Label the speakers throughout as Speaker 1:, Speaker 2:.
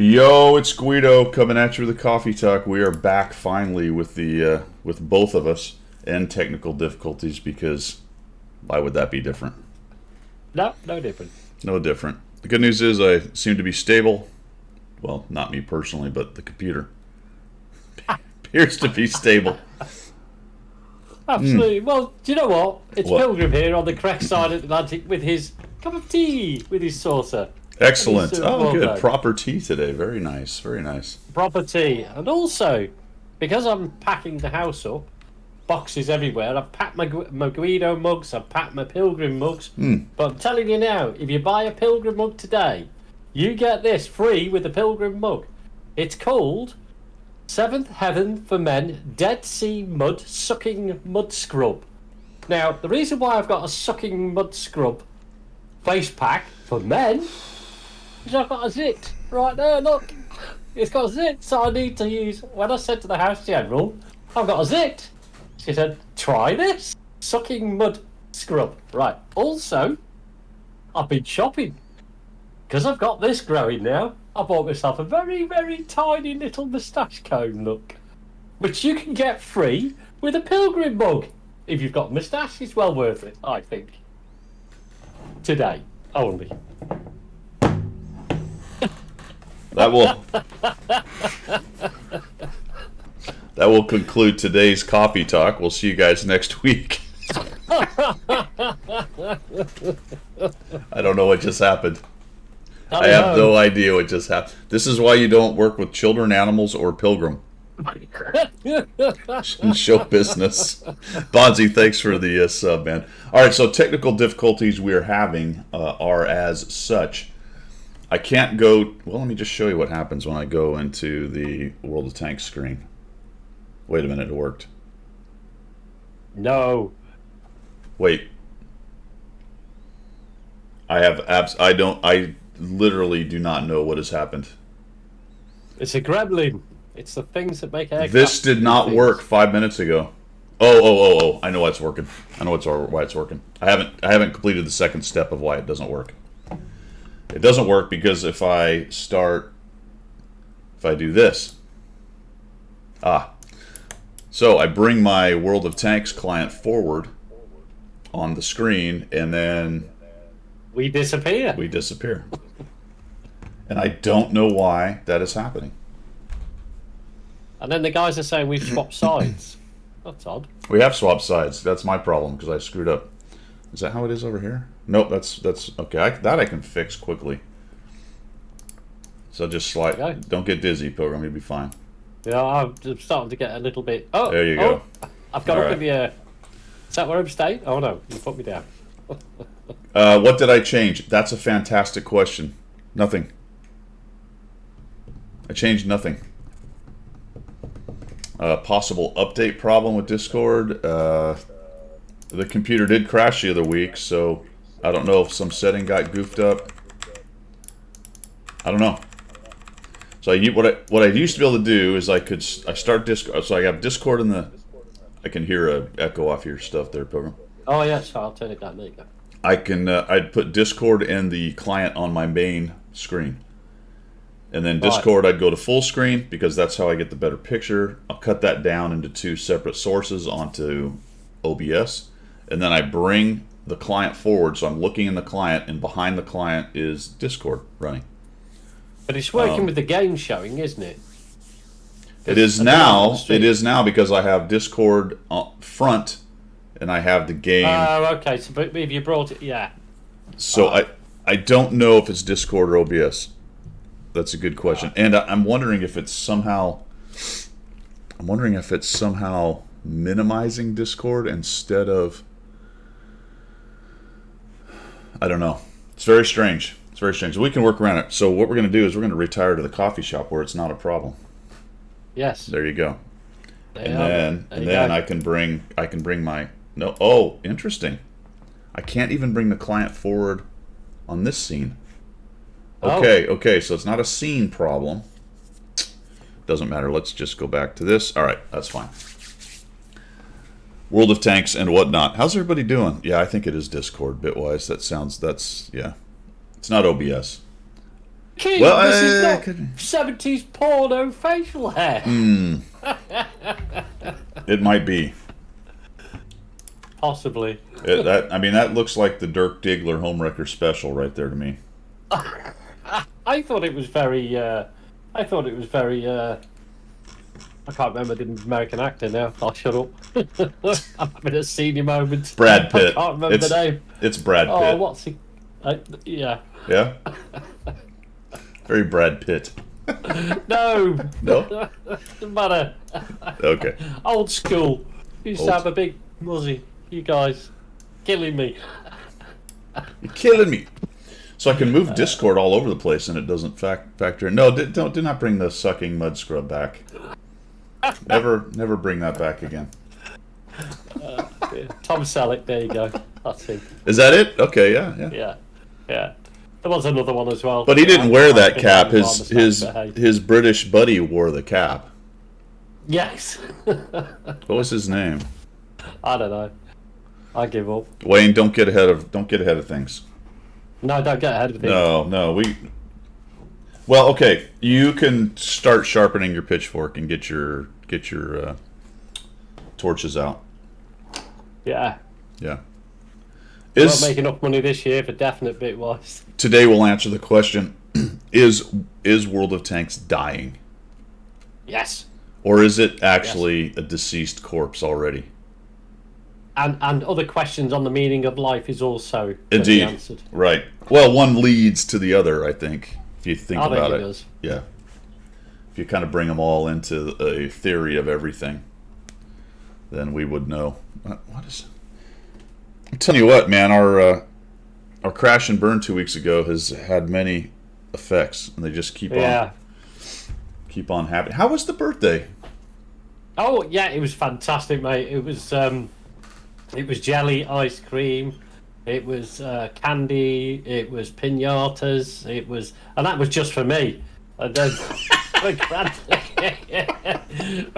Speaker 1: Yo, it's Guido coming at you with the coffee talk. We are back finally with the with both of us and technical difficulties because why would that be different?
Speaker 2: No, no different.
Speaker 1: No different. The good news is I seem to be stable. Well, not me personally, but the computer appears to be stable.
Speaker 2: Absolutely. Well, do you know what? It's
Speaker 1: What?
Speaker 2: Pilgrim here on the correct side of the Atlantic with his cup of tea, with his saucer.
Speaker 1: Excellent.
Speaker 2: It's,
Speaker 1: Oh,
Speaker 2: well
Speaker 1: good.
Speaker 2: done.
Speaker 1: Proper tea today. Very nice. Very nice.
Speaker 2: Proper tea. And also, because I'm packing the house up, boxes everywhere, I've packed my Guido mugs, I've packed my Pilgrim mugs. But I'm telling you now, if you buy a Pilgrim mug today, you get this free with a Pilgrim mug. It's called Seventh Heaven for Men Dead Sea Mud Sucking Mud Scrub. Now, the reason why I've got a sucking mud scrub face pack for men is I've got a zit right there, look. It's got a zit, so I need to use... When I said to the house general, I've got a zit, she said, try this. Sucking mud scrub. Right. Also, I've been shopping. Because I've got this growing now, I bought myself a very, very tiny little moustache comb, look. Which you can get free with a Pilgrim mug. If you've got a moustache, it's well worth it, I think. Today, only.
Speaker 1: That will that will conclude today's coffee talk. We'll see you guys next week. I don't know what just happened. I have no idea what just happened. This is why you don't work with children, animals, or Pilgrim in show business. Bonzi, thanks for the sub, man. All right, so technical difficulties we're having are as such. I can't go... Well, let me just show you what happens when I go into the World of Tanks screen. Wait a minute, it worked.
Speaker 2: No.
Speaker 1: Wait. I literally do not know what has happened.
Speaker 2: It's a gremlin. It's the things that make aircraft.
Speaker 1: This did not
Speaker 2: things.
Speaker 1: work 5 minutes ago. Oh. I know why it's working. I know why it's working. I haven't completed the second step of why it doesn't work. It doesn't work because if I do this. So I bring my World of Tanks client forward on the screen and then
Speaker 2: We disappear.
Speaker 1: we disappear. And I don't know why that is happening.
Speaker 2: And then the guys are saying we've swapped sides. That's odd.
Speaker 1: We have swapped sides. That's my problem because I screwed up. Is that how it is over here? Nope, that's okay. That I can fix quickly. So just slide.
Speaker 2: Okay.
Speaker 1: Don't get dizzy, Pilgrim. You'll be fine.
Speaker 2: Yeah, I'm starting to get a little bit... Oh,
Speaker 1: There you go.
Speaker 2: I've got
Speaker 1: All
Speaker 2: up
Speaker 1: right.
Speaker 2: in the air. Is that where I'm staying? Oh, no. You put me down.
Speaker 1: What did I change? That's a fantastic question. Nothing. I changed nothing. Possible update problem with Discord. The computer did crash the other week, so I don't know if some setting got goofed up. I don't know. So what I used to be able to do is I start Discord. So I have Discord in the. I can hear a echo off your stuff there, Pilgrim.
Speaker 2: Oh, yeah, so I'll turn it down. There you go.
Speaker 1: I can. I'd put Discord and the client on my main screen, and then Discord I'd go to full screen because that's how I get the better picture. I'll cut that down into two separate sources onto OBS, and then I bring the client forward. So I'm looking in the client, and behind the client is Discord running.
Speaker 2: But it's working with the game showing, isn't it?
Speaker 1: It is now. It is now because I have Discord front, and I have the game.
Speaker 2: Oh, okay. So but if you brought it, yeah.
Speaker 1: So I don't know if it's Discord or OBS. That's a good question, and I'm wondering if it's somehow. I'm wondering if it's somehow minimizing Discord instead of. I don't know. It's very strange. It's very strange. We can work around it. So what we're going to do is we're going to retire to the coffee shop where it's not a problem.
Speaker 2: Yes.
Speaker 1: There you go.
Speaker 2: There
Speaker 1: And
Speaker 2: you are.
Speaker 1: then
Speaker 2: There
Speaker 1: and
Speaker 2: you
Speaker 1: then
Speaker 2: go.
Speaker 1: I can bring my no. Oh, interesting. I can't even bring the client forward on this scene. Okay, so it's not a scene problem. Doesn't matter. Let's just go back to this. All right, that's fine. World of Tanks and whatnot. How's everybody doing? Yeah, I think it is Discord, Bitwise. That's yeah. It's not OBS.
Speaker 2: King,
Speaker 1: Well,
Speaker 2: this is not
Speaker 1: could be.
Speaker 2: 70s porno facial hair.
Speaker 1: It might be.
Speaker 2: Possibly.
Speaker 1: I mean, that looks like the Dirk Diggler Homewrecker special right there to me.
Speaker 2: I thought it was very. I can't remember the American actor now. I'll shut up. I'm having a senior moment.
Speaker 1: Brad Pitt.
Speaker 2: I can't remember the name.
Speaker 1: It's Brad Pitt.
Speaker 2: Oh, what's he? Yeah.
Speaker 1: Yeah? Very Brad Pitt.
Speaker 2: No.
Speaker 1: No?
Speaker 2: Doesn't matter.
Speaker 1: Okay.
Speaker 2: Old school. Used to
Speaker 1: Old-
Speaker 2: have a big muzzy. You guys, killing me.
Speaker 1: You're killing me. So I can move Discord all over the place and it doesn't factor in. No, do not bring the sucking mud scrub back. Never bring that back again.
Speaker 2: Tom Selleck, there you go. That's him.
Speaker 1: Is that it? Okay, yeah.
Speaker 2: Yeah. Yeah. There was another one as well.
Speaker 1: But he didn't wear that cap.
Speaker 2: His
Speaker 1: His British buddy wore the cap.
Speaker 2: Yes.
Speaker 1: What was his name?
Speaker 2: I don't know. I give up.
Speaker 1: Wayne, don't get ahead of things.
Speaker 2: No, don't get ahead of things.
Speaker 1: No, Well, okay, you can start sharpening your pitchfork and get your torches out.
Speaker 2: Yeah.
Speaker 1: Yeah.
Speaker 2: We're not making enough money this year for definite Bitwise.
Speaker 1: Today we'll answer the question: Is World of Tanks dying,
Speaker 2: Yes.
Speaker 1: or is it actually a deceased corpse already?
Speaker 2: And other questions on the meaning of life is also going to be
Speaker 1: Indeed.
Speaker 2: answered.
Speaker 1: Right. Well, one leads to the other, I think, if you think
Speaker 2: I
Speaker 1: about
Speaker 2: think
Speaker 1: it.
Speaker 2: does.
Speaker 1: Yeah. If you kind of bring them all into a theory of everything, then we would know. What is... I'm telling you what, man, our crash and burn 2 weeks ago has had many effects, and they just keep on happening. How was the birthday?
Speaker 2: Oh yeah, it was fantastic, mate. It was jelly ice cream, it was candy, it was piñatas, and that was just for me. And then my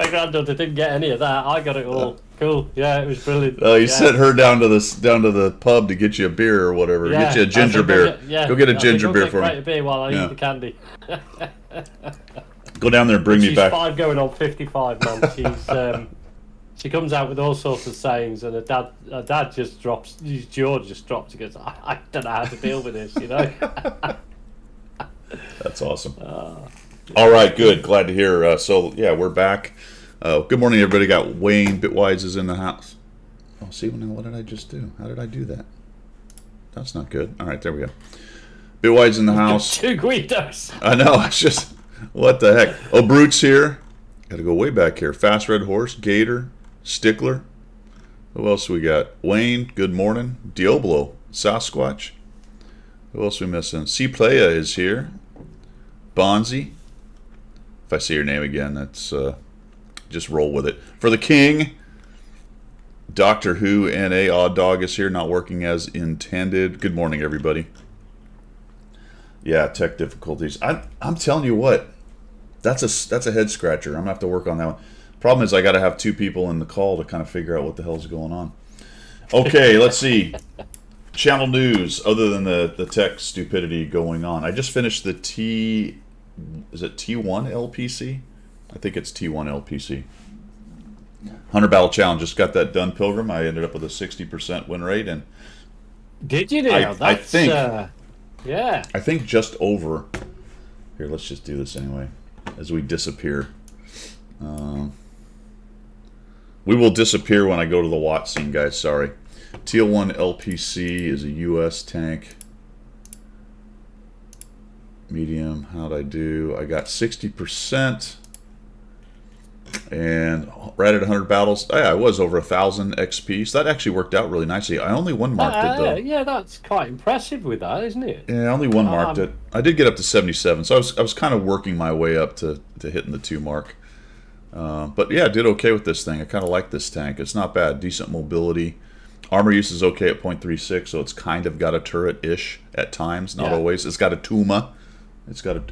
Speaker 2: granddaughter didn't get any of that. I got it all. Cool. Yeah, it was brilliant.
Speaker 1: You sent her down to the pub to get you a beer or whatever.
Speaker 2: Yeah,
Speaker 1: get you a ginger beer. Go get a ginger beer for me.
Speaker 2: A beer while I eat the candy.
Speaker 1: Go down there and bring me back.
Speaker 2: She's 5 going on 55, man. She comes out with all sorts of sayings, and her dad just drops. His jaw just drops. He goes, I don't know how to deal with this, you know.
Speaker 1: That's awesome. All right, good. Glad to hear. So yeah, we're back. Good morning, everybody. Got Wayne Bitwise is in the house. Oh, see, now what did I just do? How did I do that? That's not good. All right, there we go. Bitwise in the house.
Speaker 2: 2 Guidos.
Speaker 1: I know. It's just what the heck. Oh, Brute's here. Got to go way back here. Fast Red Horse, Gator, Stickler. Who else we got? Wayne. Good morning. Diablo, Sasquatch. Who else we missing? C Playa is here. Bonzi. If I see your name again, that's just roll with it. For the King, Doctor Who NA Odd Dog is here, not working as intended. Good morning, everybody. Yeah, tech difficulties. I'm telling you what, that's a head scratcher. I'm gonna have to work on that one. Problem is, I got to have 2 people in the call to kind of figure out what the hell's going on. Okay, let's see. Channel news, other than the tech stupidity going on. I just finished the is it T1 LPC? I think it's T1 LPC. 100 Battle Challenge. Just got that done, Pilgrim. I ended up with a 60% win rate. And
Speaker 2: did you now?
Speaker 1: I think,
Speaker 2: yeah.
Speaker 1: I think just over. Here, let's just do this anyway. As we disappear. We will disappear when I go to the Watt scene, guys. Sorry. TL1 LPC is a US tank. Medium. How'd I do? I got 60%. And right at 100 battles, I was over 1,000 XP. So that actually worked out really nicely. I only one marked it though.
Speaker 2: Yeah, that's quite impressive with that, isn't it?
Speaker 1: Yeah, I only one marked it. I did get up to 77, so I was kind of working my way up to hitting the 2 mark. But yeah, I did okay with this thing. I kind of like this tank. It's not bad. Decent mobility. Armor use is okay at 0.36, so it's kind of got a turret-ish at times. Not always. It's got a Tuma.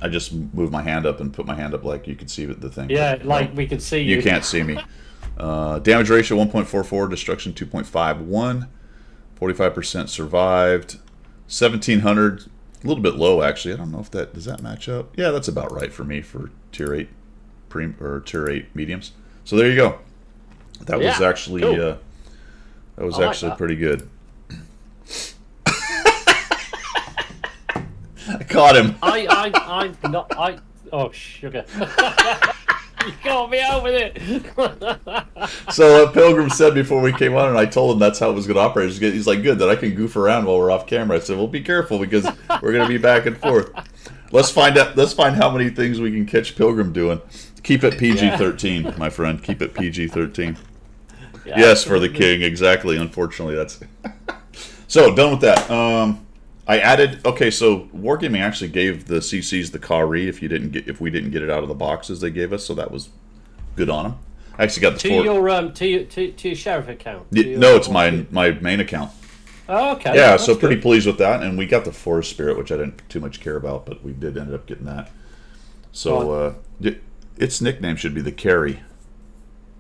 Speaker 1: I just moved my hand up and put my hand up like you could see the thing.
Speaker 2: Yeah,
Speaker 1: but,
Speaker 2: like we could see you.
Speaker 1: You can't see me. Damage ratio 1.44, destruction 2.51, 45% survived, 1,700. A little bit low, actually. I don't know if that does that match up. Yeah, that's about right for me for tier 8 or tier 8 mediums. So there you go. That was
Speaker 2: Yeah,
Speaker 1: actually
Speaker 2: cool.
Speaker 1: that was
Speaker 2: I like
Speaker 1: actually
Speaker 2: that.
Speaker 1: pretty good. I caught him.
Speaker 2: Oh, sugar. You got me out with it.
Speaker 1: So Pilgrim said before we came on, and I told him that's how it was going to operate. He's like, good, that I can goof around while we're off camera. I said, well, be careful because we're going to be back and forth. Let's find out. Let's find how many things we can catch Pilgrim doing. Keep it PG-13, my friend. Keep it PG-13.
Speaker 2: Yeah,
Speaker 1: Yes, for the king, exactly. Unfortunately, that's so done with that. I added. Okay, so Wargaming actually gave the CCs the Kari if we didn't get it out of the boxes they gave us, so that was good on them. I actually got the
Speaker 2: to
Speaker 1: four.
Speaker 2: your to your sheriff account.
Speaker 1: No, it's my main account.
Speaker 2: Oh, okay.
Speaker 1: Yeah,
Speaker 2: that's
Speaker 1: so pretty
Speaker 2: good.
Speaker 1: pleased with that, and we got the Forest Spirit, which I didn't too much care about, but we did end up getting that. So its nickname should be the Carry.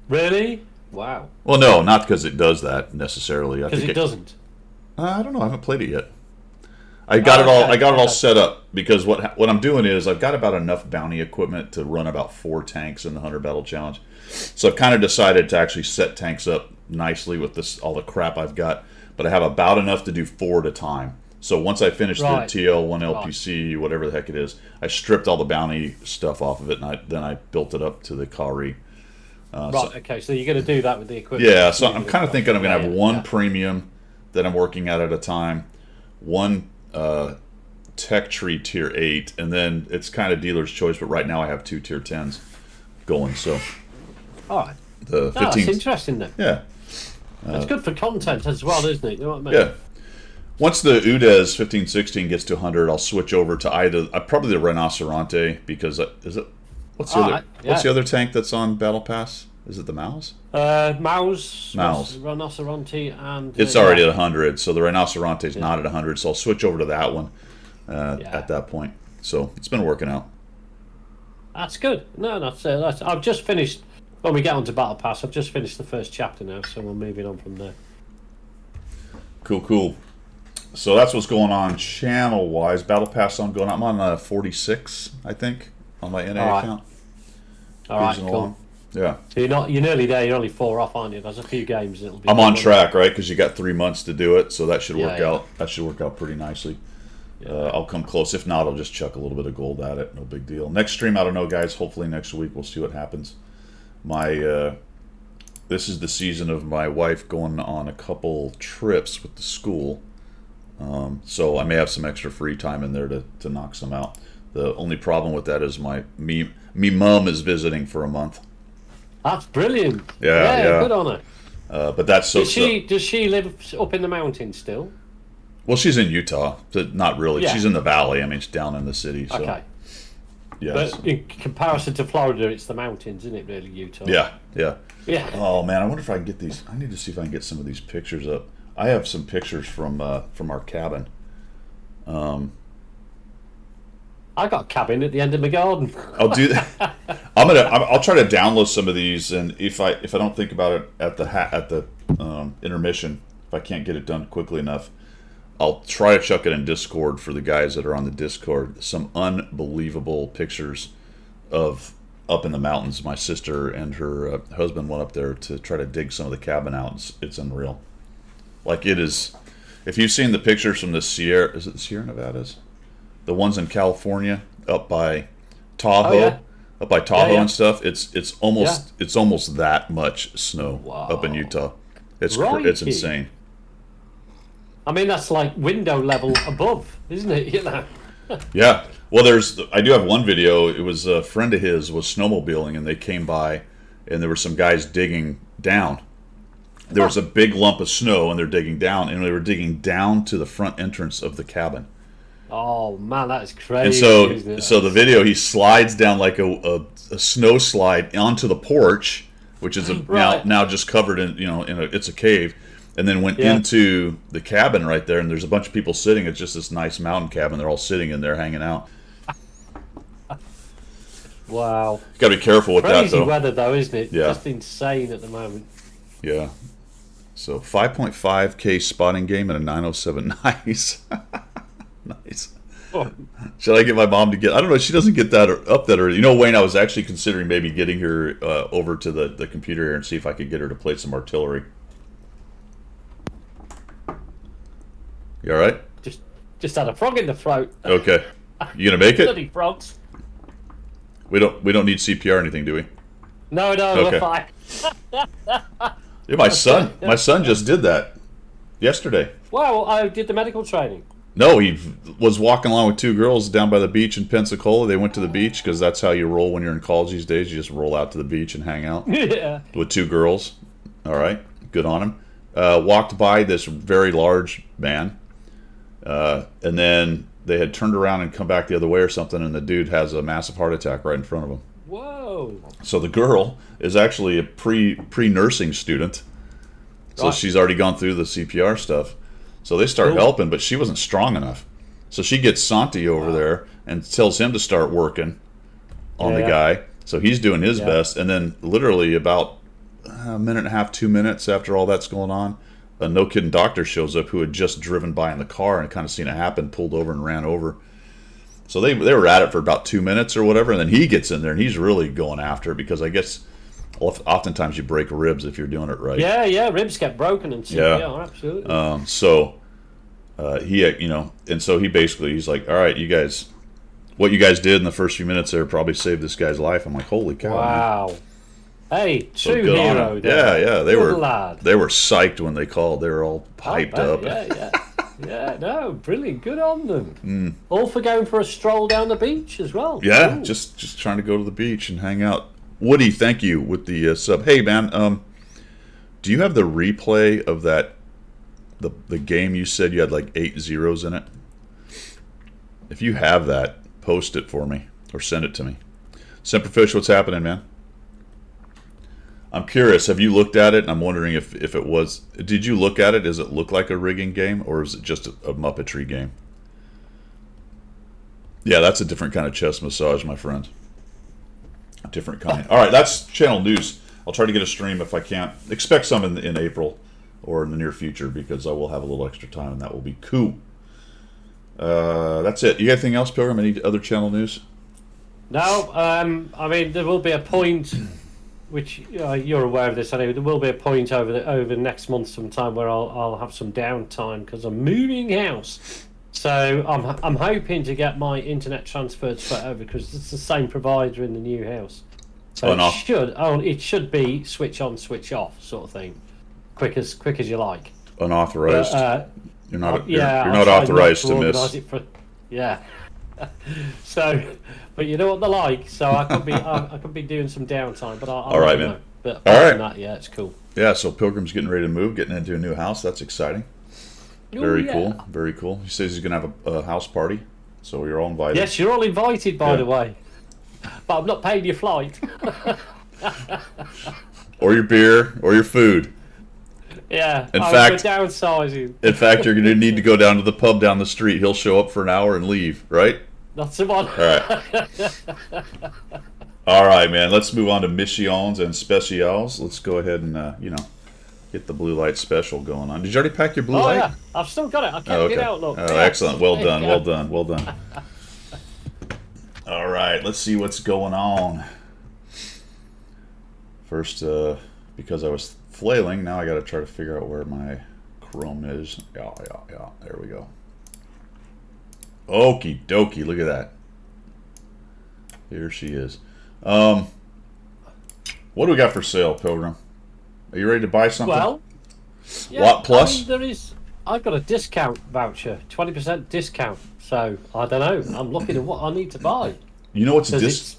Speaker 2: Really? Wow.
Speaker 1: Well, no, not because it does that necessarily. I
Speaker 2: Because
Speaker 1: think
Speaker 2: it doesn't.
Speaker 1: I don't know. I haven't played it yet. I got it all.
Speaker 2: Okay,
Speaker 1: I got it all
Speaker 2: okay.
Speaker 1: set up because what I'm doing is I've got about enough bounty equipment to run about 4 tanks in the Hunter Battle Challenge. So I've kind of decided to actually set tanks up nicely with this all the crap I've got, but I have about enough to do 4 at a time. So once I finish
Speaker 2: Right.
Speaker 1: the TL1 LPC, whatever the heck it is, I stripped all the bounty stuff off of it, and then I built it up to the Kari.
Speaker 2: Right. Okay. So you're going to do that with the equipment.
Speaker 1: Yeah, so I'm kind of thinking I'm going to have one
Speaker 2: Yeah.
Speaker 1: premium that I'm working at a time, one tech tree tier 8, and then it's kind of dealer's choice, but right now I have 2 tier 10s going, so
Speaker 2: All right.
Speaker 1: the
Speaker 2: Oh, that's
Speaker 1: 15.
Speaker 2: interesting then.
Speaker 1: Yeah,
Speaker 2: That's good for content as well, isn't it? You know what I mean?
Speaker 1: yeah. Once the UDES 1516 gets to 100, I'll switch over to either, probably the Rhinoceronte, because what's the
Speaker 2: Alright,
Speaker 1: what's the
Speaker 2: yeah.
Speaker 1: other tank that's on Battle Pass? Is it the Mouse?
Speaker 2: Mouse,
Speaker 1: Mouse.
Speaker 2: Rhinoceronte, and
Speaker 1: It's already at 100, so the Rhinoceronte is not at 100, so I'll switch over to that one at that point. So it's been working out.
Speaker 2: That's good. No, that's. I've just finished. When we get onto Battle Pass, I've just finished the first chapter now, so we're moving on from there.
Speaker 1: Cool, cool. So that's what's going on channel-wise. Battle Pass I'm going. I'm on 46, I think, on my NA
Speaker 2: All right.
Speaker 1: account.
Speaker 2: All right,
Speaker 1: Cruising
Speaker 2: cool.
Speaker 1: along. Yeah.
Speaker 2: So you're nearly there. You're only 4 off, aren't you? There's a few games. It'll be.
Speaker 1: I'm on
Speaker 2: good.
Speaker 1: track, right? Because you got 3 months to do it, so that should work
Speaker 2: Yeah, yeah.
Speaker 1: out. That should work out pretty nicely. I'll come close. If not, I'll just chuck a little bit of gold at it. No big deal. Next stream, I don't know, guys. Hopefully next week we'll see what happens. This is the season of my wife going on a couple trips with the school, so I may have some extra free time in there to knock some out. The only problem with that is me mum is visiting for a month.
Speaker 2: That's brilliant.
Speaker 1: Yeah.
Speaker 2: Good on her.
Speaker 1: But that's so.
Speaker 2: Does she live up in the mountains still?
Speaker 1: Well, she's in Utah. So not really.
Speaker 2: Yeah.
Speaker 1: She's in the valley. I mean, she's down in the city. So,
Speaker 2: Okay.
Speaker 1: Yeah.
Speaker 2: But in comparison to Florida, it's the mountains, isn't it? Really, Utah.
Speaker 1: Yeah. Yeah.
Speaker 2: Yeah.
Speaker 1: Oh man, I wonder if I can get these. I need to see if I can get some of these pictures up. I have some pictures from our cabin.
Speaker 2: I got a cabin at the end of my garden.
Speaker 1: I'll do that. I'll try to download some of these, and if I don't think about it at the intermission, if I can't get it done quickly enough, I'll try to chuck it in Discord for the guys that are on the Discord. Some unbelievable pictures of up in the mountains. My sister and her husband went up there to try to dig some of the cabin out. It's unreal. Like it is. If you've seen the pictures from the Sierra, is it the Sierra Nevadas? The ones in California, up by Tahoe,
Speaker 2: Oh, yeah.
Speaker 1: up by Tahoe
Speaker 2: yeah.
Speaker 1: and stuff. It's almost that much snow up in
Speaker 2: Wow.
Speaker 1: Utah. It's
Speaker 2: Crikey.
Speaker 1: insane.
Speaker 2: I mean, that's like window level above, isn't it? You know.
Speaker 1: Yeah. Well, I do have one video. It was a friend of his was snowmobiling, and they came by, and there were some guys digging down. There was a big lump of snow, and they're digging down, and they were digging down to the front entrance of the cabin.
Speaker 2: Oh man, that is
Speaker 1: And
Speaker 2: crazy.
Speaker 1: so,
Speaker 2: isn't it?
Speaker 1: so the video, he slides down like a snow slide onto the porch, which is
Speaker 2: Right.
Speaker 1: now just covered in it's a cave, and then went
Speaker 2: Yeah.
Speaker 1: into the cabin right there, and there's a bunch of people sitting. It's just this nice mountain cabin. They're all sitting in there hanging out.
Speaker 2: Wow.
Speaker 1: Got to be careful with that
Speaker 2: Crazy
Speaker 1: though.
Speaker 2: weather though, isn't it?
Speaker 1: Yeah.
Speaker 2: Just insane at the moment.
Speaker 1: Yeah. So 5.5K spotting game and a 907. Nice. Nice. Should I get my mom to get? I don't know. She doesn't get that up that early. You know, Wayne, I was actually considering maybe getting her over to the computer here and see if I could get her to play some artillery. You all right?
Speaker 2: Just had a frog in the throat.
Speaker 1: Okay. You gonna make it?
Speaker 2: Bloody frogs.
Speaker 1: We don't need CPR or anything, do we?
Speaker 2: No,
Speaker 1: Okay.
Speaker 2: we're fine.
Speaker 1: Yeah, my son just did that yesterday.
Speaker 2: Well, I did the medical training.
Speaker 1: No, he was walking along with two girls down by the beach in Pensacola. They went to the beach because that's how you roll when you're in college these days. You just roll out to the beach and hang out
Speaker 2: Yeah.
Speaker 1: with two girls. All right, good on him. Walked by this very large man, and then they had turned around and come back the other way or something, and the dude has a massive heart attack right in front of him.
Speaker 2: Whoa.
Speaker 1: So the girl is actually a pre-nursing student, so
Speaker 2: Right.
Speaker 1: she's already gone through the CPR stuff. So they start
Speaker 2: Cool.
Speaker 1: helping, but she wasn't strong enough. So she gets Santi over there and tells him to start working on the
Speaker 2: Yeah.
Speaker 1: guy. So he's doing his
Speaker 2: Yeah.
Speaker 1: best, and then literally about a minute and a half, 2 minutes after all that's going on, a no kidding doctor shows up who had just driven by in the car and kind of seen it happen, pulled over and ran over. So they were at it for about 2 minutes or whatever, and then he gets in there and he's really going after it because I guess oftentimes you break ribs if you're doing it right.
Speaker 2: Yeah, ribs get broken and CPR, absolutely.
Speaker 1: So he, and so he basically, he's like, all right, you guys, what you guys did in the first few minutes there probably saved this guy's life. I'm like, holy cow. Man.
Speaker 2: Wow. Hey,
Speaker 1: So
Speaker 2: true
Speaker 1: good on
Speaker 2: hero.
Speaker 1: him.
Speaker 2: there.
Speaker 1: Yeah, they
Speaker 2: Good
Speaker 1: were
Speaker 2: lad.
Speaker 1: they were psyched when they called. They were all hyped
Speaker 2: I
Speaker 1: up.
Speaker 2: bet, Yeah. Yeah, no, brilliant. Good on them. All for going for a stroll down the beach as well.
Speaker 1: Yeah,
Speaker 2: Cool.
Speaker 1: just trying to go to the beach and hang out. Woody, thank you with the sub. Hey man, do you have the replay of that the game you said you had like 8 zeros in it? If you have that, post it for me or send it to me. Semperfish, what's happening, man? I'm curious. Have you looked at it? And I'm wondering if it was. Did you look at it? Does it look like a rigging game, or is it just a Muppetry game? Yeah, that's a different kind of chest massage, my friend. A different kind. All right, that's channel news. I'll try to get a stream if I can't. Expect some in April or in the near future because I will have a little extra time, and that will be cool. That's it. You got anything else, Pilgrim? Any other channel news?
Speaker 2: No, I mean there will be a point, which you're aware of this anyway. There will be a point over next month sometime where I'll have some downtime because I'm moving house. So I'm hoping to get my internet transferred straight over because it's the same provider in the new house. So it should be switch on, switch off sort of thing, quick as you like.
Speaker 1: Unauthorized. You're not. You're
Speaker 2: I'll
Speaker 1: not
Speaker 2: try
Speaker 1: authorized
Speaker 2: not
Speaker 1: to miss.
Speaker 2: organise it for, yeah. So, but you know what they're like. So I could be doing some downtime, but I'll
Speaker 1: All right,
Speaker 2: let you
Speaker 1: man.
Speaker 2: know. But
Speaker 1: All
Speaker 2: apart
Speaker 1: right.
Speaker 2: from that, yeah, it's cool.
Speaker 1: Yeah. So Pilgrim's getting ready to move, getting into a new house. That's exciting.
Speaker 2: Ooh,
Speaker 1: Very
Speaker 2: yeah.
Speaker 1: cool. Very cool. He says he's gonna have a house party, so you're all invited.
Speaker 2: Yes, you're all invited, by
Speaker 1: Yeah.
Speaker 2: the way. But I'm not paying your flight.
Speaker 1: Or your beer, or your food.
Speaker 2: Yeah.
Speaker 1: In
Speaker 2: we're
Speaker 1: fact-
Speaker 2: downsizing.
Speaker 1: In fact, you're gonna need to go down to the pub down the street. He'll show up for an hour and leave. Right.
Speaker 2: That's the one.
Speaker 1: All right. All right, man. Let's move on to missions and specials. Let's go ahead and get the blue light special going on. Did you already pack your blue
Speaker 2: Oh
Speaker 1: light?
Speaker 2: yeah, I've still got it. I kept
Speaker 1: Oh, okay.
Speaker 2: it out. Look.
Speaker 1: Oh,
Speaker 2: Yeah.
Speaker 1: excellent. Well
Speaker 2: There you
Speaker 1: done.
Speaker 2: go.
Speaker 1: Well done. Well done. All right. Let's see what's going on. First, because I was flailing, now I got to try to figure out where my Chrome is. Yeah. There we go. Okie dokie. Look at that. Here she is. What do we got for sale, Pilgrim? Are you ready to buy something?
Speaker 2: Well, yeah,
Speaker 1: Watt Plus?
Speaker 2: I mean, I've got a discount voucher, 20% discount. So I don't know. I'm looking at what I need to buy.
Speaker 1: You know what's a
Speaker 2: 'Cause
Speaker 1: dis?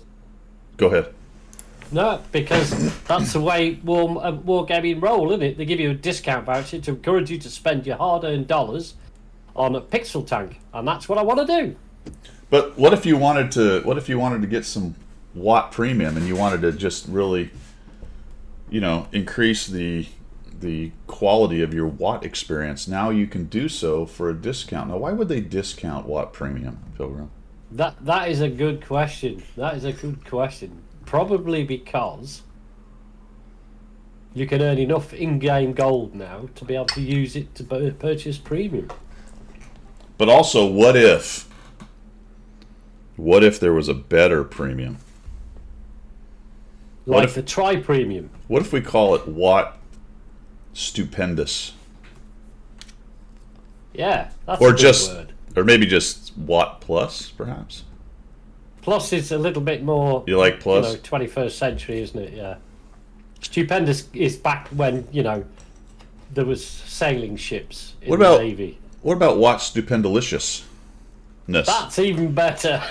Speaker 1: Go ahead.
Speaker 2: No, because that's the way Wargaming roll, isn't it? They give you a discount voucher to encourage you to spend your hard-earned dollars on a pixel tank, and that's what I want to do.
Speaker 1: But what if you wanted to get some watt premium and you wanted to just really, increase the quality of your watt experience? Now you can do so for a discount. Now, why would they discount watt premium, Pilgrim?
Speaker 2: That is a good question. Probably because you can earn enough in-game gold now to be able to use it to purchase premium.
Speaker 1: But also, what if What if there was a better premium?
Speaker 2: Like the Tri-Premium.
Speaker 1: What if we call it Watt Stupendous?
Speaker 2: Yeah, that's
Speaker 1: Or
Speaker 2: a good
Speaker 1: just,
Speaker 2: word.
Speaker 1: or maybe just Watt Plus, perhaps?
Speaker 2: Plus is a little bit more...
Speaker 1: You like Plus?
Speaker 2: 21st century, isn't it? Yeah. Stupendous is back when, there was sailing ships in the Navy.
Speaker 1: What about Watt Stupendaliciousness?
Speaker 2: That's even better.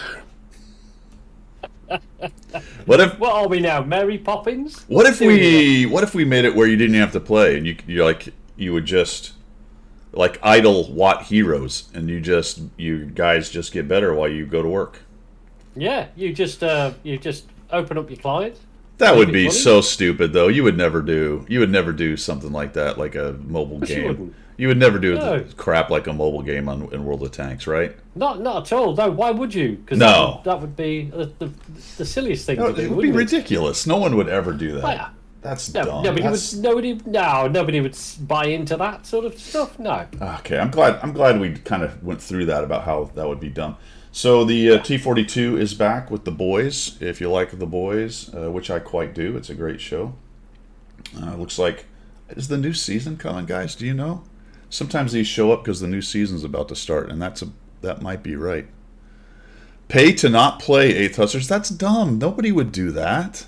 Speaker 1: What if
Speaker 2: What are we now, Mary Poppins?
Speaker 1: what if we made it where you didn't have to play and you would just like idle Watt heroes and you guys just get better while you go to work?
Speaker 2: Yeah, you just open up your client.
Speaker 1: That would be
Speaker 2: money.
Speaker 1: so stupid though. You would never do something like that, like a mobile game.
Speaker 2: wouldn't.
Speaker 1: You would never do
Speaker 2: No.
Speaker 1: crap like a mobile game in World of Tanks, right?
Speaker 2: Not at all. No, why would you? Because
Speaker 1: No.
Speaker 2: that would be the silliest thing
Speaker 1: No,
Speaker 2: to do.
Speaker 1: it would be
Speaker 2: wouldn't it?
Speaker 1: ridiculous. No one would ever do that.
Speaker 2: Oh, yeah.
Speaker 1: That's
Speaker 2: No,
Speaker 1: dumb.
Speaker 2: nobody would buy into that sort of stuff. No.
Speaker 1: Okay, I'm glad we kind of went through that about how that would be dumb. So the T-42 is back with The Boys. If you like The Boys, which I quite do, it's a great show. Looks like, is the new season coming, guys? Do you know? Sometimes these show up because the new season's about to start, and that might be right. Pay to not play Eighth Hussars. That's dumb. Nobody would do that.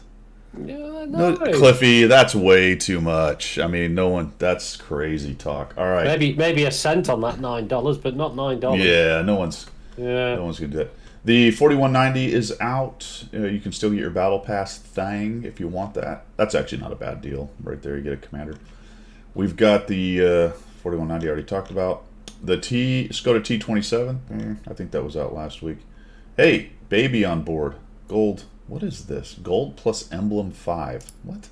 Speaker 2: Yeah,
Speaker 1: No,
Speaker 2: no.
Speaker 1: Cliffy, that's way too much. I mean, no one. That's crazy talk. All right.
Speaker 2: Maybe a cent on that $9, but not $9.
Speaker 1: Yeah, no one's gonna do that. The 4190 is out. You can still get your battle pass thing if you want that. That's actually not a bad deal. Right there, you get a commander. We've got the 4190 I already talked about. The Skoda T27. I think that was out last week. Hey, baby on board. Gold. What is this? Gold plus emblem 5. What?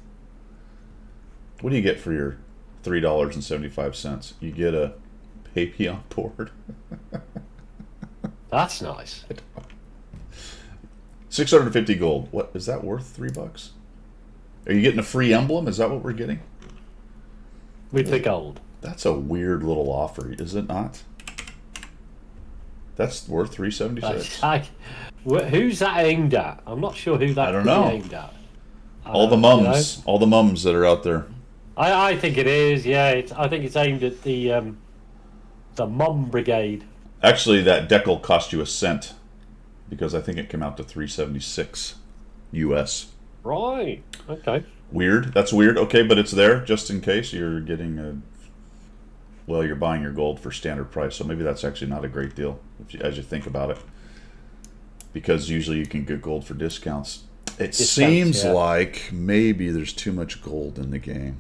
Speaker 1: What do you get for your $3.75? You get a baby on board.
Speaker 2: That's nice.
Speaker 1: 650 gold. What is that worth? $3? Are you getting a free emblem? Is that what we're getting?
Speaker 2: With the gold.
Speaker 1: That's a weird little offer, is it not? That's worth $3.76.
Speaker 2: Who's that aimed at? I'm not sure who that
Speaker 1: I don't know.
Speaker 2: aimed at.
Speaker 1: All the mums, all the mums that are out there.
Speaker 2: I think it is. Yeah, I think it's aimed at the mum brigade.
Speaker 1: Actually, that decal cost you a cent because I think it came out to $3.76 US.
Speaker 2: Right. Okay.
Speaker 1: Weird. That's weird. Okay, but it's there just in case you're getting you're buying your gold for standard price, so maybe that's actually not a great deal as you think about it. Because usually you can get gold for discounts. It seems like maybe there's too much gold in the game.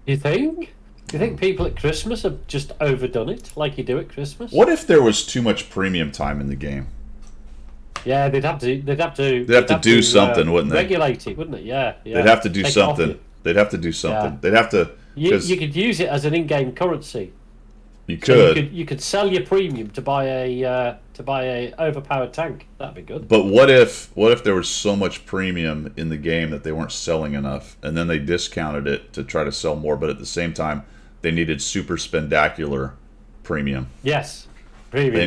Speaker 2: You think? Do you think people at Christmas have just overdone it, like you do at Christmas?
Speaker 1: What if there was too much premium time in the game?
Speaker 2: Yeah, they'd have to
Speaker 1: do something, wouldn't they?
Speaker 2: Regulate it, wouldn't it? Yeah.
Speaker 1: They'd have to do
Speaker 2: Take it off
Speaker 1: something.
Speaker 2: you.
Speaker 1: They'd have to do something.
Speaker 2: Yeah.
Speaker 1: They'd have to.
Speaker 2: You could use it as an in-game currency.
Speaker 1: You
Speaker 2: So
Speaker 1: could.
Speaker 2: you could sell your premium to buy a overpowered tank. That'd be good.
Speaker 1: But what if there was so much premium in the game that they weren't selling enough, and then they discounted it to try to sell more, but at the same time they needed super spendacular premium.
Speaker 2: Yes, premium.
Speaker 1: They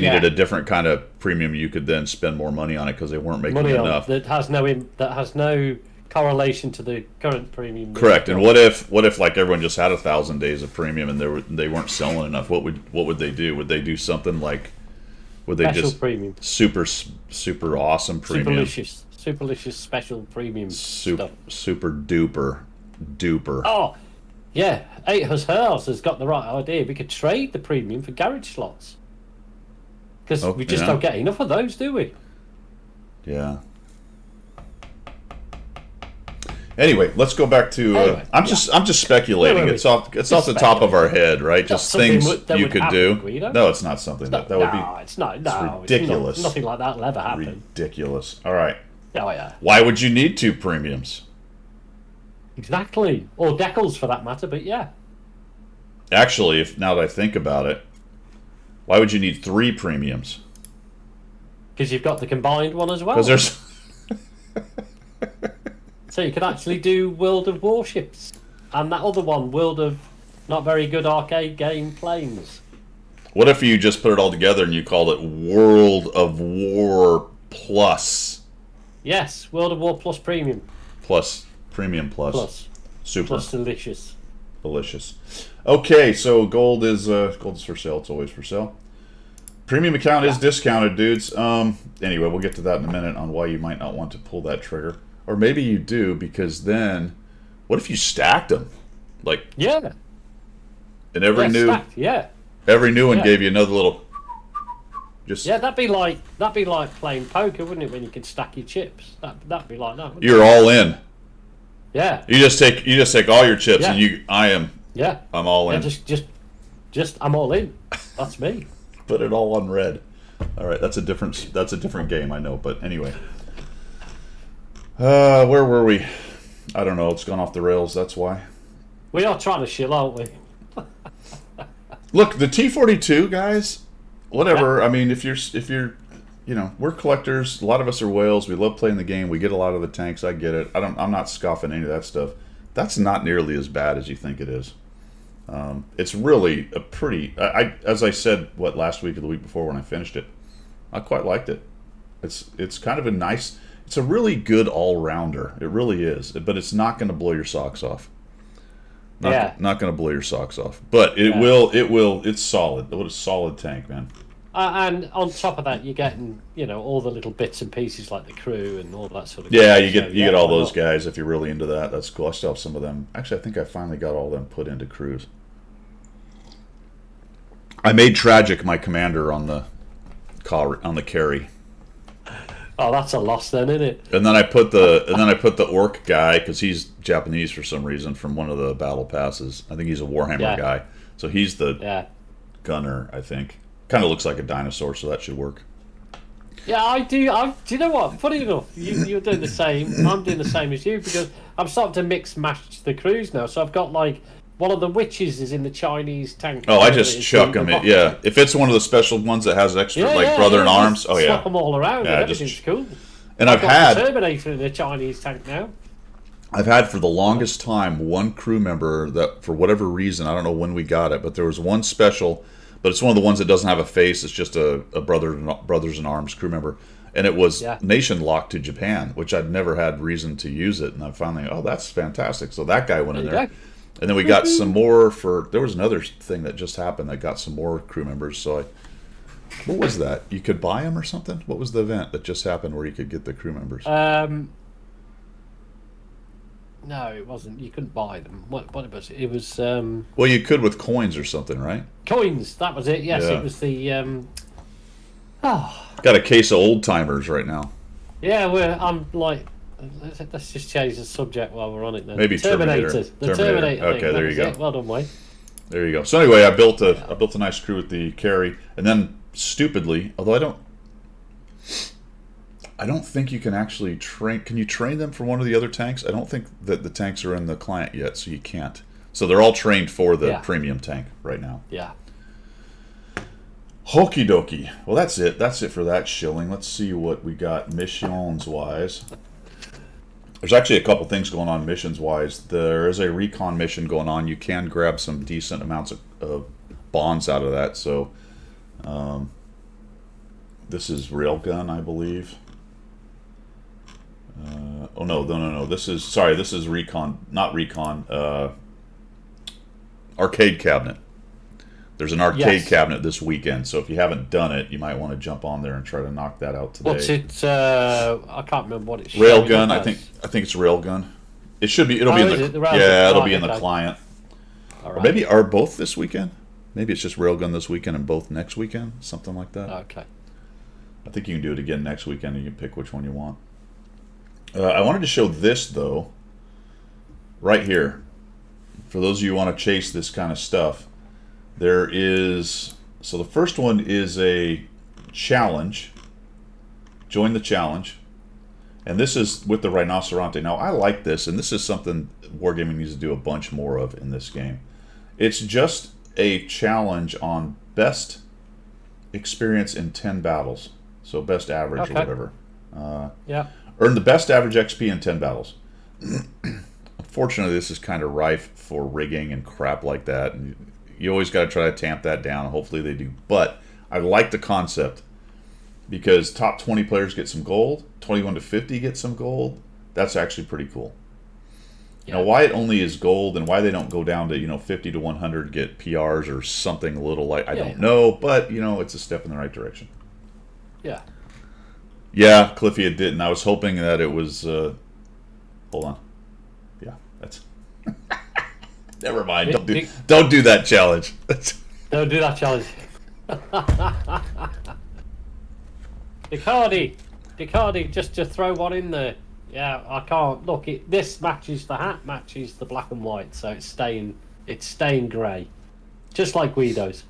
Speaker 1: needed a different kind of premium. You could then spend more money on it because they weren't making
Speaker 2: money on
Speaker 1: enough.
Speaker 2: that has no correlation to the current premium.
Speaker 1: Correct. And what if like everyone just had 1,000 days of premium and they weren't selling enough? What would they do? Would they do something like? Would they
Speaker 2: special
Speaker 1: just
Speaker 2: premium?
Speaker 1: super awesome premium?
Speaker 2: Superlicious special premium
Speaker 1: Super
Speaker 2: stuff.
Speaker 1: super duper.
Speaker 2: Oh, yeah. 8 Hussars has got the right idea. We could trade the premium for garage slots. Because we just don't get enough of those, do we?
Speaker 1: Yeah. Anyway, let's go back to. I'm just speculating. It's off the top of our head, right? Just things you could do. No, it's not something that would be.
Speaker 2: It's not. No,
Speaker 1: it's ridiculous.
Speaker 2: Nothing like that will ever happen.
Speaker 1: Ridiculous. All right.
Speaker 2: Oh yeah.
Speaker 1: Why would you need 2 premiums?
Speaker 2: Exactly, or decals for that matter. But yeah.
Speaker 1: Actually, now that I think about it, why would you need 3 premiums?
Speaker 2: Because you've got the combined one as well.
Speaker 1: Because there's.
Speaker 2: So you could actually do World of Warships, and that other one, World of not very good arcade game Planes.
Speaker 1: What if you just put it all together and you called it World of War Plus?
Speaker 2: Yes, World of War Plus Premium.
Speaker 1: Plus. Premium Plus.
Speaker 2: Plus.
Speaker 1: Super.
Speaker 2: Plus delicious.
Speaker 1: Delicious. Okay, so gold is for sale. It's always for sale. Premium account is discounted, dudes. Anyway, we'll get to that in a minute on why you might not want to pull that trigger. Or maybe you do, because then, what if you stacked them? Like,
Speaker 2: Yeah.
Speaker 1: and every new
Speaker 2: stacked, yeah.
Speaker 1: every new one gave you another little. Just
Speaker 2: Yeah, that'd be like playing poker, wouldn't it? When you could stack your chips, that'd be like that. Wouldn't
Speaker 1: you're all in.
Speaker 2: it? Yeah,
Speaker 1: You just take all your chips and
Speaker 2: yeah.
Speaker 1: I'm all in.
Speaker 2: Just I'm all in. That's me.
Speaker 1: Put it all on red. All right, that's a different game, I know, but anyway. Where were we? I don't know. It's gone off the rails. That's why.
Speaker 2: We are trying to shill, aren't we?
Speaker 1: Look, the T-42 guys. Whatever. I mean, if you're, we're collectors. A lot of us are whales. We love playing the game. We get a lot of the tanks. I get it. I'm not scoffing any of that stuff. That's not nearly as bad as you think it is. It's really a pretty. As I said, last week or the week before when I finished it, I quite liked it. It's kind of a nice. It's a really good all-rounder. It really is. But it's not going to blow your socks off. Not going to blow your socks off. But it will. It will. It's solid. What a solid tank, man.
Speaker 2: And on top of that, you're getting all the little bits and pieces like the crew and all that sort of.
Speaker 1: Yeah, you get all those guys if you're really into that. That's cool. I still have some of them. Actually, I think I finally got all of them put into crews. I made Tragic my commander on the carry.
Speaker 2: Oh, that's a loss then, isn't it?
Speaker 1: And then I put the orc guy, because he's Japanese for some reason, from one of the battle passes. I think he's a Warhammer guy, so he's the gunner. I think kind of looks like a dinosaur, so that should work.
Speaker 2: Yeah, I do. Do you know what? Funny enough, you're doing the same. I'm doing the same as you, because I'm starting to mix match the crews now. So I've got like one of the witches is in the Chinese tank.
Speaker 1: Oh, I just chuck them in. Yeah, if it's one of the special ones that has extra brother in arms. Oh yeah,
Speaker 2: swap them all around. Yeah, everything's cool.
Speaker 1: And I've had
Speaker 2: the Terminator in the Chinese tank now.
Speaker 1: I've had for the longest time one crew member that, for whatever reason, I don't know when we got it, but there was one special, but it's one of the ones that doesn't have a face. It's just a brothers in arms crew member, and it was nation locked to Japan, which I'd never had reason to use it, and I finally, that's fantastic. So that guy went in there. And then we got some more there was another thing that just happened that got some more crew members. So what was that? You could buy them or something? What was the event that just happened where you could get the crew members?
Speaker 2: No, it wasn't. You couldn't buy them. What it was? It was.
Speaker 1: Well, you could with coins or something, right?
Speaker 2: Coins. That was it. Yes, it was the.
Speaker 1: Got a case of old timers right now.
Speaker 2: Yeah, I'm like. Let's just change the subject while we're on it then.
Speaker 1: Maybe Terminator.
Speaker 2: The Terminator.
Speaker 1: Okay, there you go.
Speaker 2: Well done, Wayne.
Speaker 1: There you go. So anyway, I built a nice crew with the carry, and then stupidly, although I don't think you can actually train. Can you train them for one of the other tanks? I don't think that the tanks are in the client yet, so you can't. So they're all trained for the premium tank right now.
Speaker 2: Yeah.
Speaker 1: Okie dokie. Well, that's it. That's it for that shilling. Let's see what we got missions wise. There's actually a couple things going on missions-wise. There is a recon mission going on. You can grab some decent amounts of bonds out of that. So, this is Railgun, I believe. No. This is recon, not recon. Arcade cabinet. There's an arcade cabinet this weekend, so if you haven't done it, you might want to jump on there and try to knock that out today.
Speaker 2: What's it? I can't remember what it's.
Speaker 1: Railgun. I think it's Railgun. It should be. It'll be in the. It'll be in the client. Or maybe are both this weekend. Maybe it's just Railgun this weekend and both next weekend, something like that.
Speaker 2: Okay.
Speaker 1: I think you can do it again next weekend, and you can pick which one you want. I wanted to show this though. Right here, for those of you who want to chase this kind of stuff. There is, so the first one is a challenge. Join the challenge. And this is with the Rhinoceronte. Now, I like this, and this is something Wargaming needs to do a bunch more of in this game. It's just a challenge on best experience in 10 battles. So best average or whatever. Earn the best average XP in 10 battles. Unfortunately, this is kind of rife for rigging and crap like that. And you always got to try to tamp that down. Hopefully they do. But I like the concept because top 20 players get some gold, 21 to 50 get some gold. That's actually pretty cool.
Speaker 2: Yeah.
Speaker 1: Now, why it only is gold and why they don't go down to 50 to 100 get PRs or something a little like I don't know, but it's a step in the right direction.
Speaker 2: Yeah.
Speaker 1: Yeah, Cliffy, it didn't. I was hoping that it was. Hold on. Yeah, that's. Never mind. Don't do that challenge.
Speaker 2: Don't do that challenge. Dicardi, just to throw one in there. Yeah, I can't look. This matches the hat, matches the black and white, so it's staying grey, just like Guido's.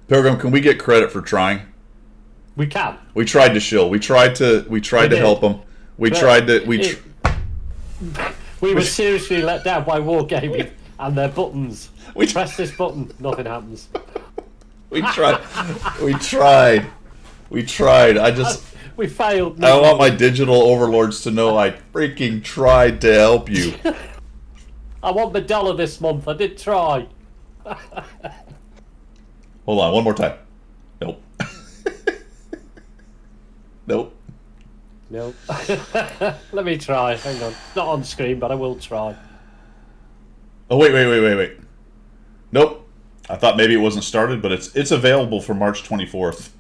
Speaker 1: Pilgrim, can we get credit for trying?
Speaker 2: We can.
Speaker 1: We tried to shill. We tried to help them. We
Speaker 2: were seriously let down by Wargaming and their buttons. We press this button, nothing happens.
Speaker 1: We tried. We failed. I want my digital overlords to know I freaking tried to help you.
Speaker 2: I want the dollar this month. I did try.
Speaker 1: Hold on, one more time. Nope. Nope.
Speaker 2: Nope. Let me try. Hang on. Not on screen, but I will try.
Speaker 1: Oh wait. Nope. I thought maybe it wasn't started, but it's available for March 24th.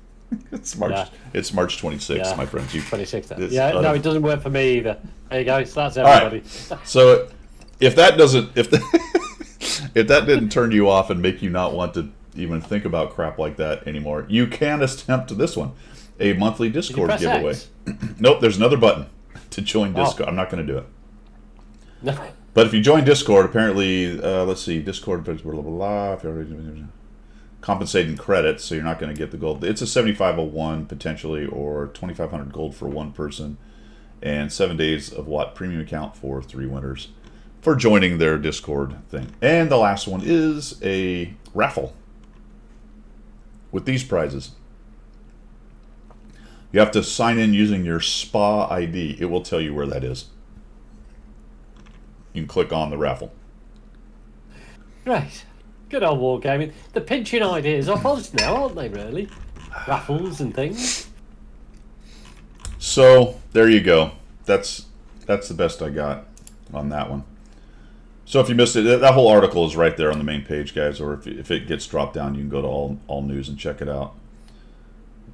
Speaker 1: It's March. Yeah. It's March 26th, my friends.
Speaker 2: 26th. Yeah. No, it doesn't work for me either. There you go. So that's everybody.
Speaker 1: All right. So if that didn't turn you off and make you not want to even think about crap like that anymore, you can attempt this one. A monthly Discord giveaway. Nope, there's another button to join Discord. I'm not going to do it.
Speaker 2: No.
Speaker 1: But if you join Discord, apparently, let's see, Discord, blah, blah, blah, blah, compensating credits, so you're not going to get the gold. It's a 7501 potentially, or 2,500 gold for one person, and 7 days of Watt Premium account for 3 winners for joining their Discord thing. And the last one is a raffle with these prizes. You have to sign in using your SPA ID. It will tell you where that is. You can click on the raffle.
Speaker 2: Right. Good old Wargaming. The pinching ideas are us now, aren't they, really? Raffles and things.
Speaker 1: So, there you go. That's the best I got on that one. So if you missed it, that whole article is right there on the main page, guys. Or if it gets dropped down, you can go to all news and check it out.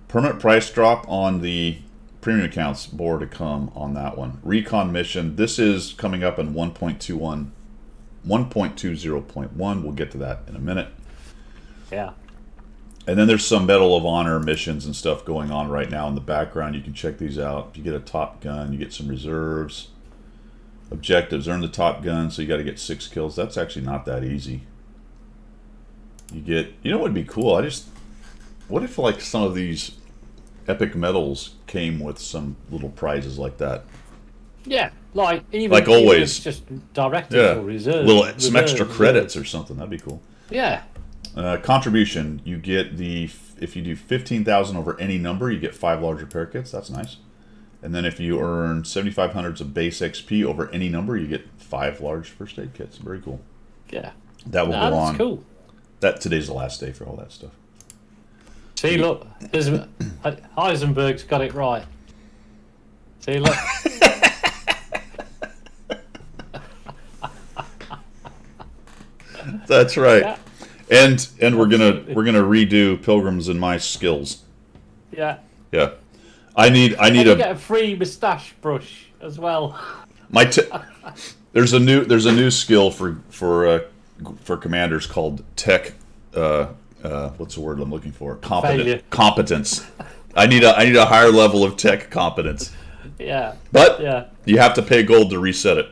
Speaker 1: Permanent price drop on the premium accounts, more to come on that one. Recon mission, this is coming up in 1.20.1. We'll get to that in a minute.
Speaker 2: Yeah.
Speaker 1: And then there's some Medal of Honor missions and stuff going on right now in the background. You can check these out. If you get a Top Gun, you get some reserves. Objectives, earn the Top Gun, so you got to get 6 kills. That's actually not that easy. You know what would be cool? What if like some of these epic medals came with some little prizes like that?
Speaker 2: Yeah, like
Speaker 1: always,
Speaker 2: just directed or reserved.
Speaker 1: Some extra credits or something. That'd be cool.
Speaker 2: Yeah.
Speaker 1: Contribution, you get if you do 15,000 over any number, you get 5 large repair kits. That's nice. And then if you earn 7,500 of base XP over any number, you get 5 large first aid kits. Very cool.
Speaker 2: Yeah.
Speaker 1: That will go on.
Speaker 2: That's cool.
Speaker 1: Today's the last day for all that stuff.
Speaker 2: See, look, Heisenberg's got it right. See, look.
Speaker 1: That's right.
Speaker 2: Yeah.
Speaker 1: And we're gonna redo Pilgrims and my skills.
Speaker 2: Yeah.
Speaker 1: Yeah. I need
Speaker 2: get a free moustache brush as well.
Speaker 1: There's a new skill for commanders called tech. What's the word I'm looking for? Competence. I need a higher level of tech competence.
Speaker 2: Yeah.
Speaker 1: But you have to pay gold to reset it.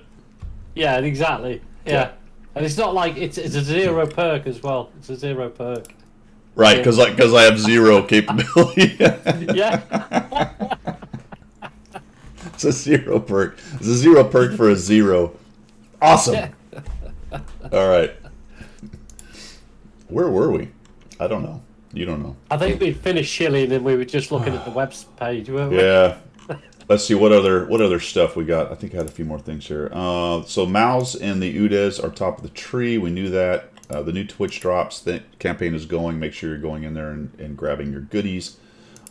Speaker 2: Yeah, exactly. Yeah. And it's not like it's a 0 perk as well. It's a 0 perk.
Speaker 1: Right, because I have 0 capability.
Speaker 2: Yeah.
Speaker 1: It's a 0 perk. It's a 0 perk for a 0. Awesome.
Speaker 2: Yeah.
Speaker 1: All right. Where were we? I don't know. You don't know.
Speaker 2: I think we'd finished shilling and we were just looking at the web page, weren't we?
Speaker 1: Yeah. Let's see what other stuff we got. I think I had a few more things here. So Maus and the Udes are top of the tree. We knew that. The new Twitch drops campaign is going. Make sure you're going in there and grabbing your goodies.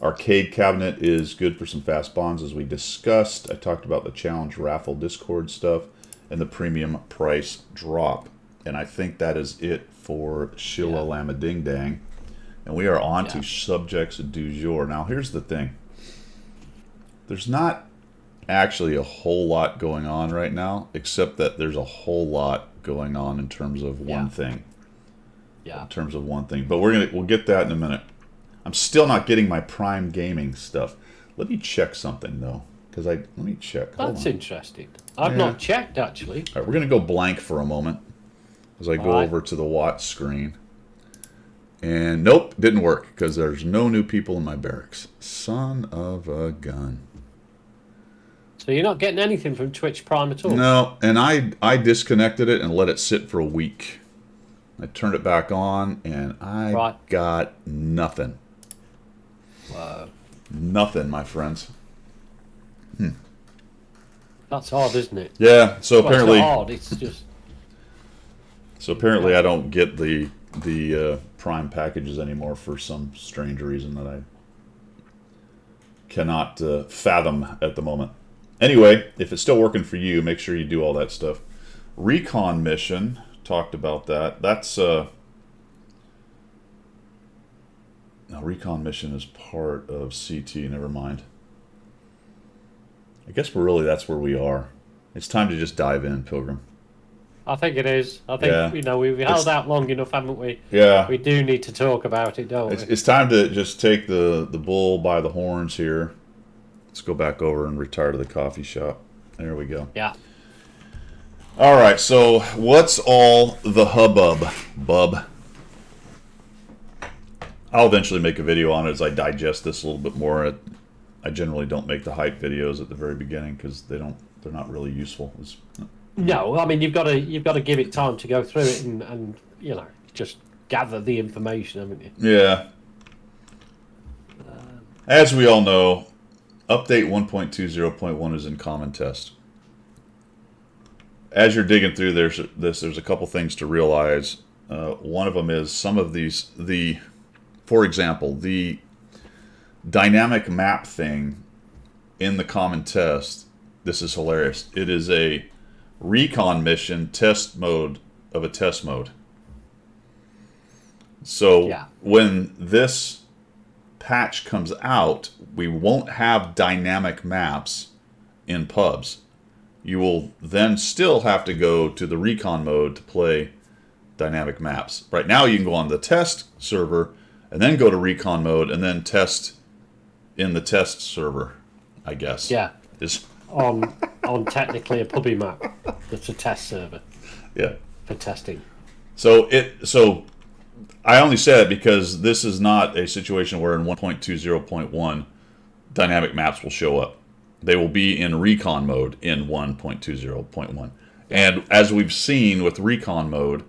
Speaker 1: Arcade cabinet is good for some fast bonds, as we discussed. I talked about the challenge raffle Discord stuff and the premium price drop. And I think that is it for Shilla Lama Ding Dang. And we are on to subjects du jour. Now, here's the thing. There's not actually a whole lot going on right now, except that there's a whole lot going on in terms of one thing.
Speaker 2: Yeah.
Speaker 1: In terms of one thing. But we'll get that in a minute. I'm still not getting my Prime Gaming stuff. Let me check something, though. Let me check.
Speaker 2: That's interesting. I've not checked, actually.
Speaker 1: All right, we're going to go blank for a moment as I go over to the watch screen. And nope, didn't work because there's no new people in my barracks. Son of a gun.
Speaker 2: So you're not getting anything from Twitch Prime at all?
Speaker 1: No, and I disconnected it and let it sit for a week. I turned it back on, and I got nothing.
Speaker 2: Wow.
Speaker 1: Nothing, my friends.
Speaker 2: That's odd, isn't it?
Speaker 1: Yeah, so apparently...
Speaker 2: It's not odd, it's just...
Speaker 1: So apparently I don't get the Prime packages anymore for some strange reason that I cannot fathom at the moment. Anyway, if it's still working for you, make sure you do all that stuff. Recon mission, talked about that. That's no, recon mission is part of CT. Never mind. I guess that's where we are. It's time to just dive in, Pilgrim.
Speaker 2: I think it is. I think we've held out long enough, haven't we?
Speaker 1: Yeah.
Speaker 2: We do need to talk about it, don't we?
Speaker 1: It's time to just take the bull by the horns here. Let's go back over and retire to the coffee shop. There we go.
Speaker 2: Yeah.
Speaker 1: All right, so what's all the hubbub, bub? I'll eventually make a video on it as I digest this a little bit more. I generally don't make the hype videos at the very beginning because they're not really useful.
Speaker 2: No, I mean you've got to give it time to go through it and just gather the information, haven't you?
Speaker 1: Yeah. As we all know, update 1.20.1 is in common test. As you're digging through there's a couple things to realize. One of them is some of these for example, the dynamic map thing in the common test. This is hilarious. It is a recon mission test mode of a test mode. So when this patch comes out, we won't have dynamic maps in pubs. You will then still have to go to the recon mode to play dynamic maps. Right now you can go on the test server and then go to recon mode and then test in the test server, I guess.
Speaker 2: Yeah. On technically a puppy map that's a test server.
Speaker 1: Yeah.
Speaker 2: For testing.
Speaker 1: So I only say it because this is not a situation where in 1.20.1 dynamic maps will show up. They will be in recon mode in 1.20.1. And as we've seen with recon mode,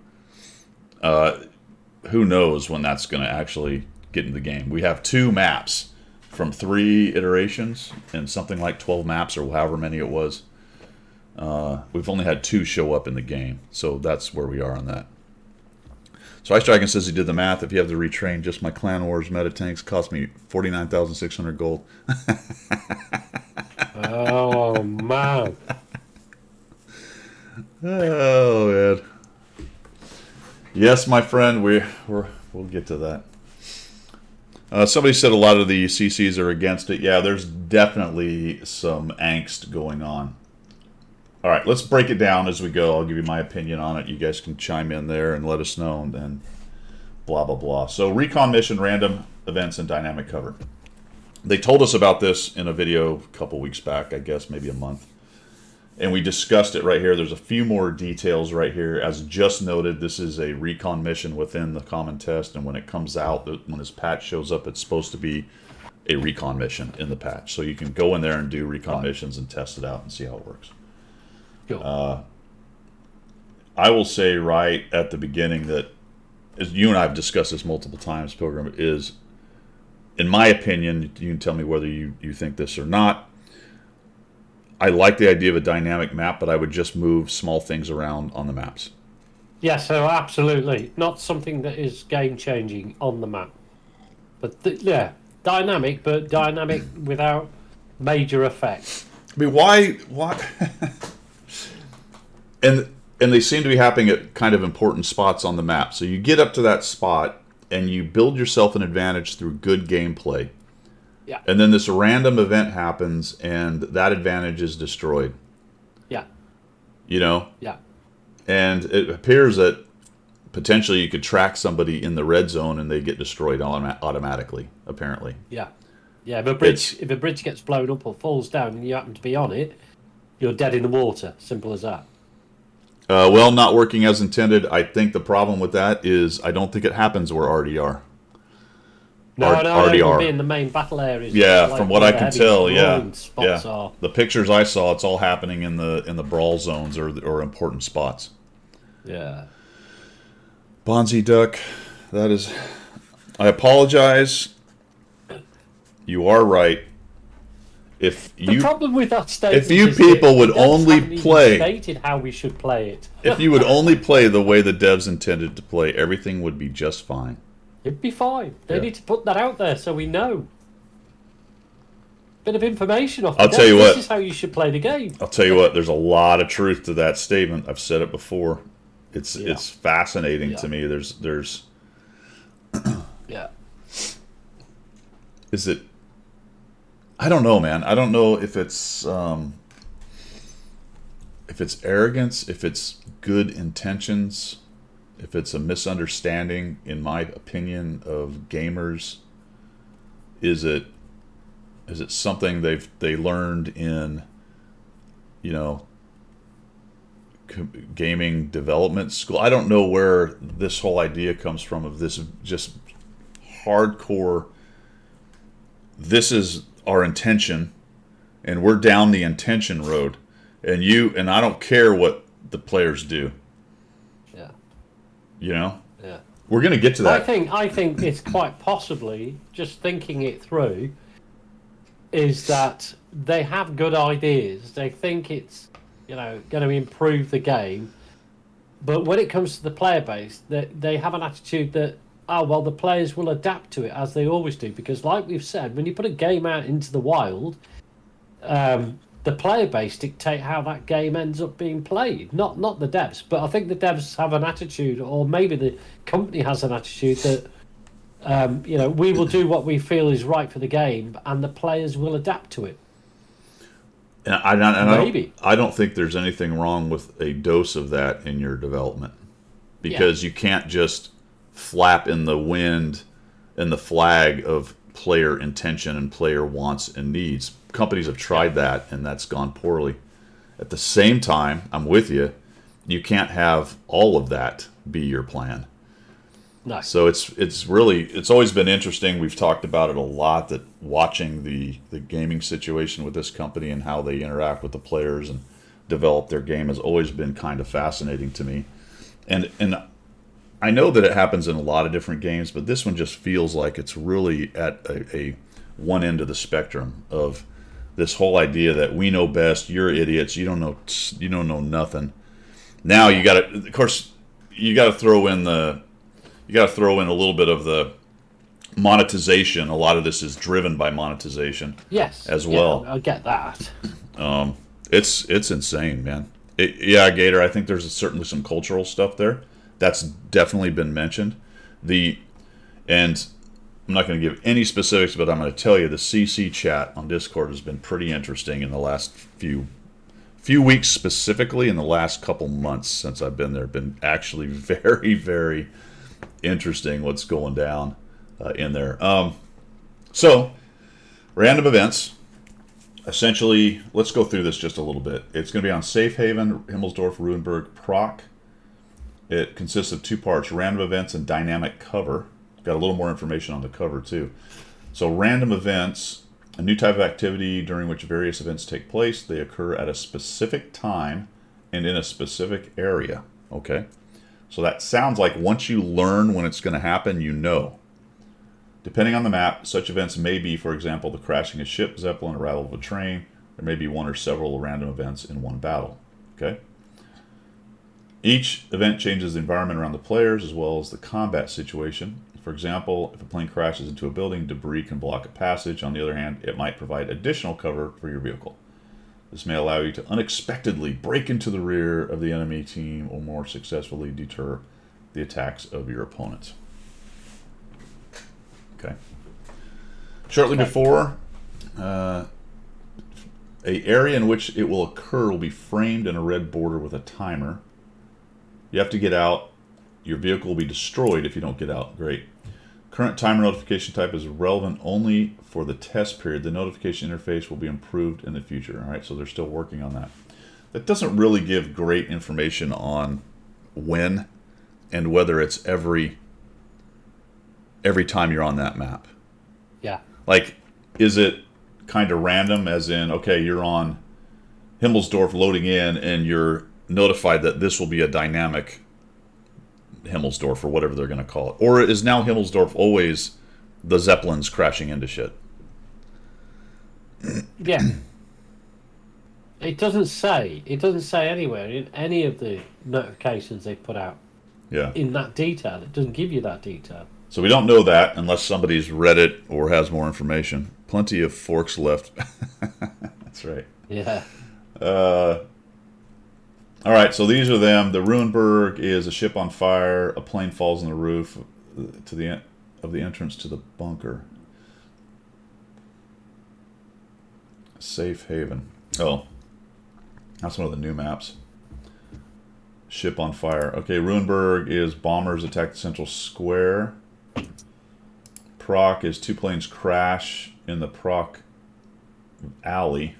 Speaker 1: who knows when that's going to actually get into the game. We have 2 maps from 3 iterations and something like 12 maps or however many it was. We've only had 2 show up in the game. So that's where we are on that. So Ice Dragon says he did the math. If you have to retrain just my Clan Wars meta tanks, cost me 49,600 gold.
Speaker 2: Oh, man.
Speaker 1: Oh, man. Yes, my friend, we'll get to that. Somebody said a lot of the CCs are against it. Yeah, there's definitely some angst going on. All right, let's break it down as we go. I'll give you my opinion on it. You guys can chime in there and let us know, and then blah, blah, blah. So, recon mission, random events, and dynamic cover. They told us about this in a video a couple weeks back, I guess, maybe a month. And we discussed it right here. There's a few more details right here. As just noted, this is a recon mission within the common test, and when it comes out, when this patch shows up, it's supposed to be a recon mission in the patch. So you can go in there and do recon missions and test it out and see how it works.
Speaker 2: Cool.
Speaker 1: I will say right at the beginning that, as you and I have discussed this multiple times, Pilgrim, is, in my opinion, you can tell me whether you think this or not, I like the idea of a dynamic map, but I would just move small things around on the maps.
Speaker 2: Yeah, so absolutely not something that is game changing on the map, but yeah, dynamic, but dynamic without major effect.
Speaker 1: I mean, why? and and they seem to be happening at kind of important spots on the map. So you get up to that spot and you build yourself an advantage through good gameplay.
Speaker 2: Yeah,
Speaker 1: And then this random event happens and that advantage is destroyed.
Speaker 2: yeah,
Speaker 1: You know?
Speaker 2: yeah,
Speaker 1: And it appears that potentially you could track somebody in the red zone and they get destroyed automatically, apparently.
Speaker 2: yeah, yeah.
Speaker 1: It's
Speaker 2: If a bridge gets blown up or falls down and you happen to be on it, you're dead in the water. Simple as that.
Speaker 1: well, not working as intended. I think the problem with that is I don't think it happens where RDR.
Speaker 2: No, no, no. We'll be
Speaker 1: RDR.
Speaker 2: in the main battle areas.
Speaker 1: Yeah,
Speaker 2: Like
Speaker 1: from what
Speaker 2: where
Speaker 1: I
Speaker 2: the
Speaker 1: can
Speaker 2: heavy
Speaker 1: tell, yeah,
Speaker 2: brawling spots are.
Speaker 1: the pictures I saw, it's all happening in the brawl zones or important spots.
Speaker 2: Yeah.
Speaker 1: Bonzi Duck, that is. I apologize. You are right. If
Speaker 2: The
Speaker 1: you
Speaker 2: problem with that statement
Speaker 1: if you
Speaker 2: is
Speaker 1: people
Speaker 2: that
Speaker 1: would
Speaker 2: the devs
Speaker 1: only
Speaker 2: haven't even
Speaker 1: play,
Speaker 2: stated how we should play it.
Speaker 1: if you would only play the way the devs intended to play, everything would be just fine.
Speaker 2: It'd be fine. They
Speaker 1: Yeah.
Speaker 2: need to put that out there so we know. Bit of information off.
Speaker 1: I'll
Speaker 2: the
Speaker 1: tell
Speaker 2: devs.
Speaker 1: you what.
Speaker 2: This is how you should play the game.
Speaker 1: I'll tell you what. There's a lot of truth to that statement. I've said it before.
Speaker 2: Yeah.
Speaker 1: It's fascinating
Speaker 2: Yeah.
Speaker 1: to me. There's
Speaker 2: Yeah.
Speaker 1: is it. I don't know, man. I don't know if it's arrogance, if it's good intentions, if it's a misunderstanding, in my opinion, of gamers. Is it something they learned in, you know, gaming development school? I don't know where this whole idea comes from of this just hardcore. This is our intention, and we're down the intention road, and I don't care what the players do.
Speaker 2: Yeah.
Speaker 1: You know,
Speaker 2: Yeah.
Speaker 1: we're gonna get to that.
Speaker 2: I think it's quite possibly, just thinking it through, is that they have good ideas. They think it's, going to improve the game. But when it comes to the player base, they have an attitude that, oh, well, the players will adapt to it as they always do. Because like we've said, when you put a game out into the wild, the player base dictate how that game ends up being played, not the devs. But I think the devs have an attitude, or maybe the company has an attitude that, we will do what we feel is right for the game, and the players will adapt to it.
Speaker 1: And I don't think there's anything wrong with a dose of that in your development, because you can't just flap in the wind and the flag of player intention and player wants and needs. Companies have tried that, and that's gone poorly. At the same time, I'm with you. You can't have all of that be your plan.
Speaker 2: No.
Speaker 1: So it's always been interesting. We've talked about it a lot, that watching the gaming situation with this company and how they interact with the players and develop their game has always been kind of fascinating to me. And I know that it happens in a lot of different games, but this one just feels like it's really at a one end of the spectrum of this whole idea that we know best, you're idiots, you don't know nothing. Now you got to, of course, you got to throw in a little bit of the monetization. A lot of this is driven by monetization.
Speaker 2: Yes.
Speaker 1: As well.
Speaker 2: I get that.
Speaker 1: It's insane, man. Yeah, Gator, I think there's certainly some cultural stuff there. That's definitely been mentioned. And I'm not going to give any specifics, but I'm going to tell you the CC chat on Discord has been pretty interesting in the last few weeks, specifically in the last couple months since I've been there. Been actually very, very interesting what's going down in there. So, random events. Essentially, let's go through this just a little bit. It's going to be on Safe Haven, Himmelsdorf, Ruinberg, Proc. It consists of two parts, random events and dynamic cover. Got a little more information on the cover, too. So, random events, a new type of activity during which various events take place. They occur at a specific time and in a specific area. Okay? So that sounds like once you learn when it's going to happen, you know. Depending on the map, such events may be, for example, the crashing of a ship, zeppelin, arrival of a train. There may be one or several random events in one battle. Okay? Each event changes the environment around the players as well as the combat situation. For example, if a plane crashes into a building, debris can block a passage. On the other hand, it might provide additional cover for your vehicle. This may allow you to unexpectedly break into the rear of the enemy team or more successfully deter the attacks of your opponents. Okay. Shortly before, a area in which it will occur will be framed in a red border with a timer. You have to get out. Your vehicle will be destroyed if you don't get out. Great. Current timer notification type is relevant only for the test period. The notification interface will be improved in the future. All right, so they're still working on that. That doesn't really give great information on when and whether it's every time you're on that map.
Speaker 2: Yeah.
Speaker 1: Like, is it kind of random, as in, okay, you're on Himmelsdorf loading in and you're notified that this will be a dynamic Himmelsdorf or whatever they're going to call it? Or is now Himmelsdorf always the Zeppelins crashing into shit?
Speaker 2: Yeah. It doesn't say anywhere in any of the notifications they put out
Speaker 1: Yeah.
Speaker 2: in that detail. It doesn't give you that detail.
Speaker 1: So we don't know that unless somebody's read it or has more information. Plenty of forks left. That's right.
Speaker 2: Yeah.
Speaker 1: All right, so these are them. The Ruinberg is a ship on fire. A plane falls on the roof of the entrance to the bunker. Safe haven. Oh, that's one of the new maps. Ship on fire. Okay, Ruinberg is bombers attack the central square. Proc is 2 planes crash in the Proc alley.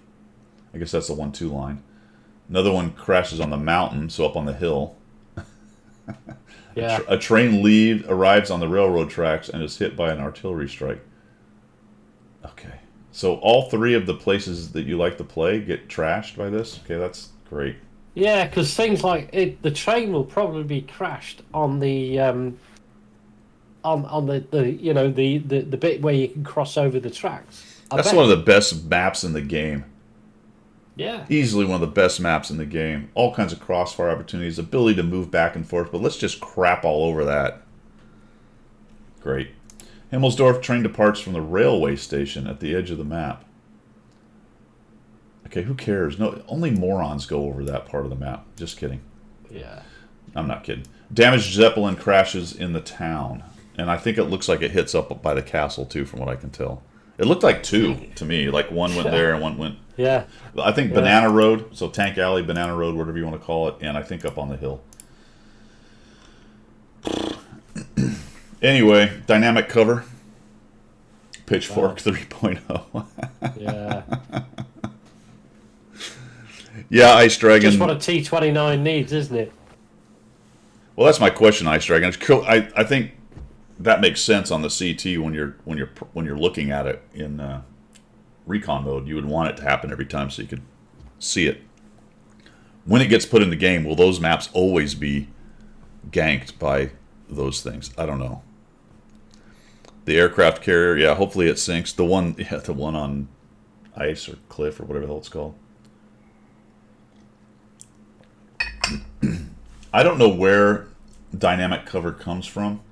Speaker 1: I guess that's the 1-2 line. Another one crashes on the mountain, so up on the hill.
Speaker 2: Yeah.
Speaker 1: A train arrives on the railroad tracks and is hit by an artillery strike. Okay. So all 3 of the places that you like to play get trashed by this? Okay, that's great.
Speaker 2: Yeah, because things like the train will probably be crashed on the on the bit where you can cross over the tracks.
Speaker 1: That's one of the best maps in the game.
Speaker 2: Yeah.
Speaker 1: Easily one of the best maps in the game. All kinds of crossfire opportunities, ability to move back and forth, but let's just crap all over that. Great. Himmelsdorf train departs from the railway station at the edge of the map. Okay, who cares? No, only morons go over that part of the map. Just kidding.
Speaker 2: Yeah.
Speaker 1: I'm not kidding. Damaged Zeppelin crashes in the town. And I think it looks like it hits up by the castle, too, from what I can tell. It looked like 2 to me. Like one went there and one went...
Speaker 2: Yeah.
Speaker 1: I think Banana Road, so Tank Alley, Banana Road, whatever you want to call it, and I think up on the hill. Anyway, dynamic cover. Pitchfork 3.0.
Speaker 2: Yeah.
Speaker 1: Yeah, Ice Dragon.
Speaker 2: Just what a T-29 needs, isn't it?
Speaker 1: Well, that's my question, Ice Dragon. I think that makes sense on the CT when you're looking at it in recon mode. You would want it to happen every time so you could see it. When it gets put in the game, will those maps always be ganked by those things? I don't know. The aircraft carrier, yeah, hopefully it sinks. The one on ice or cliff or whatever the hell it's called. I don't know where dynamic cover comes from.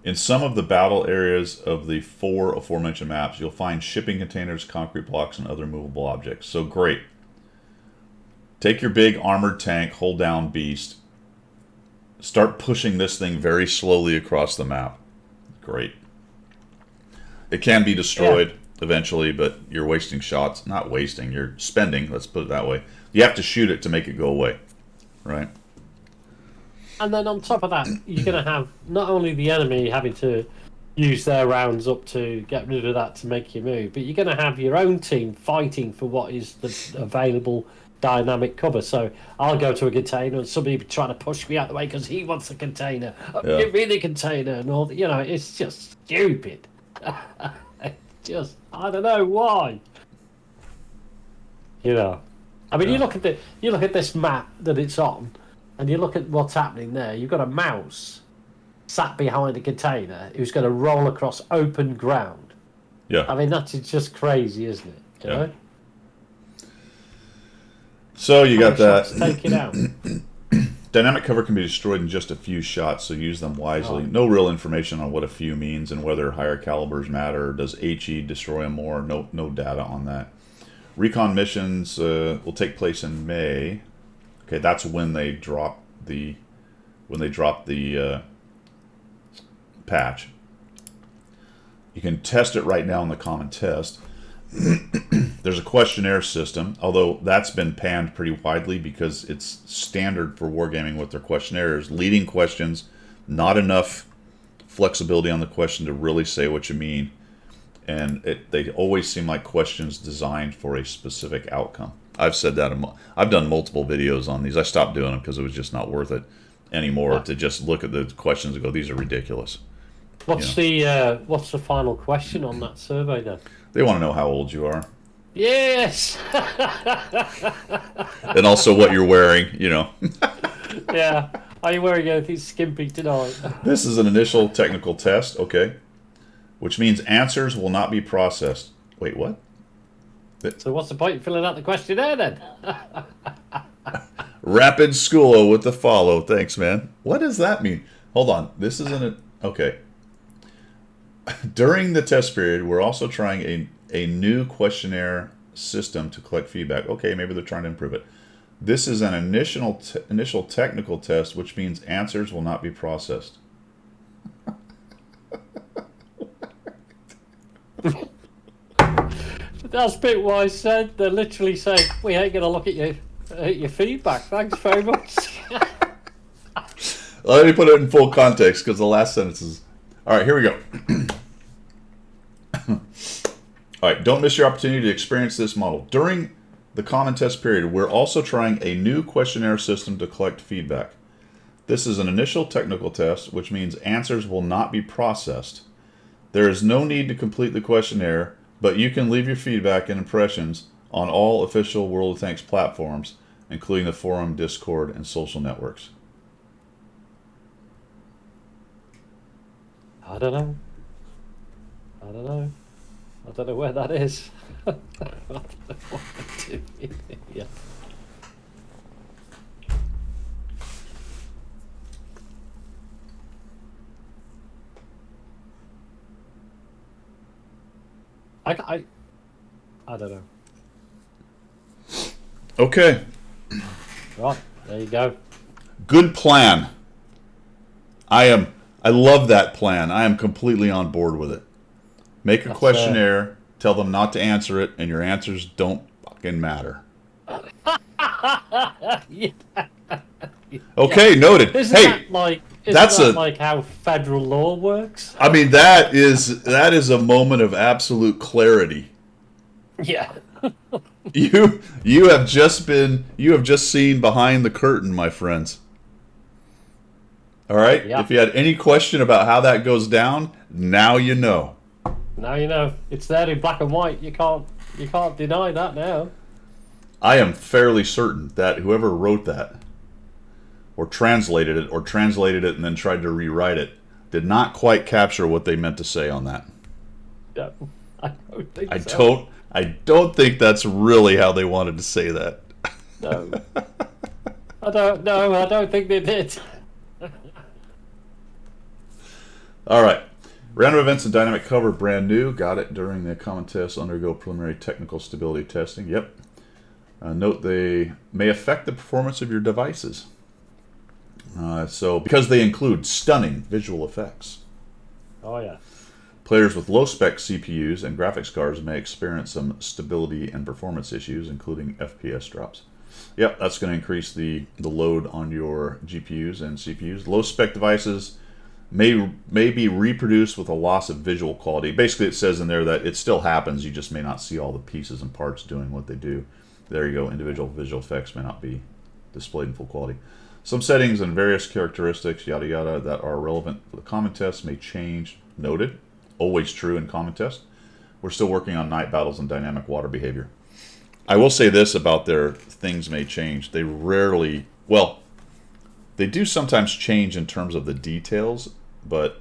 Speaker 1: In some of the battle areas of the 4 aforementioned maps, you'll find shipping containers, concrete blocks, and other movable objects. So great. Take your big armored tank, hold down Beast. Start pushing this thing very slowly across the map. Great. It can be destroyed eventually, but you're wasting shots. Not wasting, you're spending, let's put it that way. You have to shoot it to make it go away. Right?
Speaker 2: And then on top of that, you're going to have not only the enemy having to use their rounds up to get rid of that to make you move, but you're going to have your own team fighting for what is the available dynamic cover. So I'll go to a container and somebody will be trying to push me out the way because he wants a container. Give me the container and all. It's just stupid. Just, I don't know why. I mean, you look at this map that it's on, and you look at what's happening there. You've got a mouse sat behind a container who's going to roll across open ground.
Speaker 1: Yeah.
Speaker 2: I mean, that's just crazy, isn't it? You know?
Speaker 1: So you got that.
Speaker 2: Take it out.
Speaker 1: Dynamic cover can be destroyed in just a few shots, so use them wisely. No real information on what a few means and whether higher calibers matter. Does HE destroy them more? No data on that. Recon missions will take place in May. Okay, that's when they drop the patch. You can test it right now in the common test. There's a questionnaire system, although that's been panned pretty widely because it's standard for wargaming with their questionnaires. Leading questions, not enough flexibility on the question to really say what you mean. And they always seem like questions designed for a specific outcome. I've said that. I've done multiple videos on these. I stopped doing them because it was just not worth it anymore to just look at the questions and go, these are ridiculous.
Speaker 2: What's the final question on that survey then?
Speaker 1: They want to know how old you are.
Speaker 2: Yes.
Speaker 1: And also what you're wearing,
Speaker 2: Yeah. Are you wearing anything skimpy tonight?
Speaker 1: This is an initial technical test, okay. Which means answers will not be processed. Wait, what?
Speaker 2: So what's the point in filling out the questionnaire then?
Speaker 1: Rapid Schoolo with the follow. Thanks, man. What does that mean? Hold on. This isn't it. Okay. During the test period, we're also trying a new questionnaire system to collect feedback. Okay, maybe they're trying to improve it. This is an initial technical test, which means answers will not be processed.
Speaker 2: That's a bit wise said. They're literally saying, we ain't going to look at your feedback. Thanks very much.
Speaker 1: Let me put it in full context because the last sentence is... All right, here we go. All right, don't miss your opportunity to experience this model. During the common test period, we're also trying a new questionnaire system to collect feedback. This is an initial technical test, which means answers will not be processed. There is no need to complete the questionnaire, but you can leave your feedback and impressions on all official World of Tanks platforms, including the forum, Discord, and social networks.
Speaker 2: I don't know. I don't know where that is. I don't know what to do. Yeah. I don't know.
Speaker 1: Okay.
Speaker 2: Right, there you go.
Speaker 1: Good plan. I love that plan. I am completely on board with it. Make a questionnaire, tell them not to answer it, and your answers don't fucking matter.
Speaker 2: Yeah.
Speaker 1: Okay, noted.
Speaker 2: Isn't that like how federal law works?
Speaker 1: I mean, that is a moment of absolute clarity.
Speaker 2: Yeah.
Speaker 1: You have just seen behind the curtain, my friends. All right?
Speaker 2: Yeah.
Speaker 1: If you had any question about how that goes down, now you know.
Speaker 2: Now you know. It's there in black and white. You can't deny that now.
Speaker 1: I am fairly certain that whoever wrote that or translated it and then tried to rewrite it did not quite capture what they meant to say on that.
Speaker 2: Yeah, I don't think so.
Speaker 1: I don't think that's really how they wanted to say that.
Speaker 2: No. I don't think they did.
Speaker 1: All right. Random events and dynamic cover, brand new. Got it during the common test. Undergo preliminary technical stability testing. Yep. Note they may affect the performance of your devices. So because they include stunning visual effects.
Speaker 2: Oh, yeah.
Speaker 1: Players with low-spec CPUs and graphics cards may experience some stability and performance issues, including FPS drops. Yep, that's going to increase the load on your GPUs and CPUs. Low-spec devices may be reproduced with a loss of visual quality. Basically, it says in there that it still happens. You just may not see all the pieces and parts doing what they do. There you go. Individual visual effects may not be displayed in full quality. Some settings and various characteristics, yada yada, that are relevant for the common test may change. Noted. Always true in common test. We're still working on night battles and dynamic water behavior. I will say this about their things may change. They rarely, well, they do sometimes change in terms of the details, but